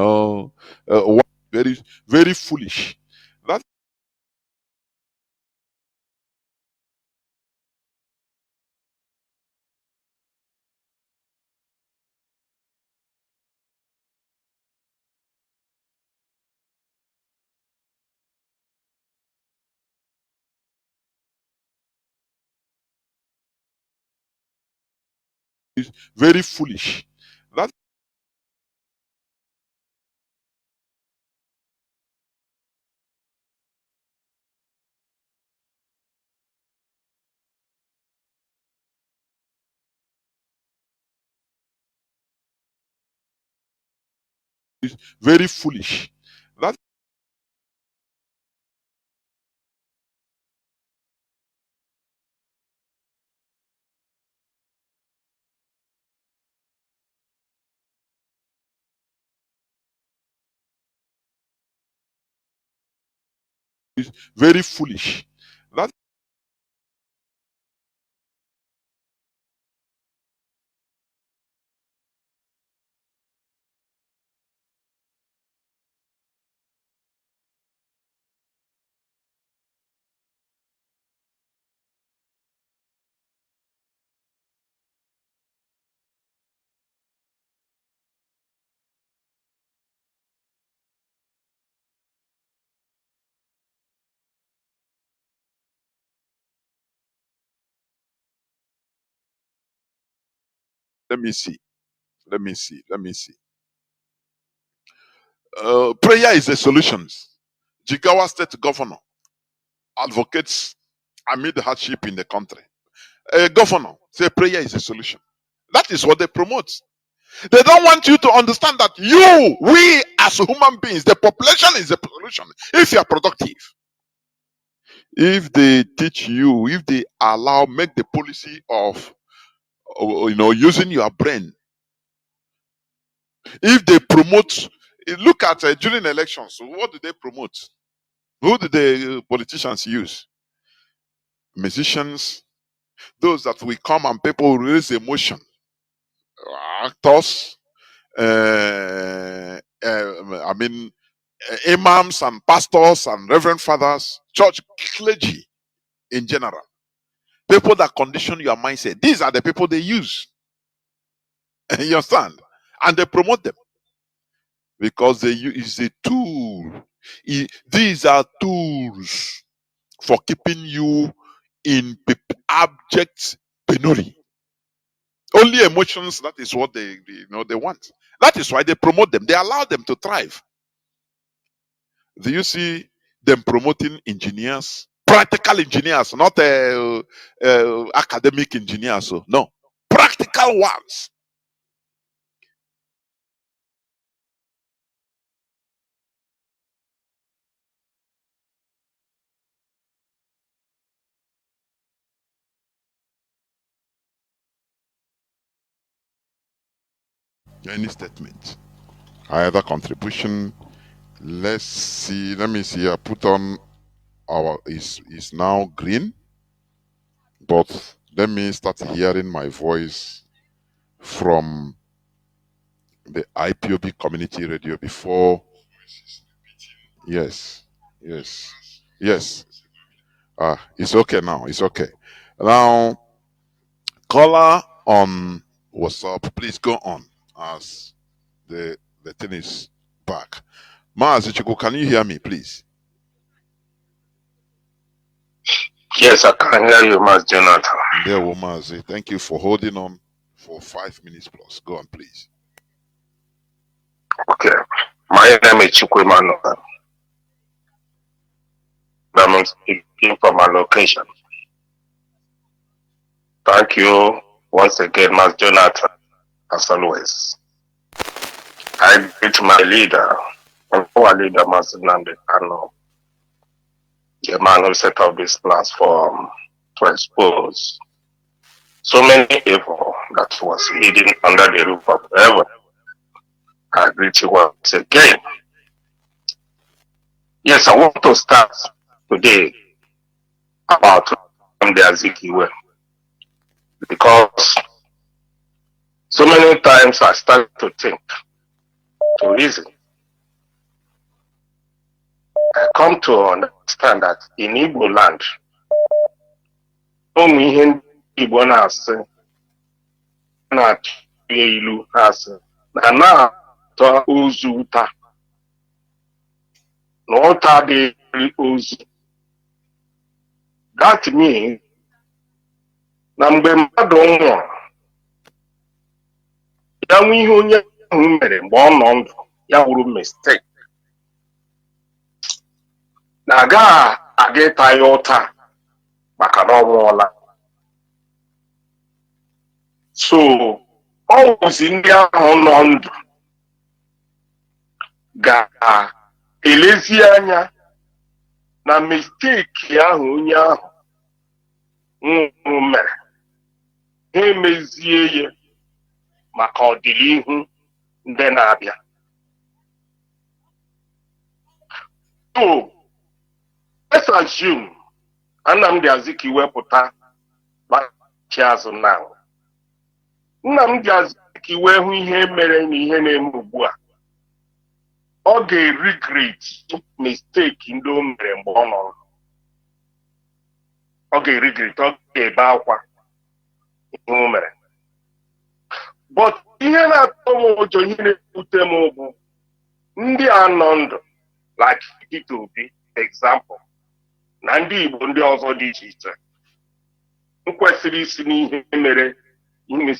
very, very foolish. That is very foolish. That is very foolish. That is very foolish. That let me see. Let me see. Let me see. Prayer is a solution. Jigawa State Governor advocates amid hardship in the country. A governor say prayer is a solution. That is what they promote. They don't want you to understand that we as human beings, the population is the solution. If you are productive, if they teach you, if they make the policy of using your brain, if they promote, look at during elections, what do they promote? Who do the politicians use? Musicians, those that will come and people raise emotion, actors, I mean, imams and pastors and reverend fathers, church clergy in general, people that condition your mindset. These are the people they use. You understand? And they promote them because they use a tool. These are tools for keeping you in abject penury. Only emotions, that is what they want. That is why they promote them. They allow them to thrive. Do you see them promoting engineers, practical engineers, not academic engineers? So no, practical ones. Any statement. Either contribution. Let's see. Let me see. I put on our is now green, but let me start hearing my voice from the IPOB community radio before. Yes, yes, yes. It's okay now. It's okay. Now, caller on WhatsApp, please go on as the thing is back. Mazi Chiku, can you hear me, please? Yes, I can hear you, Mazi Jonathan. There, Mazi. Thank you for holding on for 5 minutes plus. Go on, please. Okay. My name is Chukwemano. I'm speaking from my location. Thank you once again, Mazi Jonathan, as always. I greet my leader, our leader, Mazi Jonathan, the man who set up this platform to expose so many evil that was hidden under the roof of heaven. I greet you once again. Yes, I want to start today about the Azikiwe, because so many times I start to think, to reason. I come to understand that in Igbo land, only Igbo na-asị na-atụ ilu asị na na-atọ ozu ụta na ụta dịrị ozu. That means na mgbe mmadụ nwụrụ, ya nwe ihe onye ahụ mere mgbe ọ nọ ndụ, ya wuru mistake, na agaghị aga ịta ya ụta maka na ọ nwụọla. So ọ wụzi ndị ahụ nọ ndụ ga-elezi anya na mistake ahụ onye ahụ nwụrụ mere, ha emezie ya maka ọdịnihu ndị na-abịa. So let's assume Nnamdi Azikiwe pụta gbachi azụ now. Nnamdi Azikiwe hụ ihe mere na ihe na-eme ugbu a, ọ ga-regret mistake ndị o mere mgbe ọ nọ. Ọ ga-regret, ọ ga-ebe akwa ihe o mere. But ihe na-atọ m ụjọ, ihe na-ewute m bụ ndị a nọ ndụ, like Peter Obi example, na ndị Igbo ndị ọzọ dị iche iche, kwesịrị isi n'ihe mere ihe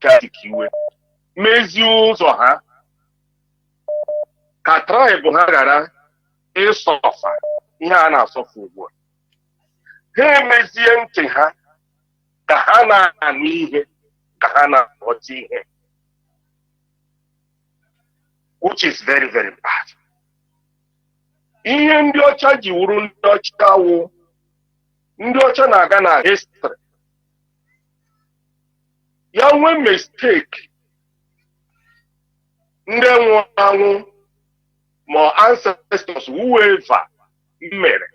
Azikiwe mezie ụzọ ha ka tribe ha ghara ịsọfa ihe a na-asọfa ugbu a. Ha emezie ntị ha ka ha na-anụ ihe, ka ha na-aghọta ihe, which is very, very bad. Ihe ndị ọcha ji wuru ndị ọcha wụ, ndị ọcha na-aga na history, ya nwee mistake ndị nwụrụ anwụ ma ancestors whoever mere,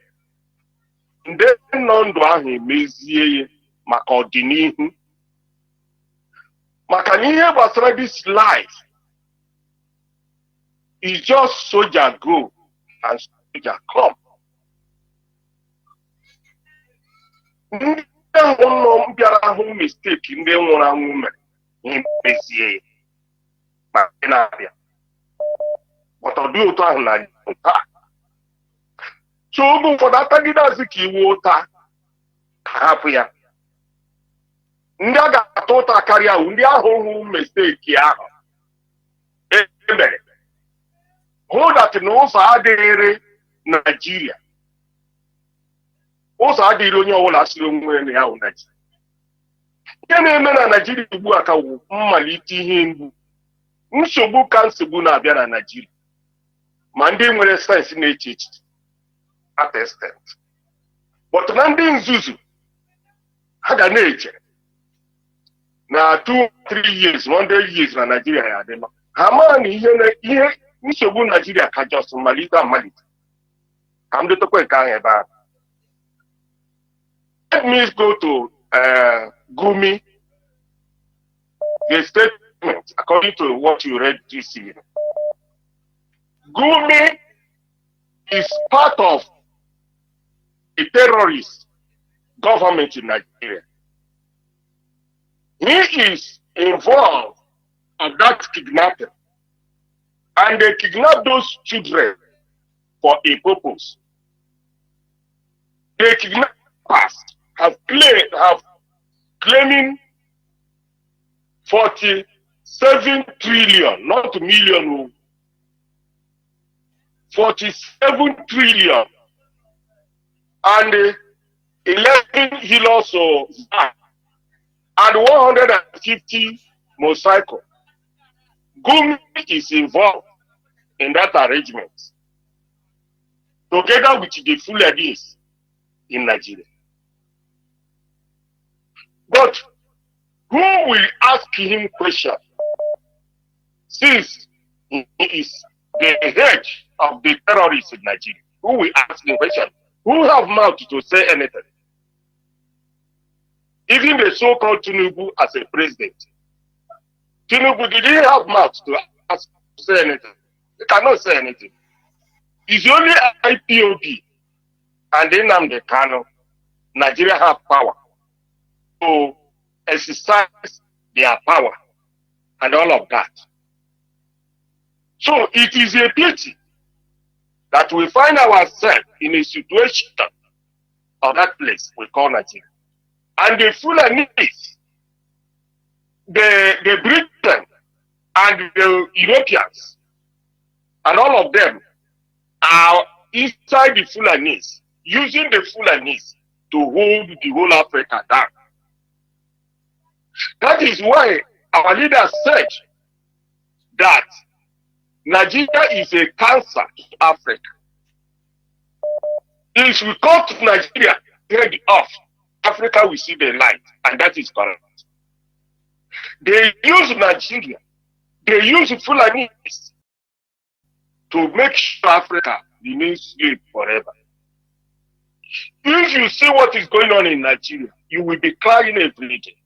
ndị nọ ndụ ahụ emezie ya maka ọdịnihu. Maka na ihe gbasara this life is just soldier go and soldier come. Ndị ahụ nọ bịara ahụ mistake ndị nwụrụ anwụ mere, ihe mezie ya ma ndị na-abịa. But ọ dị otu ahụ na taa. So oge ụfọdụ atagide Azikiwe ụta ka hapụ ya. Ndị a ga-ata ụta karịa ahụ ndị ahụ hụ mistake ahụ emere, hụ that na ụzọ adịghịrị Nigeria, ụzọ adịghịrị onye ọbụla siri onwe ya hụ Nigeria. Ihe na-eme na Nigeria ugbu a ka wụ mmalite ihe mgbu, nsogbu ka nsogbu na-abịa na Nigeria, ma ndị nwere sayensị na-eche echiche at extent. But na ndị nzuzu ha ga na-eche na 2-3 years, 100 years na Nigeria ya adịma. Haman ihe nsogbu Nigeria ka just malite. I'm the top about. Let me go to Gumi, the statement, according to what you read this year. Gumi is part of the terrorist government in Nigeria. He is involved in that kidnapping. And they kidnap those children for a purpose. The kidnappers have claiming 47 trillion, not million, 47 trillion, and 11 kilos of and 150 motorcycle. Gumi is involved in that arrangement, together with the Fulanis in Nigeria. But who will ask him question, since he is the head of the terrorists in Nigeria? Who will ask him question? Who have mouth to say anything? Even the so-called Tinubu as a president. Tinubu, did he have mouth to ask to say anything? He cannot say anything. It's only IPOB and then the Kano. Nigeria have power to exercise their power and all of that. So it is a pity that we find ourselves in a situation of that place we call Nigeria. And the Fulanis, the Britain and the Europeans and all of them are inside the Fulanis, using the Fulanis to hold the whole Africa down. That is why our leaders said that Nigeria is a cancer to Africa. If we cut Nigeria head off, Africa will see the light, and that is correct. They use Nigeria, they use Fulanis to make sure Africa remains slave forever. If you see what is going on in Nigeria, you will be crying every day.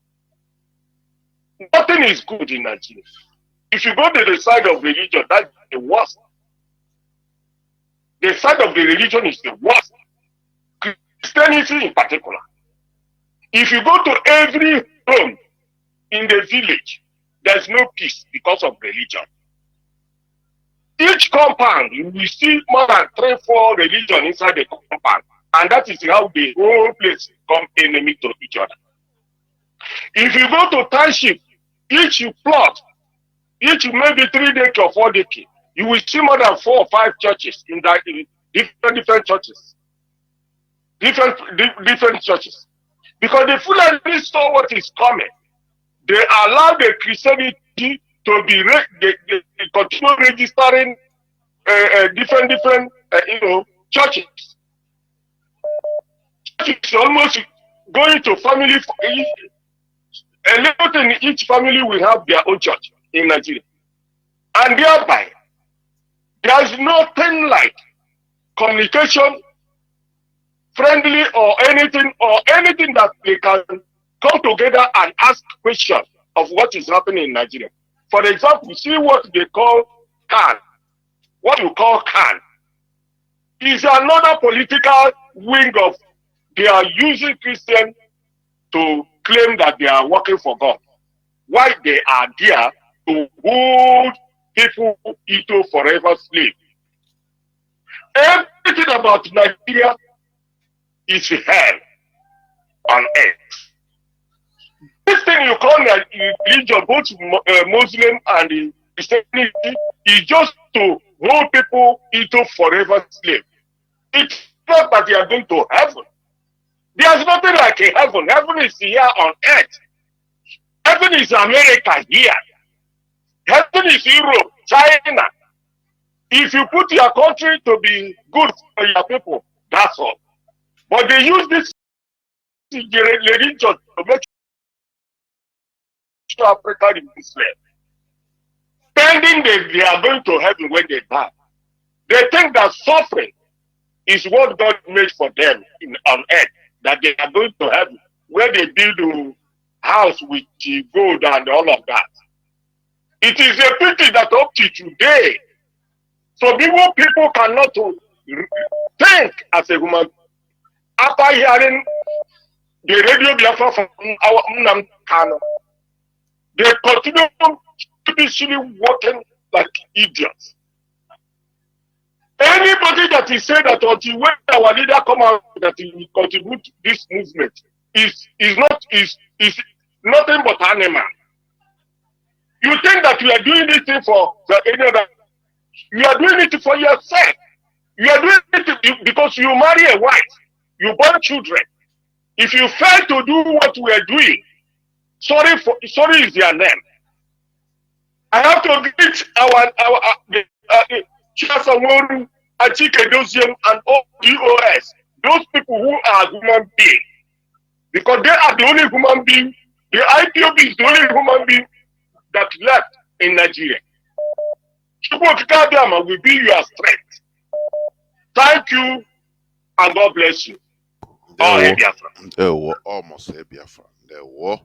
Nothing is good in Nigeria. If you go to the side of religion, that's the worst. The side of the religion is the worst. Christianity in particular. If you go to every home in the village, there's no peace because of religion. Each compound, you will see more than 3-4 religions inside the compound. And that is how the whole place become enemy to each other. If you go to township, each plot, each maybe 3 decades or 4 decades, you will see more than 4 or 5 churches in that in different churches. Different churches. Because the Fulani saw what is coming. They allow the Christianity to be they continue registering different churches. It's almost going to family. A little in each family will have their own church in Nigeria, and thereby there's nothing like communication, friendly or anything that they can come together and ask questions of what is happening in Nigeria. For example, see what they call Khan. What you call Khan is another political wing of, they are using Christians to claim that they are working for God. Why they are there to hold people into forever slave. Everything about Nigeria is hell on earth. This thing you call religion, both Muslim and Christianity, is just to hold people into forever slave. It's not that they are going to heaven. There's nothing like a heaven. Heaven is here on earth. Heaven is America here. Heaven is Europe, China. If you put your country to be good for your people, that's all. But they use this religion to make sure Africa remains slave. pretending they are going to heaven when they die. They think that suffering is what God made for them on earth, that they are going to heaven, where they build a house with gold and all of that. It is a pity that up to today, some people cannot think as a human. After hearing the Radio Biafra from our Nnamdi Kanu, they continue stupidly working like idiots. Anybody that is saying that until when our leader come out that he will contribute to this movement is nothing but animal. You think that you are doing this thing for any other? You are doing it for yourself. You are doing it because you marry a wife, you born children. If you fail to do what we are doing, sorry is your name. I have to greet our Chasaworu, Achike Dosium, and all DOS, those people who are human beings, because they are the only human being. The IPOB is the only human being that left in Nigeria. Chukwukadama will be your strength. Thank you, and God bless you. There were almost a Biafra. There were.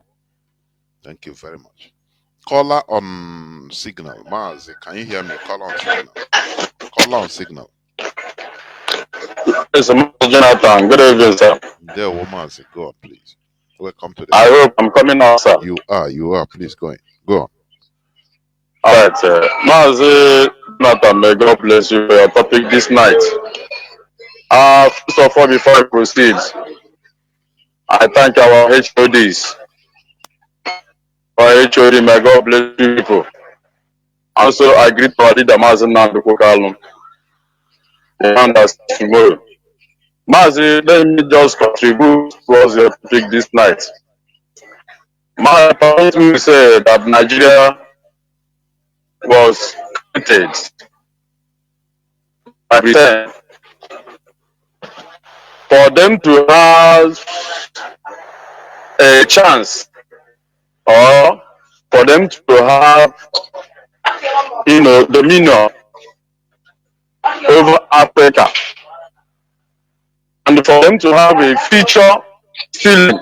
Thank you very much. Caller on signal. Mazi, can you hear me? Caller on signal. Caller on signal. It's Mazi Jonathan. Good evening, sir. There were Mazi. Go on, please. Welcome to the. I hope I'm coming out, sir. You are. Please go in. Go on. All right, sir. Mazi Jonathan, may God bless you for your topic this night. First of all, before I proceed, I thank our HODs. For HOD, may God bless you people. Also, I greet our leader, Mazi Jonathan Chinedu. Mazi, let me just contribute towards your topic this night. My point will say that Nigeria was created by Britain for them to have a chance, or for them to have, dominion over Africa, and for them to have a future ceiling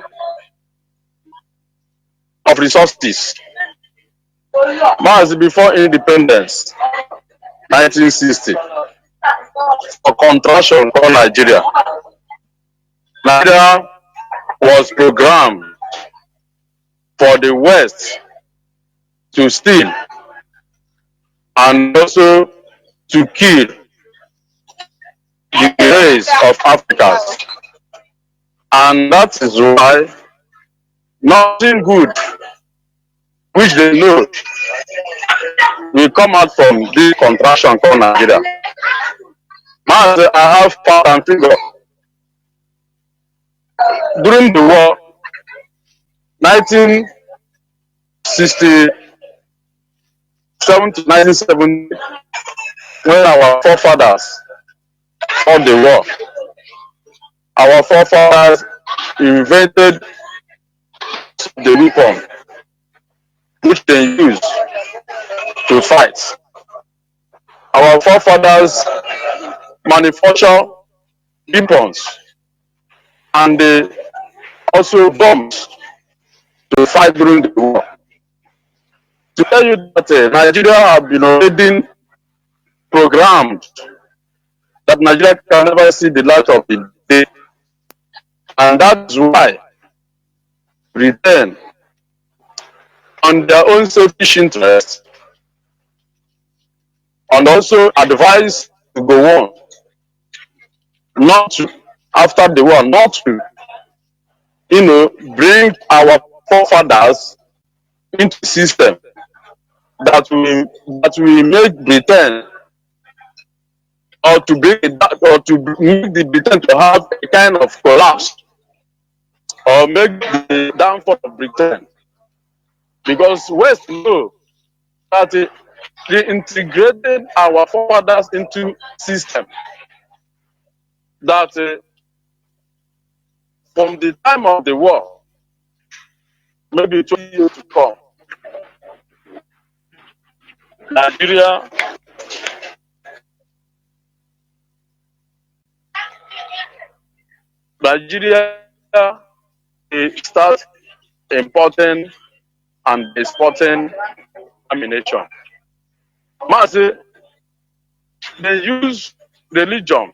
of resources. Months before independence, 1960, for contraction called Nigeria. Nigeria was programmed for the West to steal and also to kill the race of Africans. And that is why nothing good which they know will come out from this contraction called Nigeria. Now I have power and figure. During the war, 1967 to 1970, when our forefathers fought the war, our forefathers invented the weapon which they used to fight. Our forefathers manufactured weapons and they also bombs to fight during the war. To tell you that Nigeria have been already programmed that Nigeria can never see the light of the day, and that's why Britain, on their own selfish interest, and also advised to go on, not to, after the war, not to, bring our forefathers into the system that will make Britain, or to make the Britain to have a kind of collapse, or make the downfall of Britain. Because West know that they integrated our forefathers into system that from the time of the war, maybe 20 years to come, Nigeria they start importing and exporting ammunition. Mazi, they use religion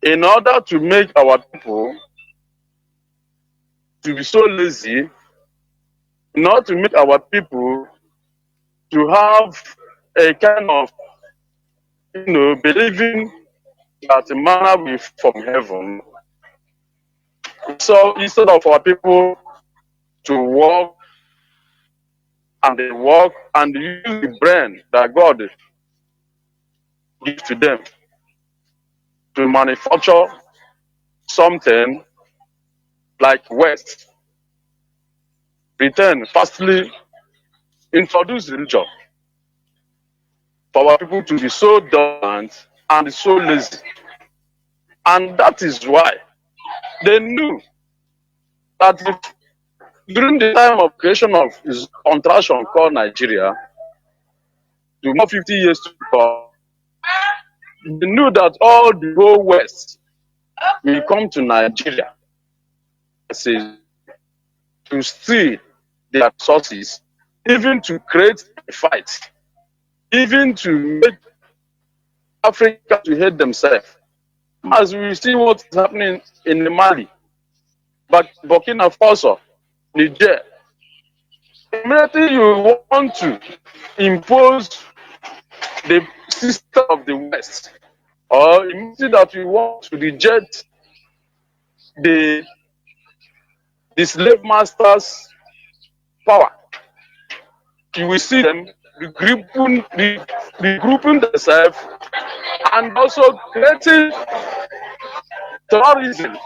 in order to make our people to be so lazy, in order to make our people to have a kind of, believing that manna will from heaven. So instead of our people to work and they work and use the brain that God gives to them to manufacture something like West, return, firstly, introduce religion for our people to be so dormant and so lazy. And that is why they knew that during the time of creation of his contraction called Nigeria, to more 50 years to come, they knew that all the whole West will come to Nigeria to steal their resources, even to create a fight, even to make Africa to hate themselves. As we see what is happening in Mali, but Burkina Faso, Niger, immediately you want to impose the system of the West, or immediately that you want to reject the slave masters' power, you will see them regrouping themselves and also creating terrorism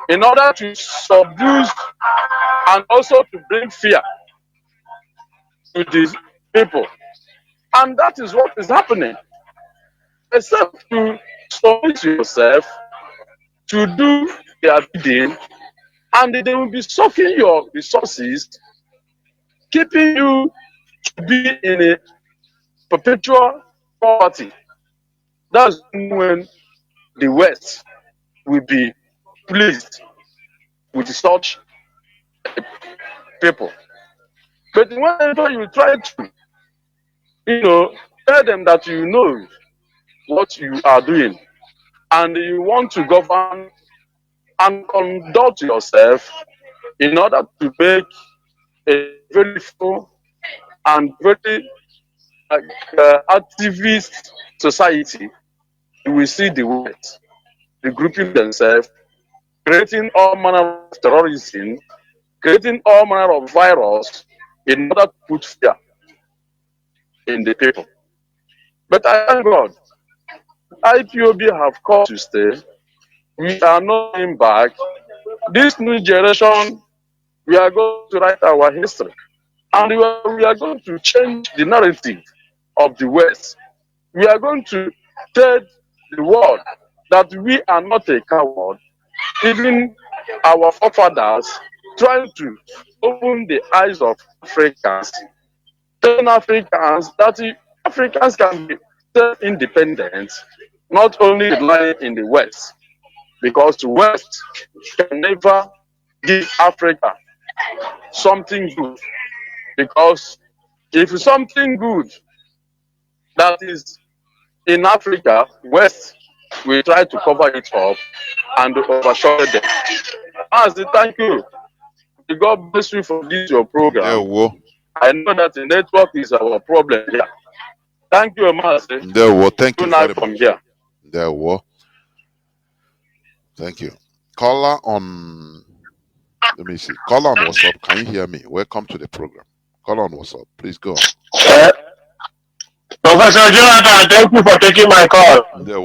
in order to subdue and also to bring fear to these people. And that is what is happening. Except to submit yourself to do their bidding, and they will be sucking your resources, keeping you to be in a perpetual poverty. That's when the West will be pleased with such people. But whenever you try to, tell them that you know what you are doing and you want to govern and conduct yourself in order to make a very full and very activist society, you will see the West regrouping themselves, creating all manner of terrorism, creating all manner of virus in order to put fear in the people. But I thank God, IPOB have called to stay. We are not going back. This new generation, we are going to write our history. And we are going to change the narrative of the West. We are going to tell the world that we are not a coward. Even our forefathers trying to open the eyes of Africans, telling Africans that Africans can be self-independent, not only relying in the West, because the West can never give Africa something good. Because if something good that is in Africa, West will try to cover it up and overshadow them. Mazi, thank you. God bless you for this your program. I know that the network is our problem here. Thank you, Mazi. Thank you very from much. here. Thank you. Caller on, let me see. Caller on WhatsApp. Can you hear me? Welcome to the program. Caller on WhatsApp. Please go on. Professor Jonathan, thank you for taking my call.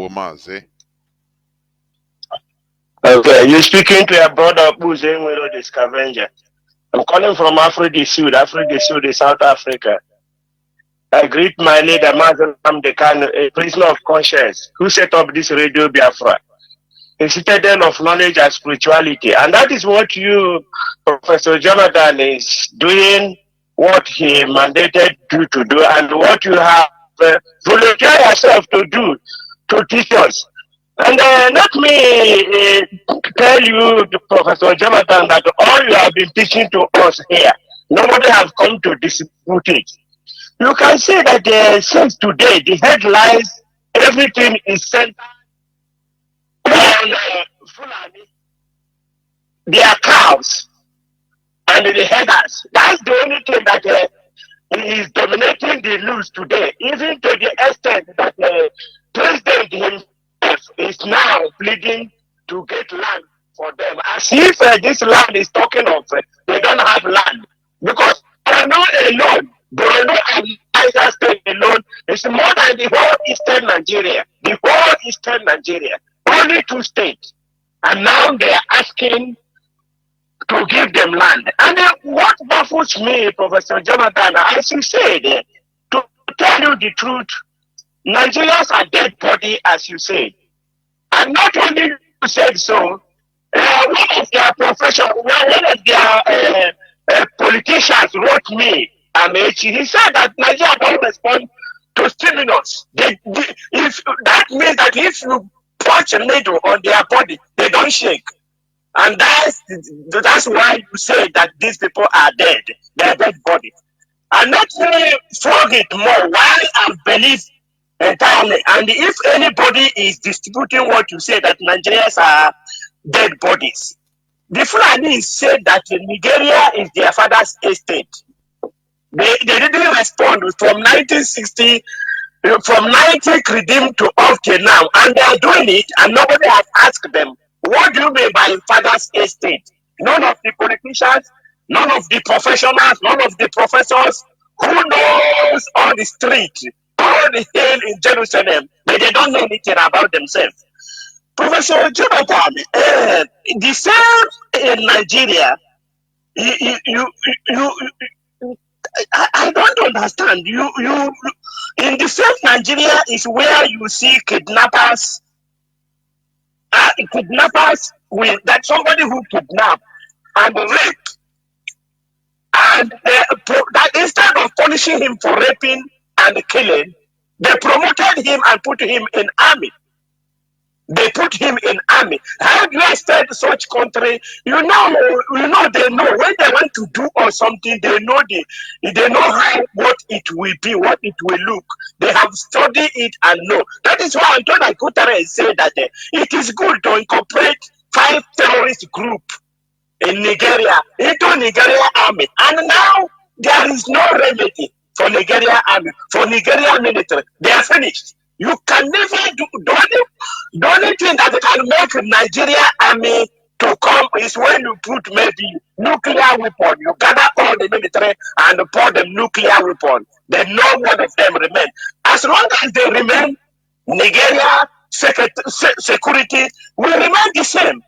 Mazi. Okay, you're speaking to a brother who's in with the scavenger. I'm calling from Africa du Sud, South Africa. I greet my leader, Mazi Jonathan Chinedu, a prisoner of conscience, who set up this Radio Biafra, a citadel of knowledge and spirituality. And that is what you, Professor Jonathan, is doing what he mandated you to do and what you have volunteered yourself to do to teach us. And let me tell you, Professor Jonathan, that all you have been teaching to us here, nobody has come to dispute it. You can see that since today, the headlines, everything is centered on Fulani, their cows, and the headers. That's the only thing that is dominating the news today, even to the extent that the president himself is now pleading to get land for them, as if this land is talking of they don't have land. Because Borno alone, Borno and Niger State alone is more than the whole eastern Nigeria. The whole eastern Nigeria, only 2 states. And now they are asking to give them land. And what baffles me, Professor Jonathan, as you said, to tell you the truth, Nigerians are dead body, as you said. And not only you said so, one of their one of their politicians wrote me, Amechi, he said that Nigeria don't respond to stimulus. If that means that if you punch a needle on their body, they don't shake. And that's why you say that these people are dead. They're dead bodies. And let me frog it more. Why I believe entirely. And if anybody is distributing what you say, that Nigerians are dead bodies, the Fulani said that Nigeria is their father's estate. They didn't respond from 1960, from 90 Credim to up till now. And they are doing it, and nobody has asked them, what do you mean by father's estate? None of the politicians, none of the professionals, none of the professors who knows on the street, all the hill in Jerusalem, but they don't know anything about themselves. Professor Jonathan, the same in Nigeria, I don't understand. You in the same Nigeria is where you see kidnappers. Kidnappers with that somebody who kidnapped and raped, and that instead of punishing him for raping and killing, they promoted him and put him in army. They put him in army. How do you expect such country? You know, they know when they want to do or something. They know how what it will be, what it will look. They have studied it and know. That is why Antonio Guterres said that it is good to incorporate 5 terrorist groups in Nigeria into Nigeria army. And now there is no remedy for Nigeria army, for Nigeria military. They are finished. You can never do the only thing that can make Nigeria army to come is when you put maybe nuclear weapon. You gather all the military and pour them nuclear weapon. Then no one of them remain. As long as they remain, Nigeria security will remain the same.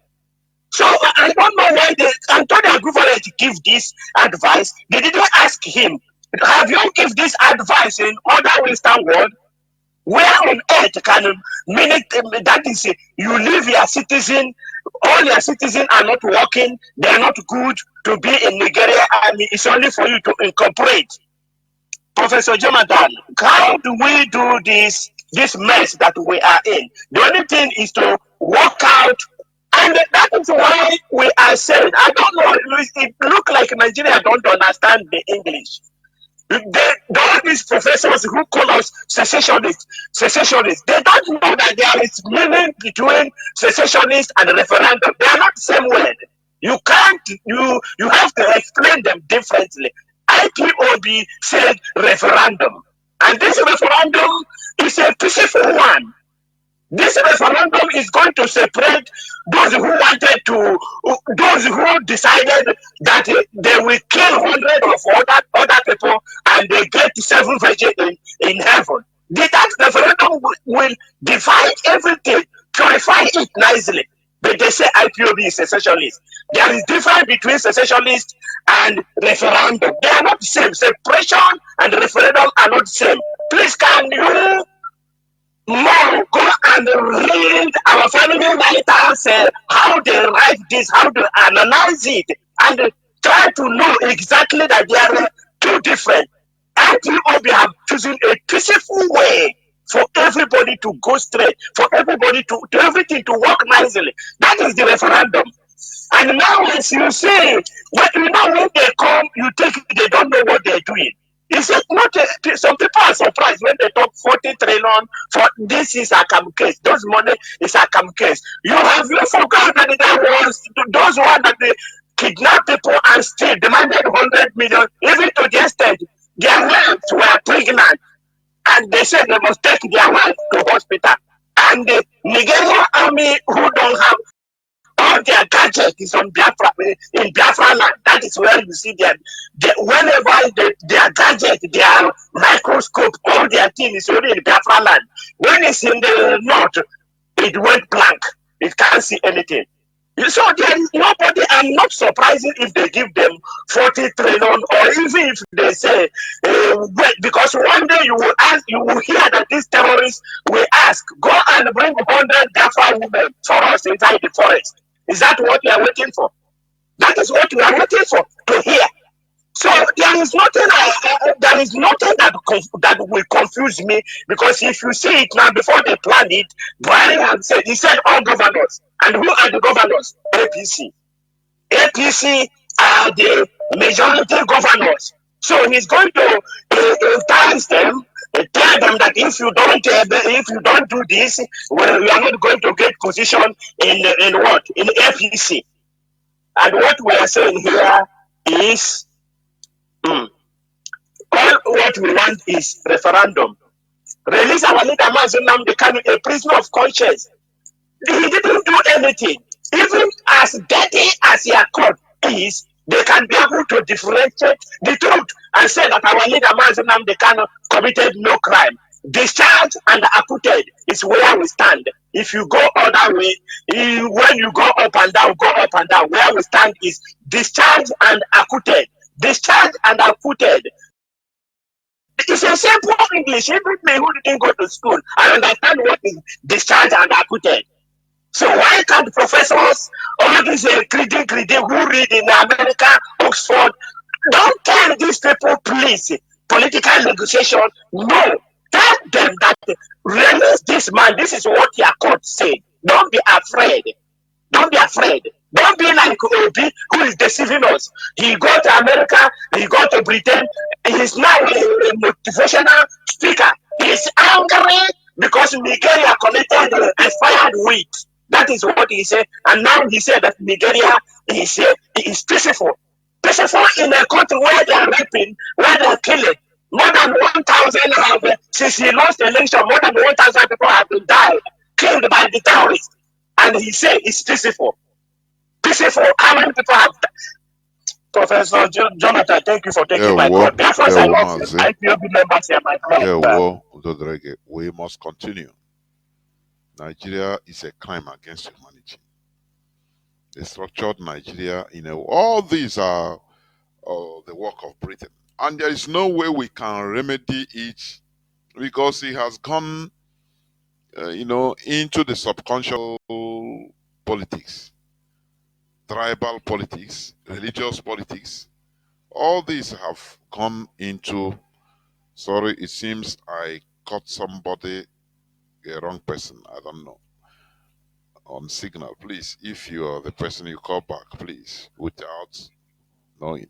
So I don't know why Antonio Guterres give this advice. They didn't ask him, have you give this advice in other Western world? Where on earth can that is you leave your citizen, all your citizens are not working, they are not good to be in Nigeria army. It's only for you to incorporate. Professor Jonathan, how do we do this mess that we are in? The only thing is to work out, and that is why we are saying, I don't know, it looks like Nigeria don't understand the English. All these professors who call us secessionists, they don't know that there is meaning between secessionist and referendum. They are not the same word. You can't, you have to explain them differently. IPOB said referendum, and this referendum is a peaceful one. This referendum is going to separate those who wanted to, those who decided that they will kill hundreds of other people and they get 7 virgins in heaven. That referendum will divide everything, purify it nicely. But they say IPOB is secessionist. There is difference between secessionist and referendum. They are not the same. Separation and referendum are not the same. Please, can you more go and read our family writers, how they write this, how they analyze it, and try to know exactly that there are two different. IPOB have chosen a peaceful way for everybody to go straight, for everybody to everything to work nicely. That is the referendum. And now, as you say, when they come, you take it, they don't know what they're doing. It's not some people are surprised when they talk 40 trillion for this is a cam case. Those money is a cam case. You forgot that there was those one that they kidnap people and still demanded 100 million, even to the extent their wives were pregnant and they said they must take their wife to hospital. And the Nigerian army who don't have all their gadget is on Biafra, in Biafra land. That is where you see them. Whenever their gadget, their microscope, all their thing is already in Biafra land. When it's in the north, it went blank. It can't see anything. So there is nobody. I'm not surprised if they give them 40 trillion, or even if they say, wait, because one day you will hear that these terrorists will ask, go and bring 100 Biafra women for us inside the forest. Is that what we are waiting for? That is what we are waiting for to hear. So there is nothing. That will confuse me, because if you see it now before they planned it, Brian said all governors, and who are the governors? APC. APC are the majority governors. So he's going to entice them, tell them that if you don't do this, well, you are not going to get position in what? In APC. And what we are saying here is, all what we want is referendum. Release our leader Mazi Jonathan Chinedu, a prisoner of conscience. He didn't do anything. Even as dirty as your court is, they can be able to differentiate the truth and say that our leader Mazi Jonathan Chinedu committed no crime. Discharged and acquitted is where we stand. If you go other way, when you go up and down, go up and down. Where we stand is discharged and acquitted. Discharged and acquitted. It's a simple English. Even me who didn't go to school, I understand what is discharged and acquitted. So why can't professors, all these creeding who read in America, Oxford, don't tell these people, please, political negotiation? No. Tell them that release this man. This is what your court said. Don't be afraid. Don't be afraid. Don't be like Obi, who is deceiving us. He go to America, he go to Britain, he's now a motivational speaker. He's angry because Nigeria committed expired wheat. That is what he said. And now he said that Nigeria is peaceful. Peaceful in a country where they are raping, where they are killing. More than 1,000 have, since he lost the election, more than 1,000 people have been died, killed by the terrorists. And he said it's peaceful. Peaceful. How many people have died? Professor Jonathan, thank you for taking my call. Therefore, I love IPOB members here, my friend. We must continue. Nigeria is a crime against humanity. A structured Nigeria, all these are the work of Britain. And there is no way we can remedy it, because it has gone, into the subconscious politics, tribal politics, religious politics. All these have gone into, sorry, it seems I caught somebody, a wrong person, I don't know, on signal. Please, if you are the person, you call back, please, without knowing.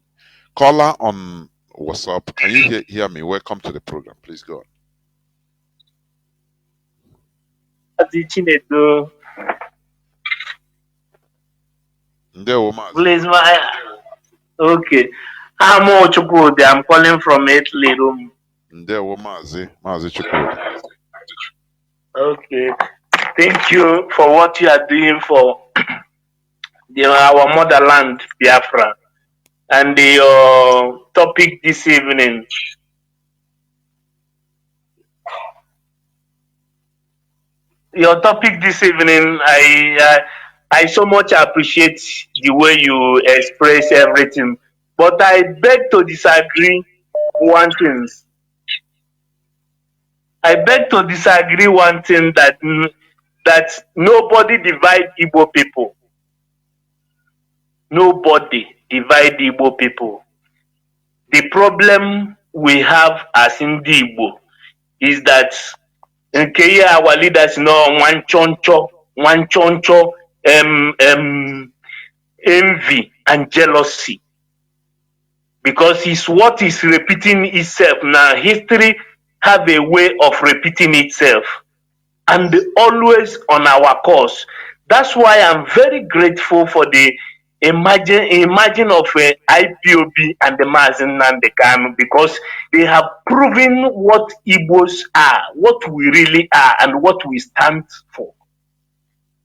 Caller on WhatsApp, can you hear me? Welcome to the program. Please go on. Mazi Chinedu. Please, okay. I'm calling from Italy room. Mazi Chukwudi. Okay. Thank you for what you are doing for our motherland, Biafra. And your topic this evening. I so much appreciate the way you express everything. But I beg to disagree one thing. That nobody divide Igbo people. Nobody divide Igbo people. the problem we have as Ndi Igbo is that our leaders know one choncho, envy and jealousy, because it's what is repeating itself now. History have a way of repeating itself, and always on our course. That's why I'm very grateful for the imagine of IPOB and the Mazi Nnamdi Kanu, because they have proven what Igbos are, what we really are, and what we stand for.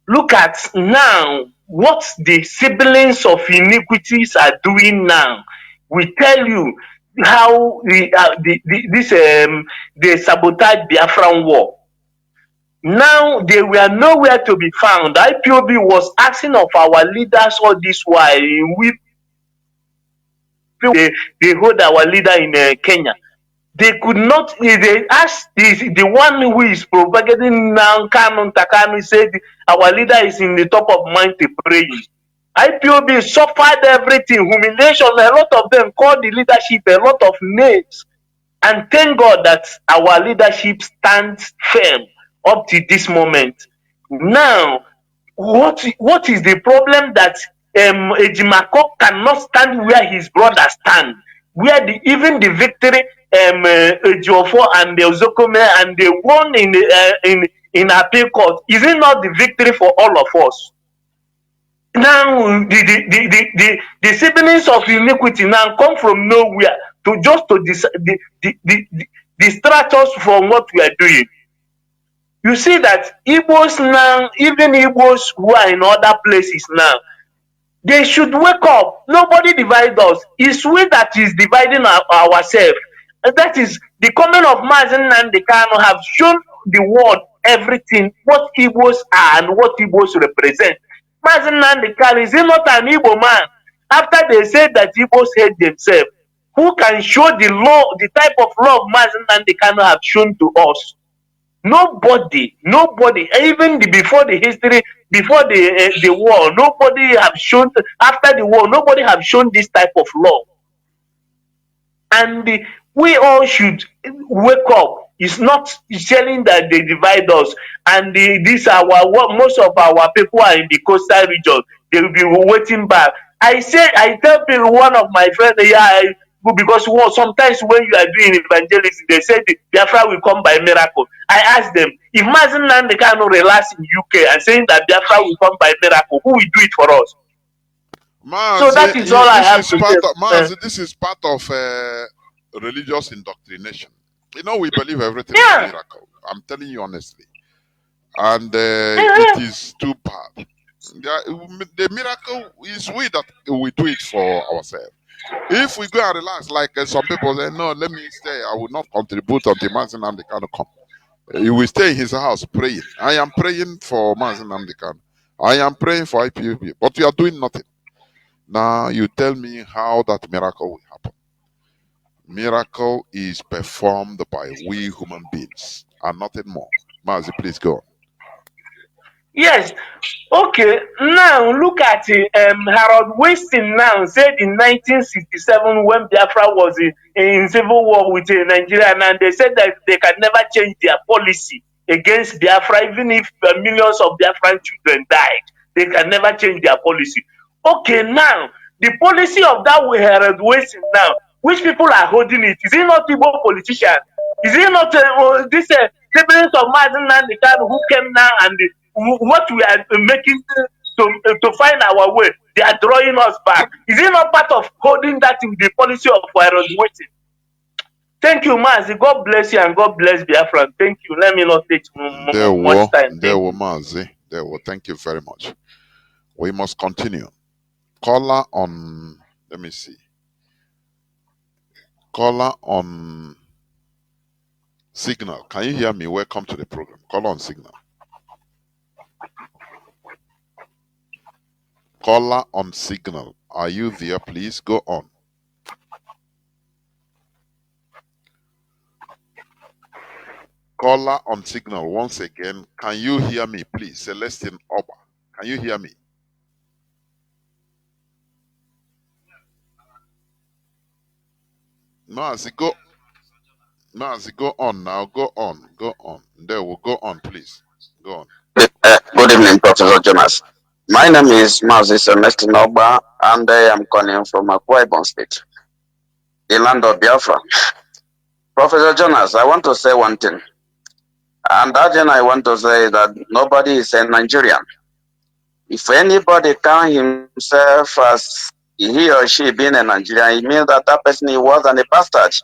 Look at now what the siblings of iniquities are doing now. We tell you how they sabotage Biafran war. Now they were nowhere to be found. IPOB was asking of our leaders all this while. They hold our leader in Kenya. They could not. They asked the one who is propagating now, Kanu Takanu, said our leader is in the top of mind to pray. IPOB suffered everything, humiliation. A lot of them called the leadership a lot of names, and thank God that our leadership stands firm up to this moment. Now, what is the problem that Ejimako cannot stand where his brother stand, where even the victory Ejiofor and the Ozokome and they won in appeal court, is it not the victory for all of us? Now the siblings of iniquity now come from nowhere to just to distract us from what we are doing. You see that Igbos now, even Igbos who are in other places now, they should wake up. Nobody divides us. It's we that is dividing ourselves. And that is the comment of Mazi Nnamdi Kanu have shown the world everything, what Igbos are and what Igbos represent. Mazi Nnamdi Kanu, is he not an Igbo man? After they said that Igbos hate themselves, who can show the law, the type of love Mazi Nnamdi Kanu have shown to us? Nobody, even before the history, before the war, nobody have shown, after the war, nobody have shown this type of love. And we all should wake up. It's not telling that they divide us. And most of our people are in the coastal region. They will be waiting back. I tell people, one of my friends, because sometimes when you are doing evangelism, they say the Biafra will come by miracle. I ask them, if Mazi Nnamdi Kanu relax in UK and saying that Biafra will come by miracle, who will do it for us? Mazi, so that is all I have to say. Mazi, this is part of religious indoctrination. You know, we believe everything is a miracle. I'm telling you honestly. And it is too bad. The miracle is we that we do it for ourselves. If we go and relax, like some people say, no, let me stay, I will not contribute until Mazi Nnamdi Kanu come. He will stay in his house praying. I am praying for Mazi Nnamdi Kanu. I am praying for IPOB. But you are doing nothing. Now you tell me how that miracle will happen. Miracle is performed by we human beings and nothing more. Mazi, please go on. Yes. Okay. Now look at Harold Wilson now said in 1967 when Biafra was in civil war with Nigeria, and they said that they can never change their policy against Biafra, even if millions of Biafran children died. They can never change their policy. Okay, now the policy of that Harold Wilson now, which people are holding it? Is it not Igbo politician? Is it not this siblings of Mazi Nnamdi Kanu who came now and what we are making to find our way? They are drawing us back. Is it not part of holding that in the policy of Harold Wilson? Thank you, Mazi. God bless you and God bless Biafra. Thank you. Let me not take much time. There were Mazi. There were. Thank you very much. We must continue. Caller on. Let me see. Caller on Signal. Can you hear me? Welcome to the program. Caller on Signal. Caller on Signal. Are you there? Please go on. Caller on Signal once again. Can you hear me, please? Celestine Oba. Can you hear me? Mazi, go on now. Go on. There, will go on, please. Go on. Good evening, Professor Jonas. My name is Mazi Jonathan Chinedu, and I am calling from Akwa Ibom State, the land of Biafra. Professor Jonas, I want to say one thing. And that thing I want to say is that nobody is a Nigerian. If anybody count himself as he or she being a Nigerian, it means that that person he was a bastard.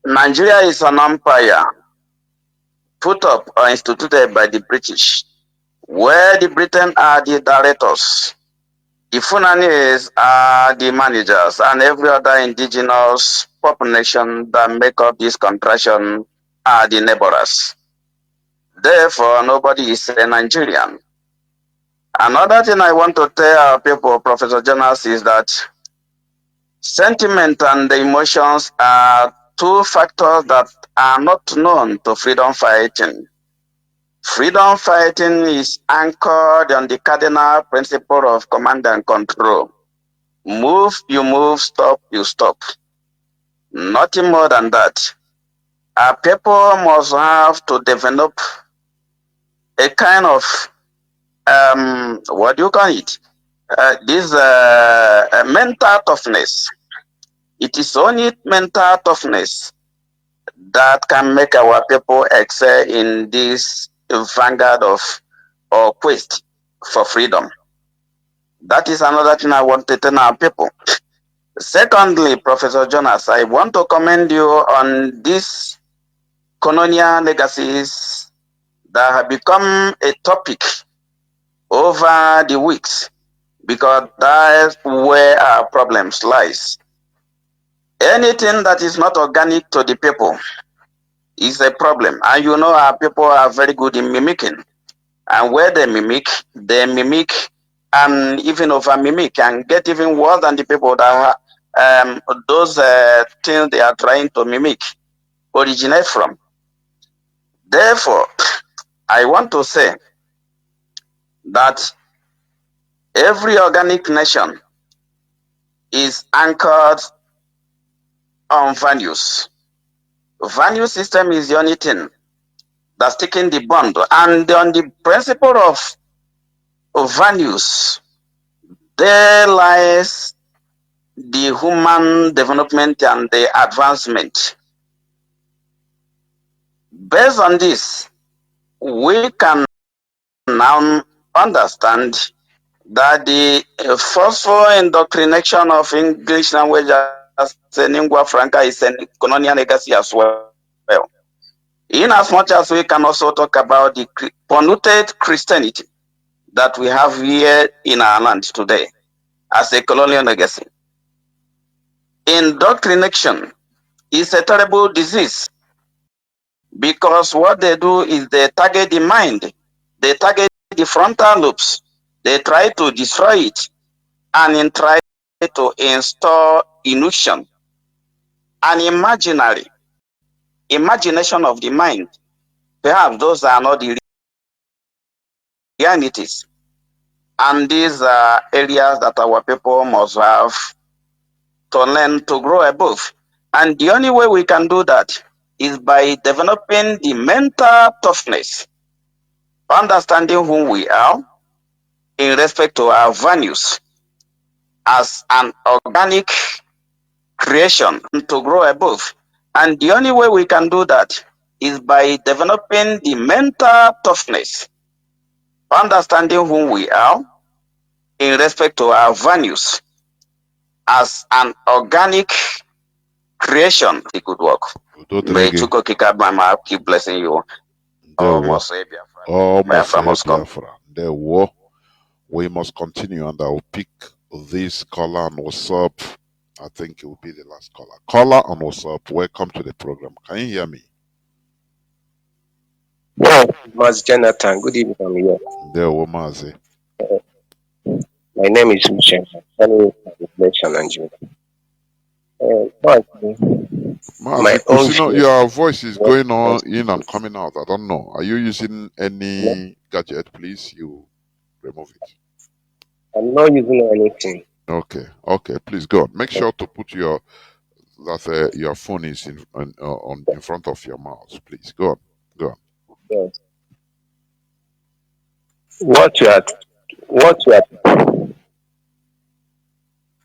Nigeria is an empire put up or instituted by the British, where the Britain are the directors, the Funanis are the managers, and every other indigenous population that make up this contraction are the neighbors. Therefore, nobody is a Nigerian. Another thing I want to tell our people, Professor Jonas, is that sentiment and the emotions are two factors that are not known to freedom fighting. Freedom fighting is anchored on the cardinal principle of command and control. Move, you move, stop, you stop. Nothing more than that. Our people must have to develop a kind of, what do you call it? This mental toughness. It is only mental toughness that can make our people excel in this vanguard of or quest for freedom. That is another thing I want to tell our people. Secondly, Professor Jonas, I want to commend you on these colonial legacies that have become a topic over the weeks, because that's where our problems lies. Anything that is not organic to the people is a problem. And you know our people are very good in mimicking. And where they mimic and even over mimic and get even worse than the people that those things they are trying to mimic originate from. Therefore, I want to say that every organic nation is anchored on values. Value system is the only thing that's taking the bond. And on the principle of values, there lies the human development and the advancement. Based on this, we can now understand that the forceful indoctrination of English language as a lingua franca is a colonial legacy as well. In as much as we can also talk about the polluted Christianity that we have here in our land today as a colonial legacy. Indoctrination is a terrible disease, because what they do is they target the mind, they target the frontal lobes, they try to destroy it, and then try to install illusion, an imagination of the mind. Perhaps those are not the realities. And these are areas that our people must have to learn to grow above. And the only way we can do that is by developing the mental toughness, understanding who we are in respect to our values as an organic creation to grow above. And the only way we can do that is by developing the mental toughness, understanding who we are in respect to our values as an organic creation. The good work. May Chuko Kikabama keep blessing you. Almost Biafra. There were. We must continue, and I'll pick this caller on WhatsApp. I think it will be the last caller. Caller on WhatsApp, welcome to the program. Can you hear me? Yeah, Mazi Jonathan, good evening from here. There were Mazi. My name is Michelle. Nigeria. Mazi, your voice is going on in and coming out. I don't know. Are you using any gadget? Please, you remove it. I'm not using anything. Okay. Please go on. Make sure to put your that your phone is in front of your mouth. Please go on. Go on. Yes. What you are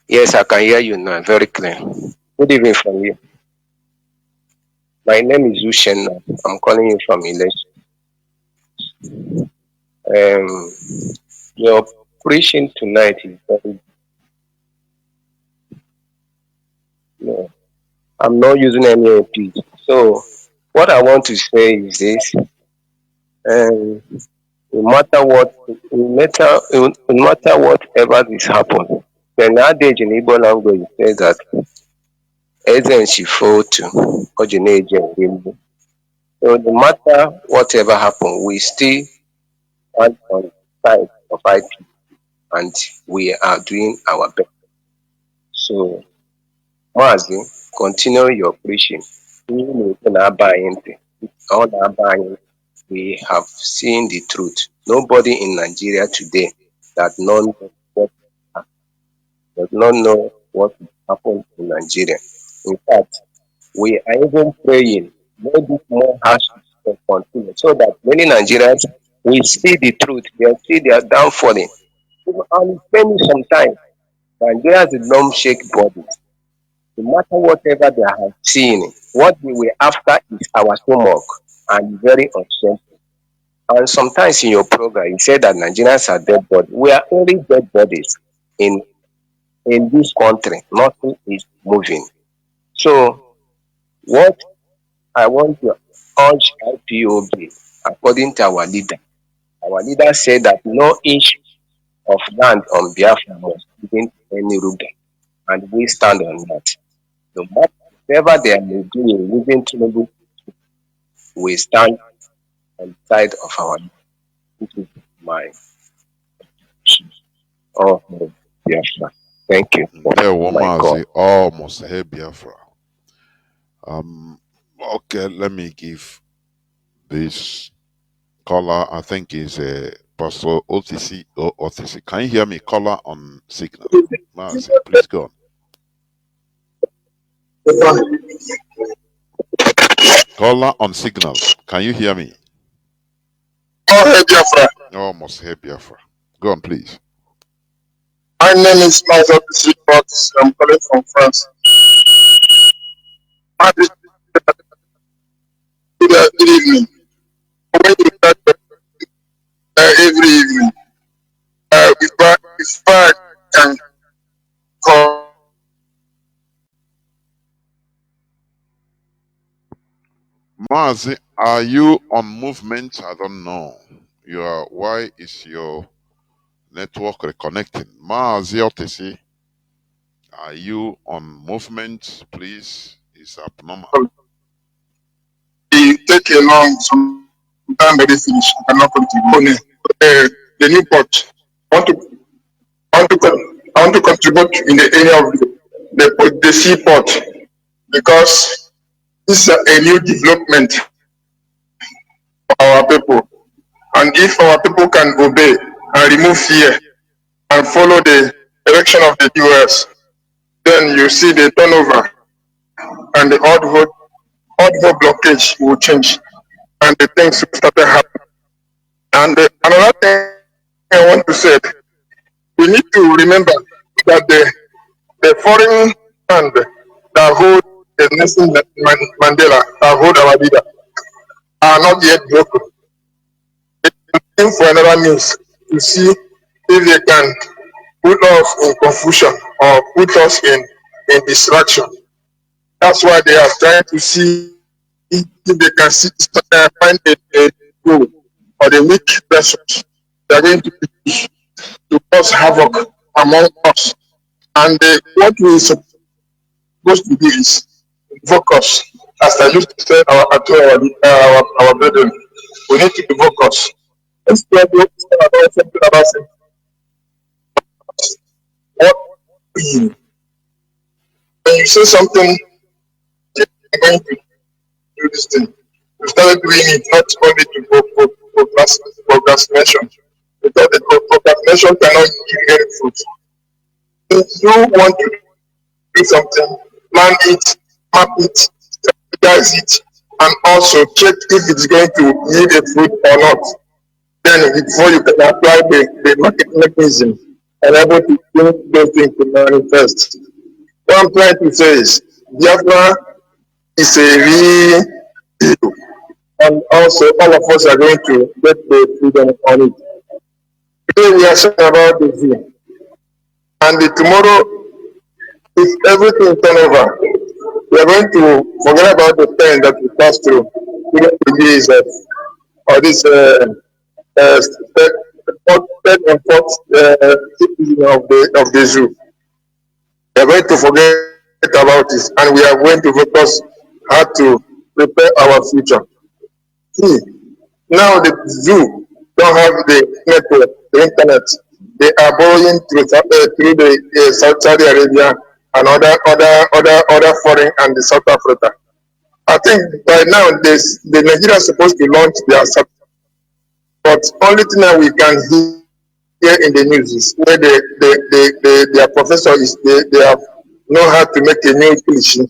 Yes, I can hear you now, very clear. Good evening from you. My name is Ushen. I'm calling you from Election. Your preaching tonight is very. No, I'm not using any OP. So, what I want to say is this: no matter what, no matter whatever is happened, the nowadays in Igbo language says that Ezen Shifotu, Ojineje. So, no matter whatever happened, we still stand on the side of IP and we are doing our best. So, Mazi, continue your preaching. We have seen the truth. Nobody in Nigeria today that does not know what happened in Nigeria. In fact, we are even praying, let this more harsh to continue, so that many Nigerians will see the truth. They'll see their downfalling. And spending some time, Nigerians did not shake bodies. No matter whatever they have seen, what we were after is our stomach, and very uncertain. And sometimes in your program, you said that Nigerians are dead bodies. We are only dead bodies in this country. Nothing is moving. So, what I want to urge IPOB, according to our leader said that no inch of land on Biafra must be given to any ruler, and we stand on that. No matter whatever they are doing, using Tinubu, we stand on the side of our leader. This is my Biafra. Thank you. Mazi, almost here Biafra. Okay, let me give this caller, I think is Pastor OTC or OTC. Can you hear me? Caller on signal. Mazi, please go on. Caller on signal. Can you hear me? Biafra. Almost here Biafra. Go on, please. My name is Mazi Jonathan Chinedu. I'm calling from France. Good evening. When you start every evening, if I can call. Mazi, are you on movement? I don't know. Why is your network reconnecting? Mazi OTC, are you on movement? Please, it's abnormal. It take a long some time very finish. I cannot continue. The new port. I want to contribute in the area of the seaport, because this is a new development for our people. And if our people can obey and remove fear and follow the direction of the US, then you see the turnover and the odd vote blockage will change and the things will start to happen. And another thing I want to say, we need to remember that the foreign hand that hold the Nelson Mandela, that hold our leader, are not yet broken. They're looking for another means to see if they can put us in confusion or put us in distraction. That's why they are trying to see if they can find a goal or the weak persons. They are going to use to cause havoc among us. And what we are supposed to do is focus. As I used to say our brethren, we need to be focused. Let's talk about something about what when you say something, you're going to do this thing. You started doing it not only to procrastination, because the procrastination cannot give any fruit. If you want to do something, plan it map it, strategize it, and also check if it's going to yield a fruit or not. Then before you can apply the market mechanism and able to bring those things to manifest. What I'm trying to say is Biafra is a real issue, and also all of us are going to get the freedom on it. Today we are talking about the zoo, and tomorrow, if everything turn over, we are going to forget about the pain that we passed through during the years of or this third and fourth season of the zoo. We are going to forget about it, and we are going to focus how to prepare our future. See, now the zoo don't have the network, the internet. They are borrowing through the Saudi Arabia and other foreign and the South Africa. I think by now the Nigeria is supposed to launch their satellite, but only thing that we can hear in the news is where their professor is they have know how to make a new cliche,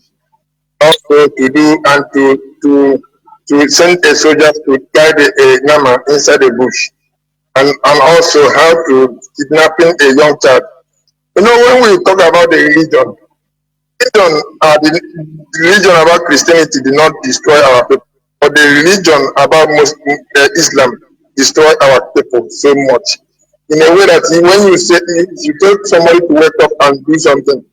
also to do and to send a soldier to guide a Nama inside the bush, and also how to kidnapping a young child. You know, when we talk about the religion, the religion about Christianity did not destroy our people, but the religion about Islam destroy our people so much. In a way that when you say, if you tell somebody to wake up and do something,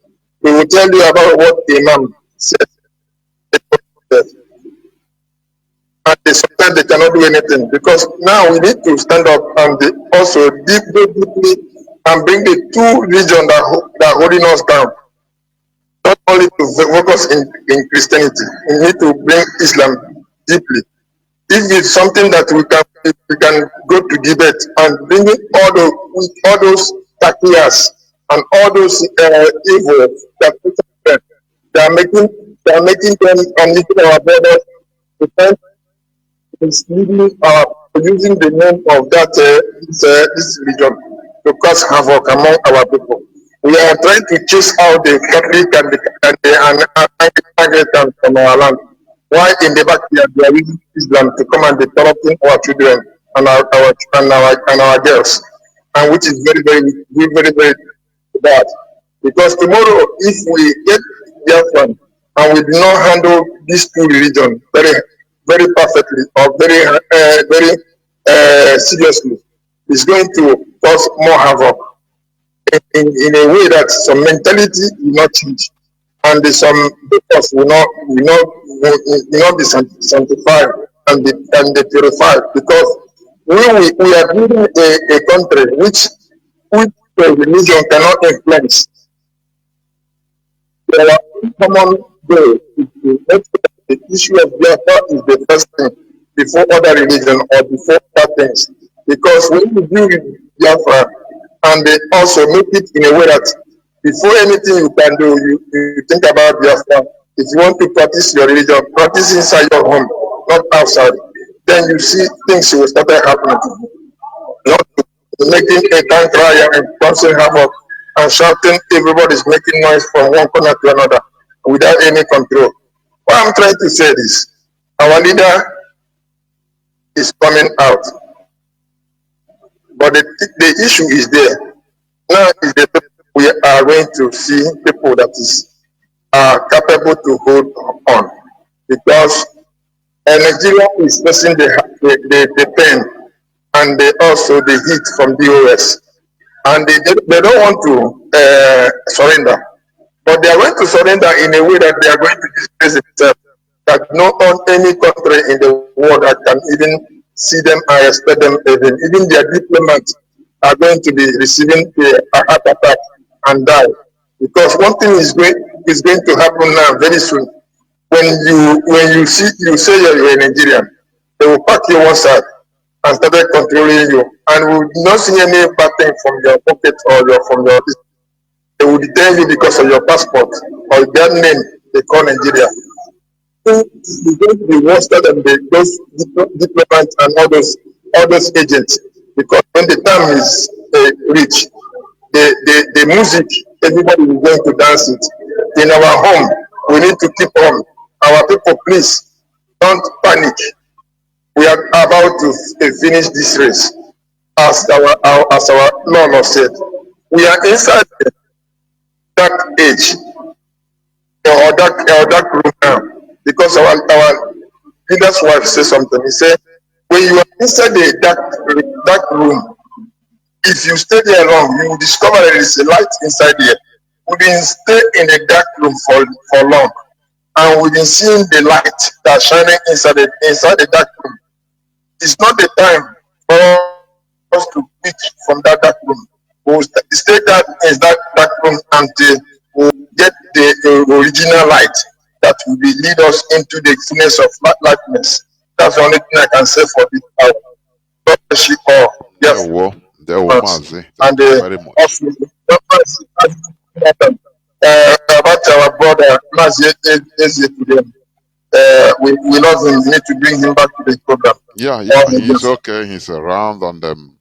they will tell you about what Imam said. And sometimes they cannot do anything, because now we need to stand up and also deeply and bring the two religions that are holding us down. Not only to focus in Christianity, we need to bring Islam deeply. If it's something that we can go to debate and bring all those taqiyas and all those evil that they are making them and making our brothers defend misleading using the name of that this religion to cause havoc among our people. We are trying to chase out the Catholic and Anglican from our land. Why in the backyard they are using Islam to come and be corrupting our children and our girls, and which is very bad. Because tomorrow, if we get Biafran and we do not handle these two religions very perfectly or very seriously, it's going to cause more havoc in a way that some mentality will not change, and some people will not be sanctified and be purified, because we are building a country which the religion cannot influence. Our common goal is to make sure that the issue of Biafra is the first thing before other religion or before other things. Because when you deal with Biafra and they also make it in a way that before anything you can do, you think about Biafra. If you want to practice your religion, practice inside your home, not outside. Then you see things will start happening. Not making a town cry and causing havoc and shouting, everybody's making noise from one corner to another without any control. What I'm trying to say is, our leader is coming out, but the issue is there. Now is the we are going to see people that are capable to hold on, because Nigeria is facing the pain and also the heat from DOS, and they don't want to surrender, but they are going to surrender in a way that they are going to displace themselves, that no any country in the world that can even see them and respect them, even their diplomats are going to be receiving a heart attack and die, because one thing is going to happen now very soon. When you say you're a Nigerian, they will pack you one side and start controlling you, and will not see any bad thing from your pocket or from your. They will detain you because of your passport or their name they call Nigeria. It's going to be worse than those diplomats and all those agents, because when the time is reached, the music, everybody is going to dance it. In our home, we need to keep on. Our people, please, don't panic. We are about to finish this race. As our Lord said, we are inside the dark age, or dark room now, because our leader's wife said something. He said, when you are inside the dark room, if you stay there long, you will discover there is a light inside there. We've been stay in the dark room for long, and we've been seeing the light that's shining inside the dark room. It's not the time for us to quit from that dark room. We'll stay in that dark room until we get the original light that will lead us into the fullness of lightness. That's the only thing I can say for this hour. God bless you all. Yes. There were Mazi. And very much. About our brother Mazi today. We love him. We need to bring him back to the program. Yeah, he's okay. He's around, and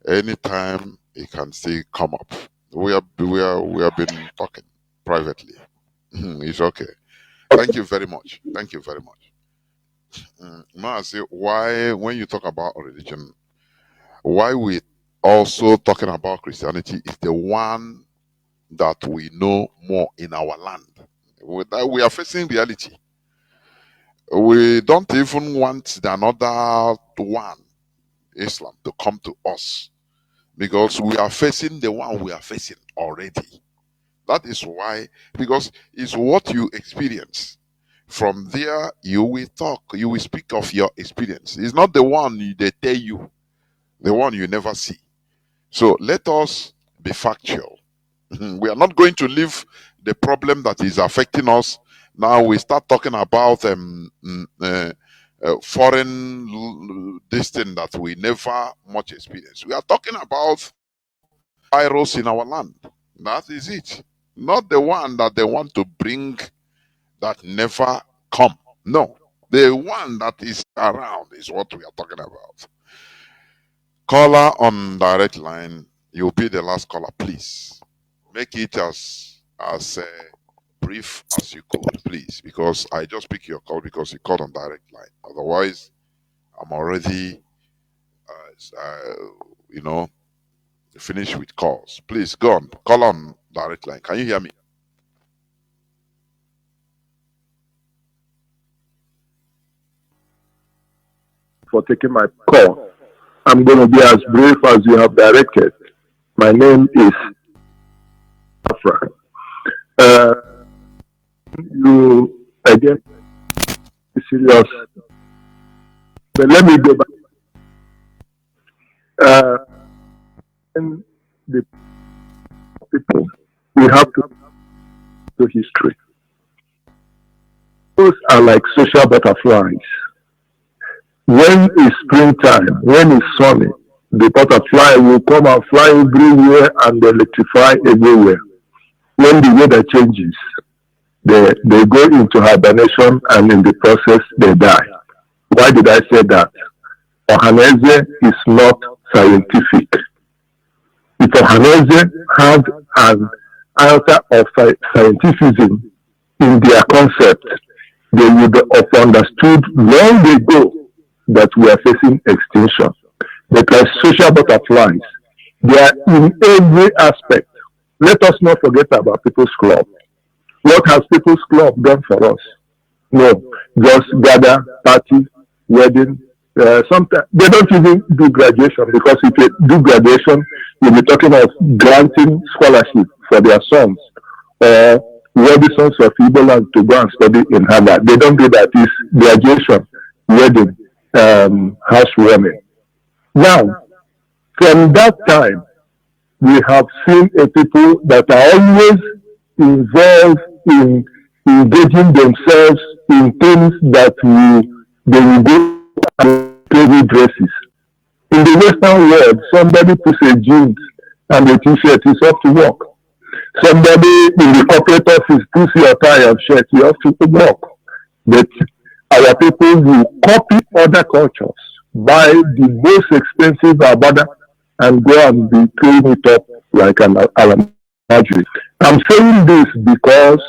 anytime he can still come up. We have been talking privately. He's okay. Thank you very much. Thank you very much. Mazi, why, when you talk about religion, why we also talking about Christianity is the one that we know more in our land. We are facing reality. We don't even want another one, Islam, to come to us, because we are facing the one we are facing already. That is why, because it's what you experience. From there, you will talk, you will speak of your experience. It's not the one they tell you, the one you never see. So let us be factual. We are not going to leave the problem that is affecting us. Now we start talking about foreign this thing that we never much experience. We are talking about virus in our land. That is it. Not the one that they want to bring that never come. No. The one that is around is what we are talking about. Caller on direct line, you'll be the last caller, please. Make it as brief as you could, please, because I just pick your call because you called on direct line. Otherwise, I'm already, finished with calls. Please go on, call on direct line. Can you hear me? For taking my call. I'm going to be as brief as you have directed. My name is Biafra. You again serious, but let me go back. In the people, we have to history. Those are like social butterflies. When it's springtime, when it's sunny, the butterfly will come and fly everywhere and electrify everywhere. When the weather changes, they go into hibernation, and in the process they die. Why did I say that? Ohaneze is not scientific. If Ohaneze had an answer of scientificism in their concept, they would have understood long ago that we are facing extinction. But as social butterflies, they are in every aspect. Let us not forget about People's Club. What has People's Club done for us? No, just gather, party, wedding. Sometimes they don't even do graduation, because if you do graduation, you'll be talking of granting scholarship for their sons, or worthy sons of Igbo land to go and study in Harvard. They don't do that. It's graduation, wedding, housewarming. Now, from that time, we have seen a people that are always involved in engaging themselves in things that they will do and play dresses. In the Western world, somebody puts a jeans and a t-shirt, is off to work. Somebody in the corporate office puts your tie and shirt, you have to work. But our people will copy other cultures, buy the most expensive abada, and go and be cleaning it up like an alamajri. I'm saying this because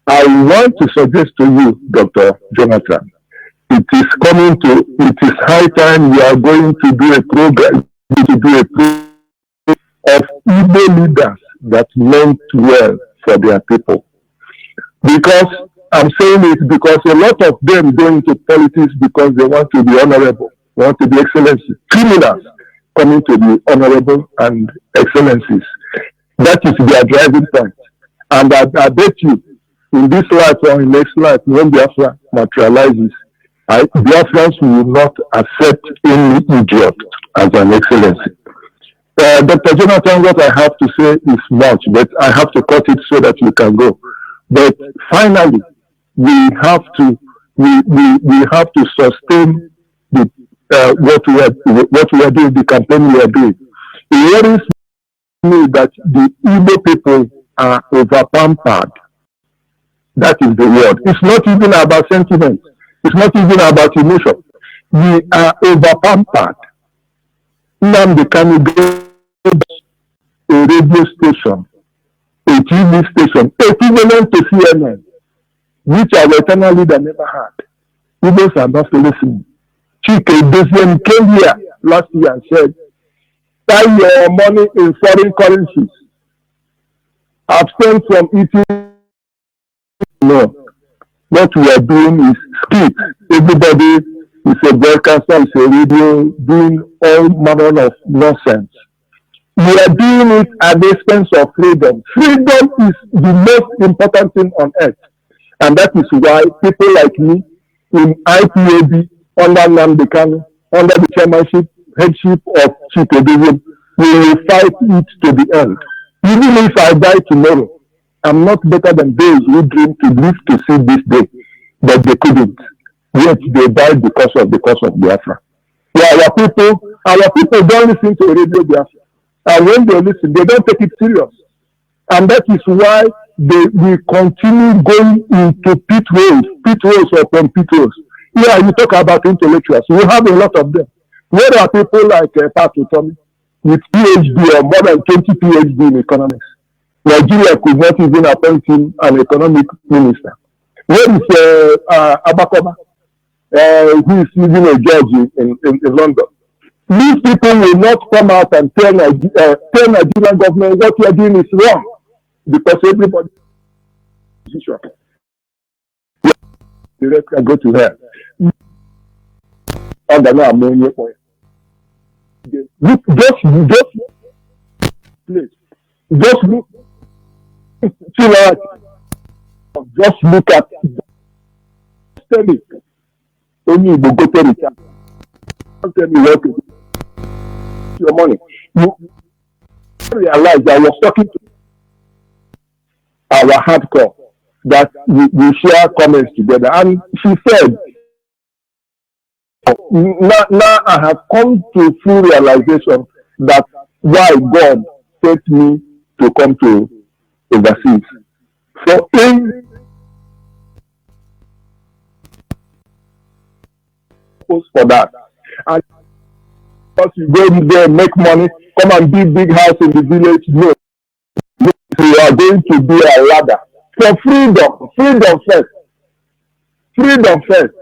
I want to suggest to you, Dr. Jonathan, it is high time we are going to do a program, of Igbo leaders that meant well for their people. Because I'm saying it because a lot of them go into politics because they want to be honorable, want to be excellency. Criminals coming to be honorable and excellencies. That is their driving point. And I bet you, in this life or in next life, when Biafra materializes, Biafrans will not accept any idiot as an excellency. Dr. Jonathan, what I have to say is much, but I have to cut it so that you can go. But finally, we have to sustain the what we are doing, the campaign we are doing. It worries me that the Igbo people are over-pampered. That is the word. It's not even about sentiment. It's not even about emotion. We are over-pampered. Nnamdi Kanu gave a radio station, a TV station, equivalent to CNN, which our eternal leader never had. Igbos are not listening. Chike Desian came here last year and said, tie your money in foreign currencies. Abstain from eating. No. What we are doing is skit. Everybody is a broadcaster, is a radio, doing all manner of nonsense. We are doing it at the expense of freedom. Freedom is the most important thing on earth. And that is why people like me in IPAB, under Nnamdi Kanu, under the headship of Chief Edizim, we will fight it to the end. Even if I die tomorrow, I'm not better than those who dream to live to see this day, but they couldn't. Yet they died because of Biafra. Yeah, our people don't listen to Radio Biafra. And when they listen, they don't take it serious. And that is why we continue going into pit holes upon pit holes. Yeah, you talk about intellectuals. We have a lot of them. Where are people like Pat Utomi with PhD or more than 20 PhD in economics? Nigeria could not even appoint him an economic minister. Where is Abakoba, who is even a judge in London? These people will not come out and tell Nigerian government what you are doing is wrong, because everybody is sure. The rest can go to hell. Just look at it. Only you go to return. Don't tell me what to do. Your money. You realize I was talking to our hardcore that we share comments together, and she said, now I have come to full realization that why God sent me to come to overseas. So for that, and because you go there, make money, come and build big house in the village. No, you are going to be a ladder for freedom first.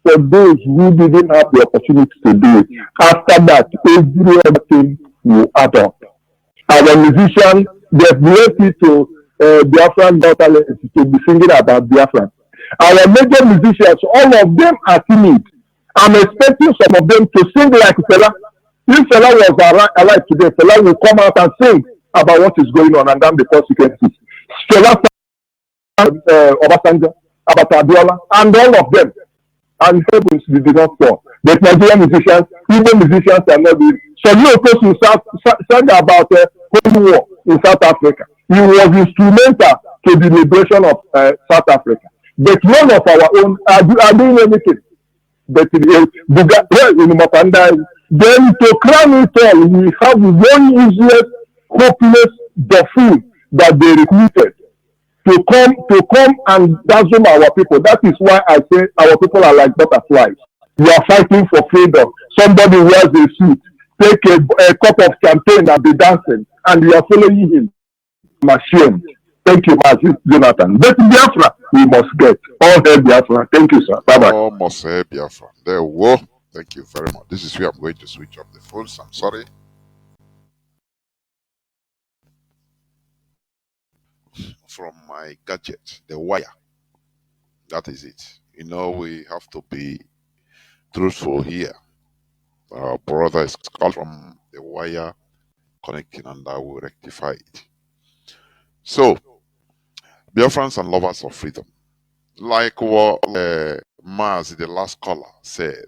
For those who didn't have the opportunity to do it. After that, every other thing will add up. Our musicians, they've left it to Biafran daughter to be singing about Biafran. Our major musicians, all of them are timid. I'm expecting some of them to sing like Fela. If Fela was alive today, Fela will come out and sing about what is going on and then the consequences. Fela, Obasanjo, Abata, and all of them. And heavens did not fall. But Nigerian musicians, even musicians are not doing. So you person sang about Cold War in South Africa. He was instrumental to the liberation of South Africa. But none of our own are doing anything. But in Mapanda, then to crown it all, we have one useless, hopeless buffoon that they recruited to come and dazzle our people. That is why I say our people are like butterflies. We are fighting for freedom. Somebody wears a suit, take a cup of champagne and be dancing, and we are following him. I'm ashamed. Thank you, Mazi Jonathan. But Biafra, we must get. All hail Biafra. Thank you, sir. Bye-bye. Almost Biafra. There we go. Thank you very much. This is where I'm going to switch off the phones. I'm sorry. From my gadget, the wire. That is it. You know, we have to be truthful here. Our brother is called from the wire connecting, and I will rectify it. So, Biafrans and lovers of freedom, like what Mazi, the last caller, said,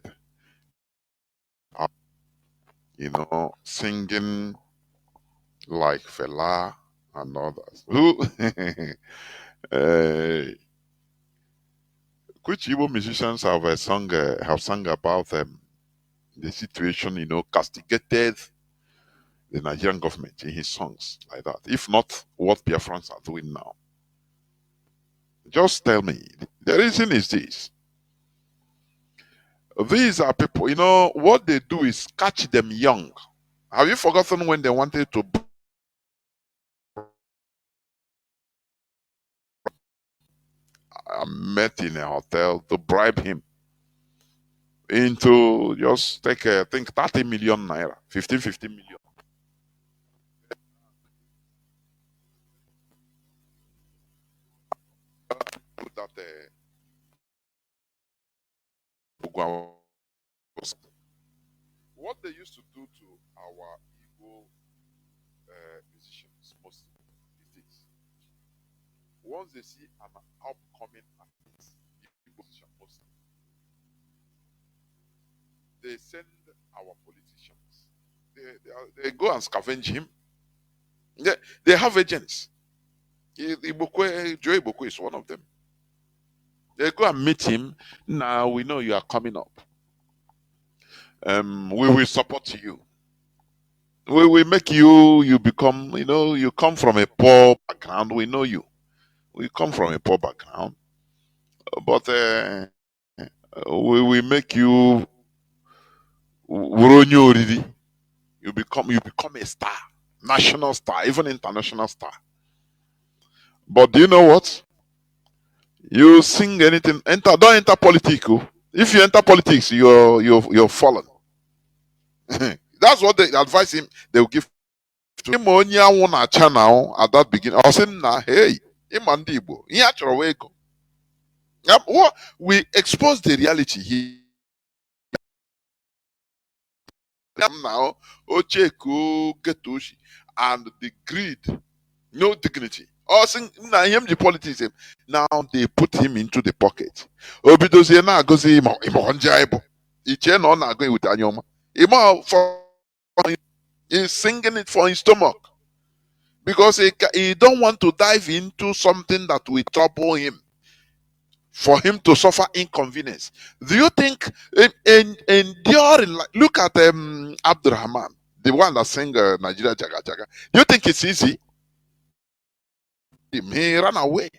you know, singing like Fela and others. Who, which Igbo musicians have sung about the situation, you know, castigated the Nigerian government in his songs like that. If not, what Biafrans are doing now. Just tell me. The reason is this. These are people, you know, what they do is catch them young. Have you forgotten when they wanted to met in a hotel to bribe him into just take, I think, 30 million naira, 15 million. That what they used to do to our Igbo musicians mostly is this. Once they see an upcoming artist, Igbo musician mostly, they send our politicians. They go and scavenge him. They have agents. Joe Ibokwe is one of them. They go and meet him. Now we know you are coming up. We will support you. We will make you become, you know, you come from a poor background. We know you. We come from a poor background. But we will make you you become a star, national star, even international star. But do you know what? You sing anything, don't enter politics. If you enter politics, you're fallen. That's what they advise him. They will give to him on your channel at that beginning. I said, nah, hey, Imandibo, we expose the reality here. Now, Ocheku Getushi, and the greed, no dignity. Also, him the politics. Now they put him into the pocket. Obidozie na gozi imo njaibo. Iche no na going with anyoma. He's singing it for his stomach because he don't want to dive into something that will trouble him, for him to suffer inconvenience. Do you think enduring? Look at Abdurrahman, the one that sang Nigeria Jaga Jaga. Do you think it's easy? He ran away.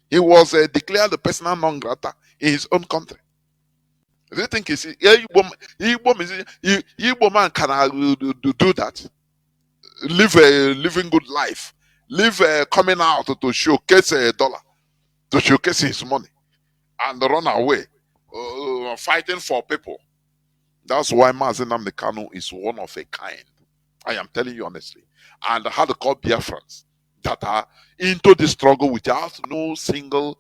He was declared the persona non grata in his own country. Do you think it's Igbo man can do that? Live a living good life. Live coming out to showcase a dollar, to showcase his money, and run away, fighting for people. That's why Mazi Nnamdi Kanu is one of a kind. I am telling you honestly. And how to call Biafrans that are into the struggle without no single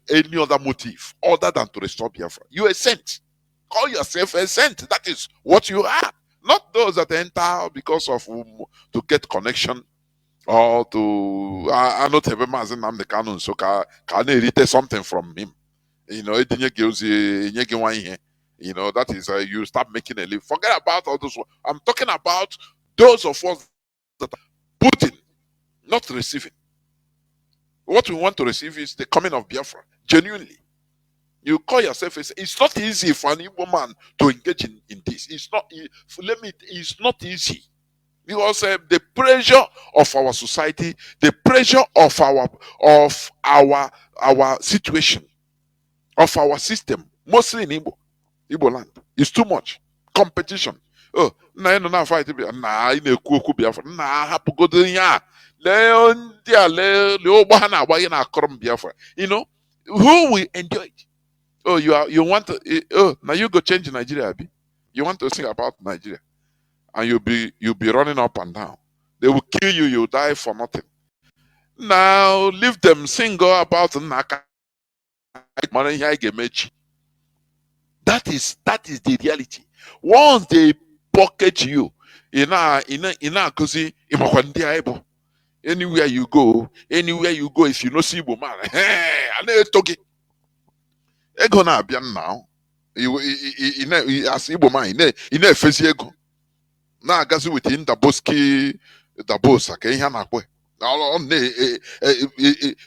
any other motive other than to restore Biafra. You are a saint. Call yourself a saint. That is what you are. Not those that enter because of to get connection or to I not have a Mazi Nnamdi Kanu, so can inherit something from him. You know, you know, that is you start making a living. Forget about all those. I'm talking about those of us that are putting, not receiving. What we want to receive is the coming of Biafra. Genuinely. You call yourself it's not easy for an Igbo man to engage in this. It's not easy. Because the pressure of our society, the pressure of our situation, of our system, mostly in Igbo land, is too much. Competition. Oh, na fight. Nah, You know, who will enjoy it? Oh, you want to oh now you go change Nigeria, Abi. You want to sing about Nigeria and you'll be running up and down. They will kill you, you'll die for nothing. Now leave them sing about Naka. That is the reality. Once they pocket you, anywhere you go, if you know Sibo man, ego na abịa now. As Igbo man, ị na-efesi ego na-agazi with Ndaboski Dabosa ka ihe a na-akpọ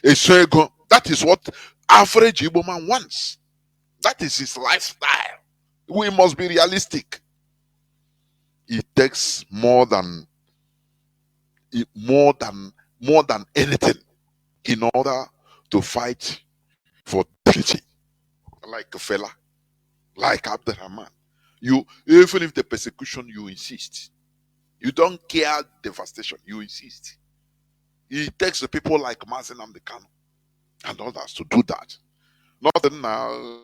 eso ego. That is what average Igbo man wants. That is his lifestyle. We must be realistic. It takes more than anything in order to fight for dignity. Like a fella, like Abdurrahman. You, even if the persecution, you insist. You don't care devastation, you insist. It takes the people like Mazi Jonathan Chinedu and others to do that. Nothing now.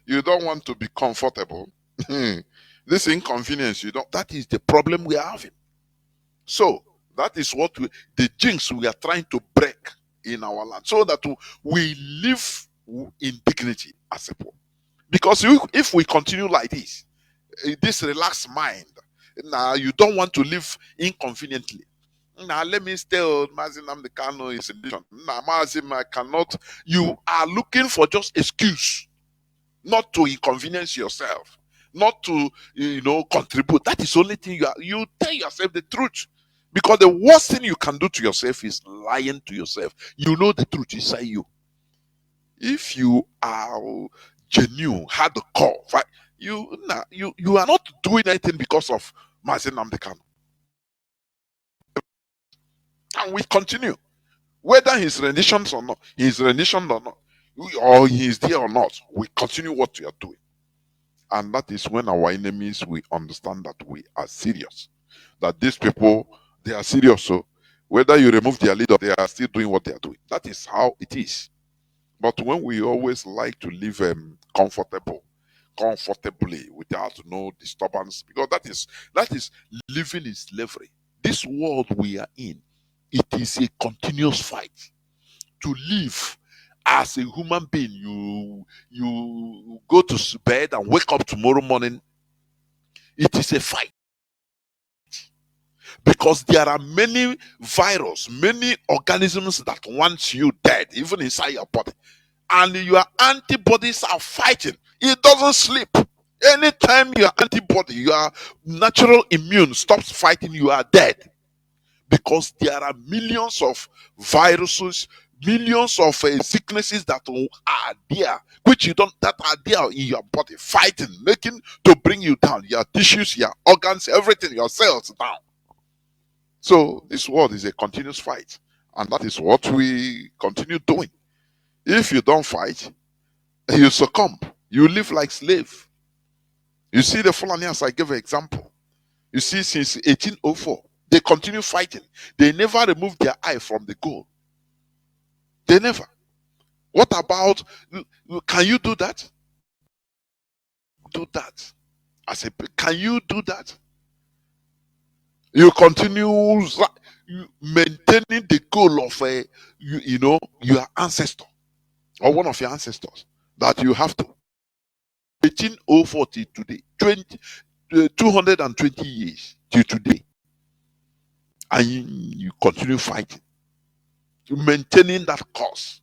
You don't want to be comfortable. This inconvenience, you don't. That is the problem we are having. So that is what the jinx we are trying to break in our land, so that we live in dignity as a people. Because if we continue like this relaxed mind, now you don't want to live inconveniently. Now let me stay on Mazi Jonathan Chinedu is a nation. Now Mazim, I cannot. You are looking for just excuse, not to inconvenience yourself, not to contribute. That is the only thing you tell yourself the truth. Because the worst thing you can do to yourself is lying to yourself. You know the truth inside you. If you are genuine, hardcore, you are not doing anything because of Mazi Jonathan Chinedu. And we continue. Whether his renditions or not, or he is there or not, we continue what we are doing. And that is when our enemies will understand that we are serious. That these people, they are serious. So whether you remove their leader, they are still doing what they are doing. That is how it is. But when we always like to live comfortably without no disturbance, because that is living in slavery. This world we are in, it is a continuous fight to live as a human being. You go to bed and wake up tomorrow morning. It is a fight. Because there are many viruses, many organisms that want you dead, even inside your body. And your antibodies are fighting. It doesn't sleep. Anytime your antibody, your natural immune stops fighting, you are dead. Because there are millions of viruses, millions of sicknesses that are there, that are there in your body, fighting, making to bring you down, your tissues, your organs, everything, your cells down. So this world is a continuous fight, and that is what we continue doing. If you don't fight, you succumb. You live like slave. You see the Fulanians, I gave an example. You see, since 1804, they continue fighting. They never remove their eye from the goal. They never. What about, can you do that? Do that. I say, can you do that? You continue maintaining the goal of your ancestor or one of your ancestors that you have to. 1804 till today, 220 years till today, and you continue fighting, maintaining that cause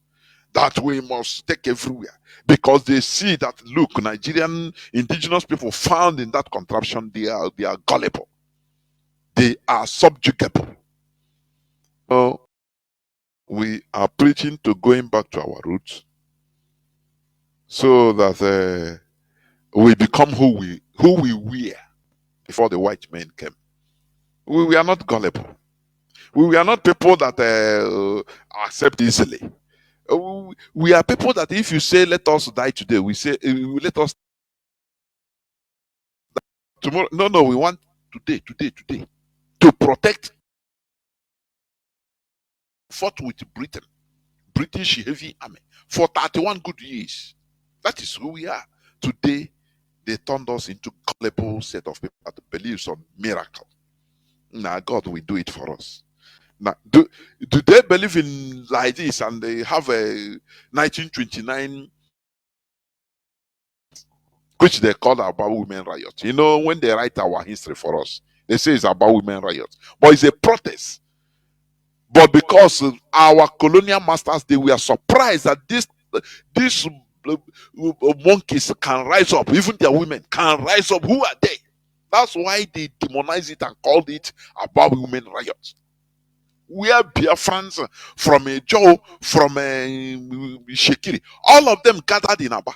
that we must take everywhere, because they see that, look, Nigerian indigenous people found in that contraption, they are gullible. They are subjugable. So we are preaching to going back to our roots, so that we become who we were before the white men came. We are not gullible. We are not people that accept easily. We are people that if you say, let us die today, we say, let us tomorrow. No, we want today, to protect fought with Britain, British heavy army, for 31 good years. That is who we are. Today, they turned us into gullible set of people that believes on miracle. Now, God will do it for us. Now, do they believe in like this and they have a 1929, which they call about women riot? You know, when they write our history for us, they say it's about women riot, but it's a protest. But because our colonial masters, they were surprised that these monkeys can rise up, even their women can rise up. Who are they? That's why they demonized it and called it about women riots. We are Biafrans from a Joe, from a Shekiri. All of them gathered in Aba.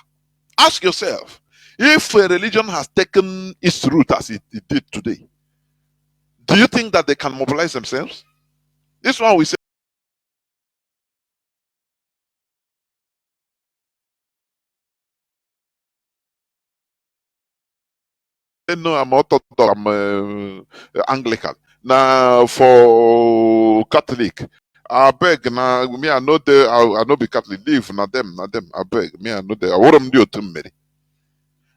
Ask yourself, if a religion has taken its root as it did today, do you think that they can mobilize themselves? This one we say, no, I'm Orthodox, I'm Anglican. Now for Catholic, I beg now me I know I know be Catholic. Leave na them. I beg me I know the. What am do to me?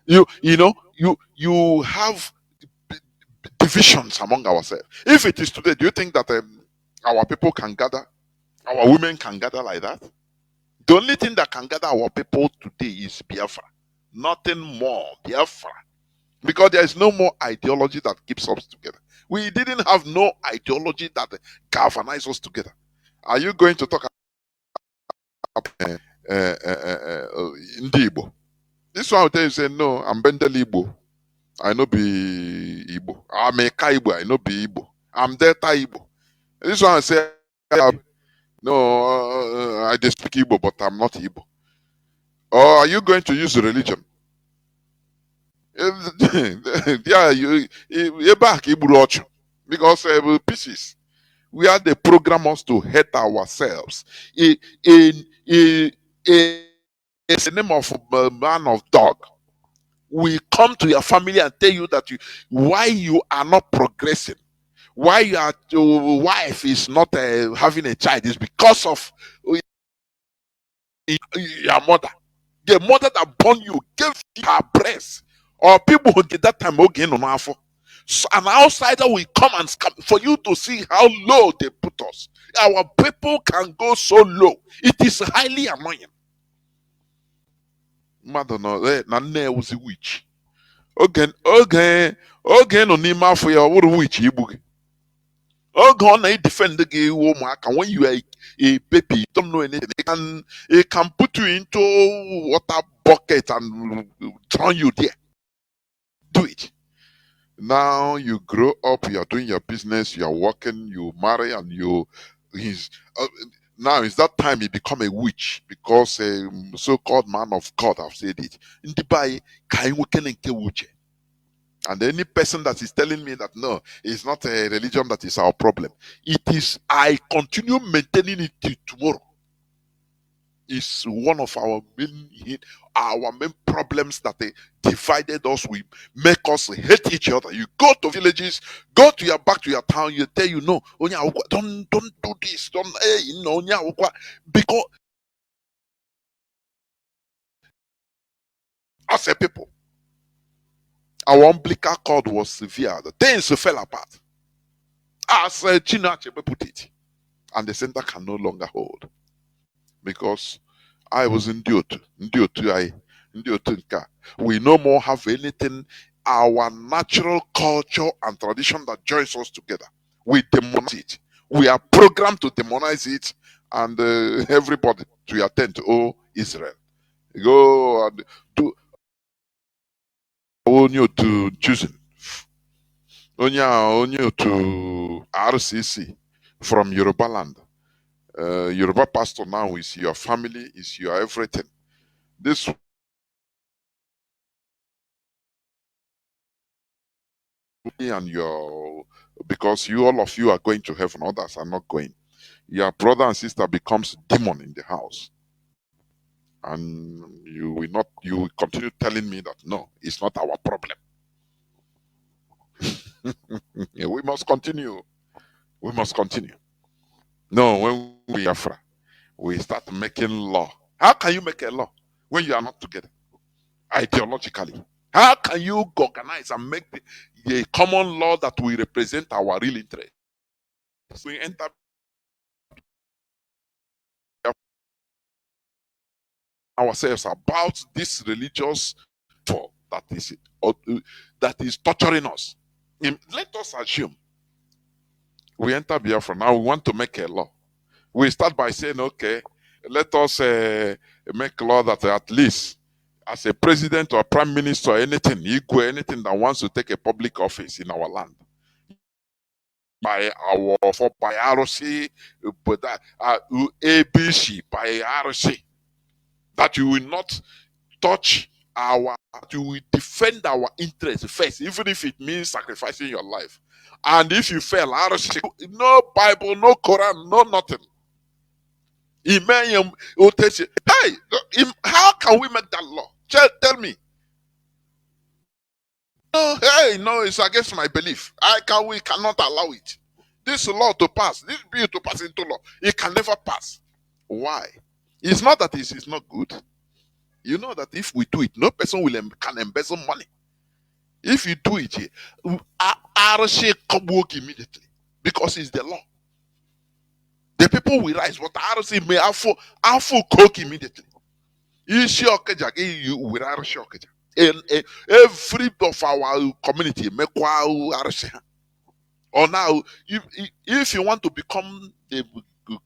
You know you have divisions among ourselves. If it is today, do you think that our people can gather, our women can gather like that? The only thing that can gather our people today is Biafra. Nothing more. Biafra. Because there is no more ideology that keeps us together. We didn't have no ideology that galvanizes us together. Are you going to talk about Ndi Igbo? This one will tell you, say, no, I'm Bendel Igbo. I know be Igbo. I'm a Igbo. I know be Igbo. I'm Delta Igbo. This one will say, no, I just speak Igbo, but I'm not Igbo. Or are you going to use religion? Yeah, you back Igbo because pieces. We are the programmers to hate ourselves. In the name of a man of dog, we come to your family and tell you that why you are not progressing, why your wife is not having a child is because of your mother. The mother that born you gave her breast. Or people who did that time again on our phone. So an outsider will come and scam for you to see how low they put us. Our people can go so low. It is highly annoying. Mother no, na nne was a witch. Okay, no nima for your witch you. Oh, I defend the gay woman. When you are a baby, you don't know anything. It can put you into water bucket and drown you there. Do it. Now you grow up, you are doing your business, you are working, you marry, and now it's that time you become a witch because a so-called man of God have said it. And any person that is telling me that no, it's not a religion that is our problem. It is, I continue maintaining it till tomorrow. It's one of our main problems that they divided us. We make us hate each other. You go to villages, go to back to your town, you tell you no, don't do this, don't because as a people, our umbilical cord was severe. The things fell apart. As Chinache put it, and the center can no longer hold because I was in Diotu. We no more have anything, our natural culture and tradition that joins us together. We demonize it. We are programmed to demonize it, and everybody to attend to Israel. Go and do only to choosing. Only to RCC from Yoruba land. Yoruba pastor now is your family, is your everything. This and your because all of you are going to heaven, others are not going. Your brother and sister becomes demon in the house, and you will continue telling me that no, it's not our problem. Yeah, we must continue. No, when we Biafra, we start making law. How can you make a law when you are not together ideologically? How can you organize and make a common law that will represent our real interest? We enter ourselves about this religious thought that is torturing us. Let us assume we enter Biafra. Now we want to make a law. We start by saying, okay, let us make a law that at least as a president or prime minister or anything that wants to take a public office in our land, by RC, but ABC by RC, that you will not touch you will defend our interests first, even if it means sacrificing your life. And if you fail, RC, no Bible, no Quran, no nothing. Imam will tell you, hey, how can we make that law? Tell me. No, hey, no, it's against my belief. We cannot allow it. This law to pass, this bill to pass into law, it can never pass. Why? It's not that it is not good. You know that if we do it, no person can embezzle money. If you do it, RC come work immediately because it's the law. The people will rise, but RC may have full coke immediately. You will RC. Every of our community make RC. Or now, if you want to become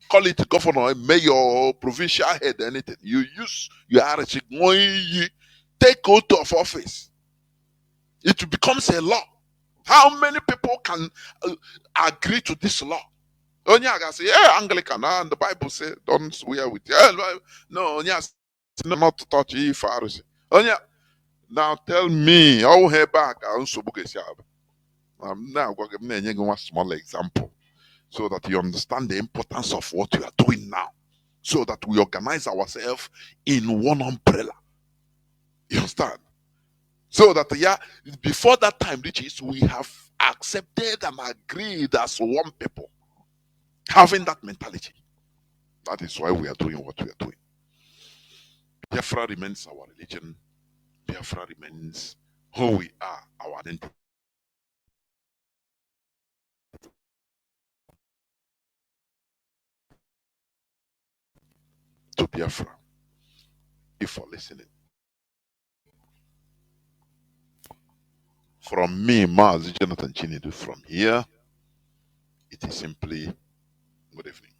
call it governor, mayor, provincial head, anything, you use your RC. Take out of office. It becomes a law. How many people can agree to this law? Onyaga say, yeah, Anglican, and the Bible says, don't swear with you. No, Onyaga not to touch Pharisee. Onya, now tell me, how her back, I'm now going to give you one small example so that you understand the importance of what we are doing now, so that we organize ourselves in one umbrella. You understand? So that, before that time reaches, we have accepted and agreed as one people. Having that mentality. That is why we are doing what we are doing. Biafra remains our religion. Biafra remains who we are, our identity. To Biafra. Thank you for listening. From me, Mazi Jonathan Chinedu, from here, it is simply good evening.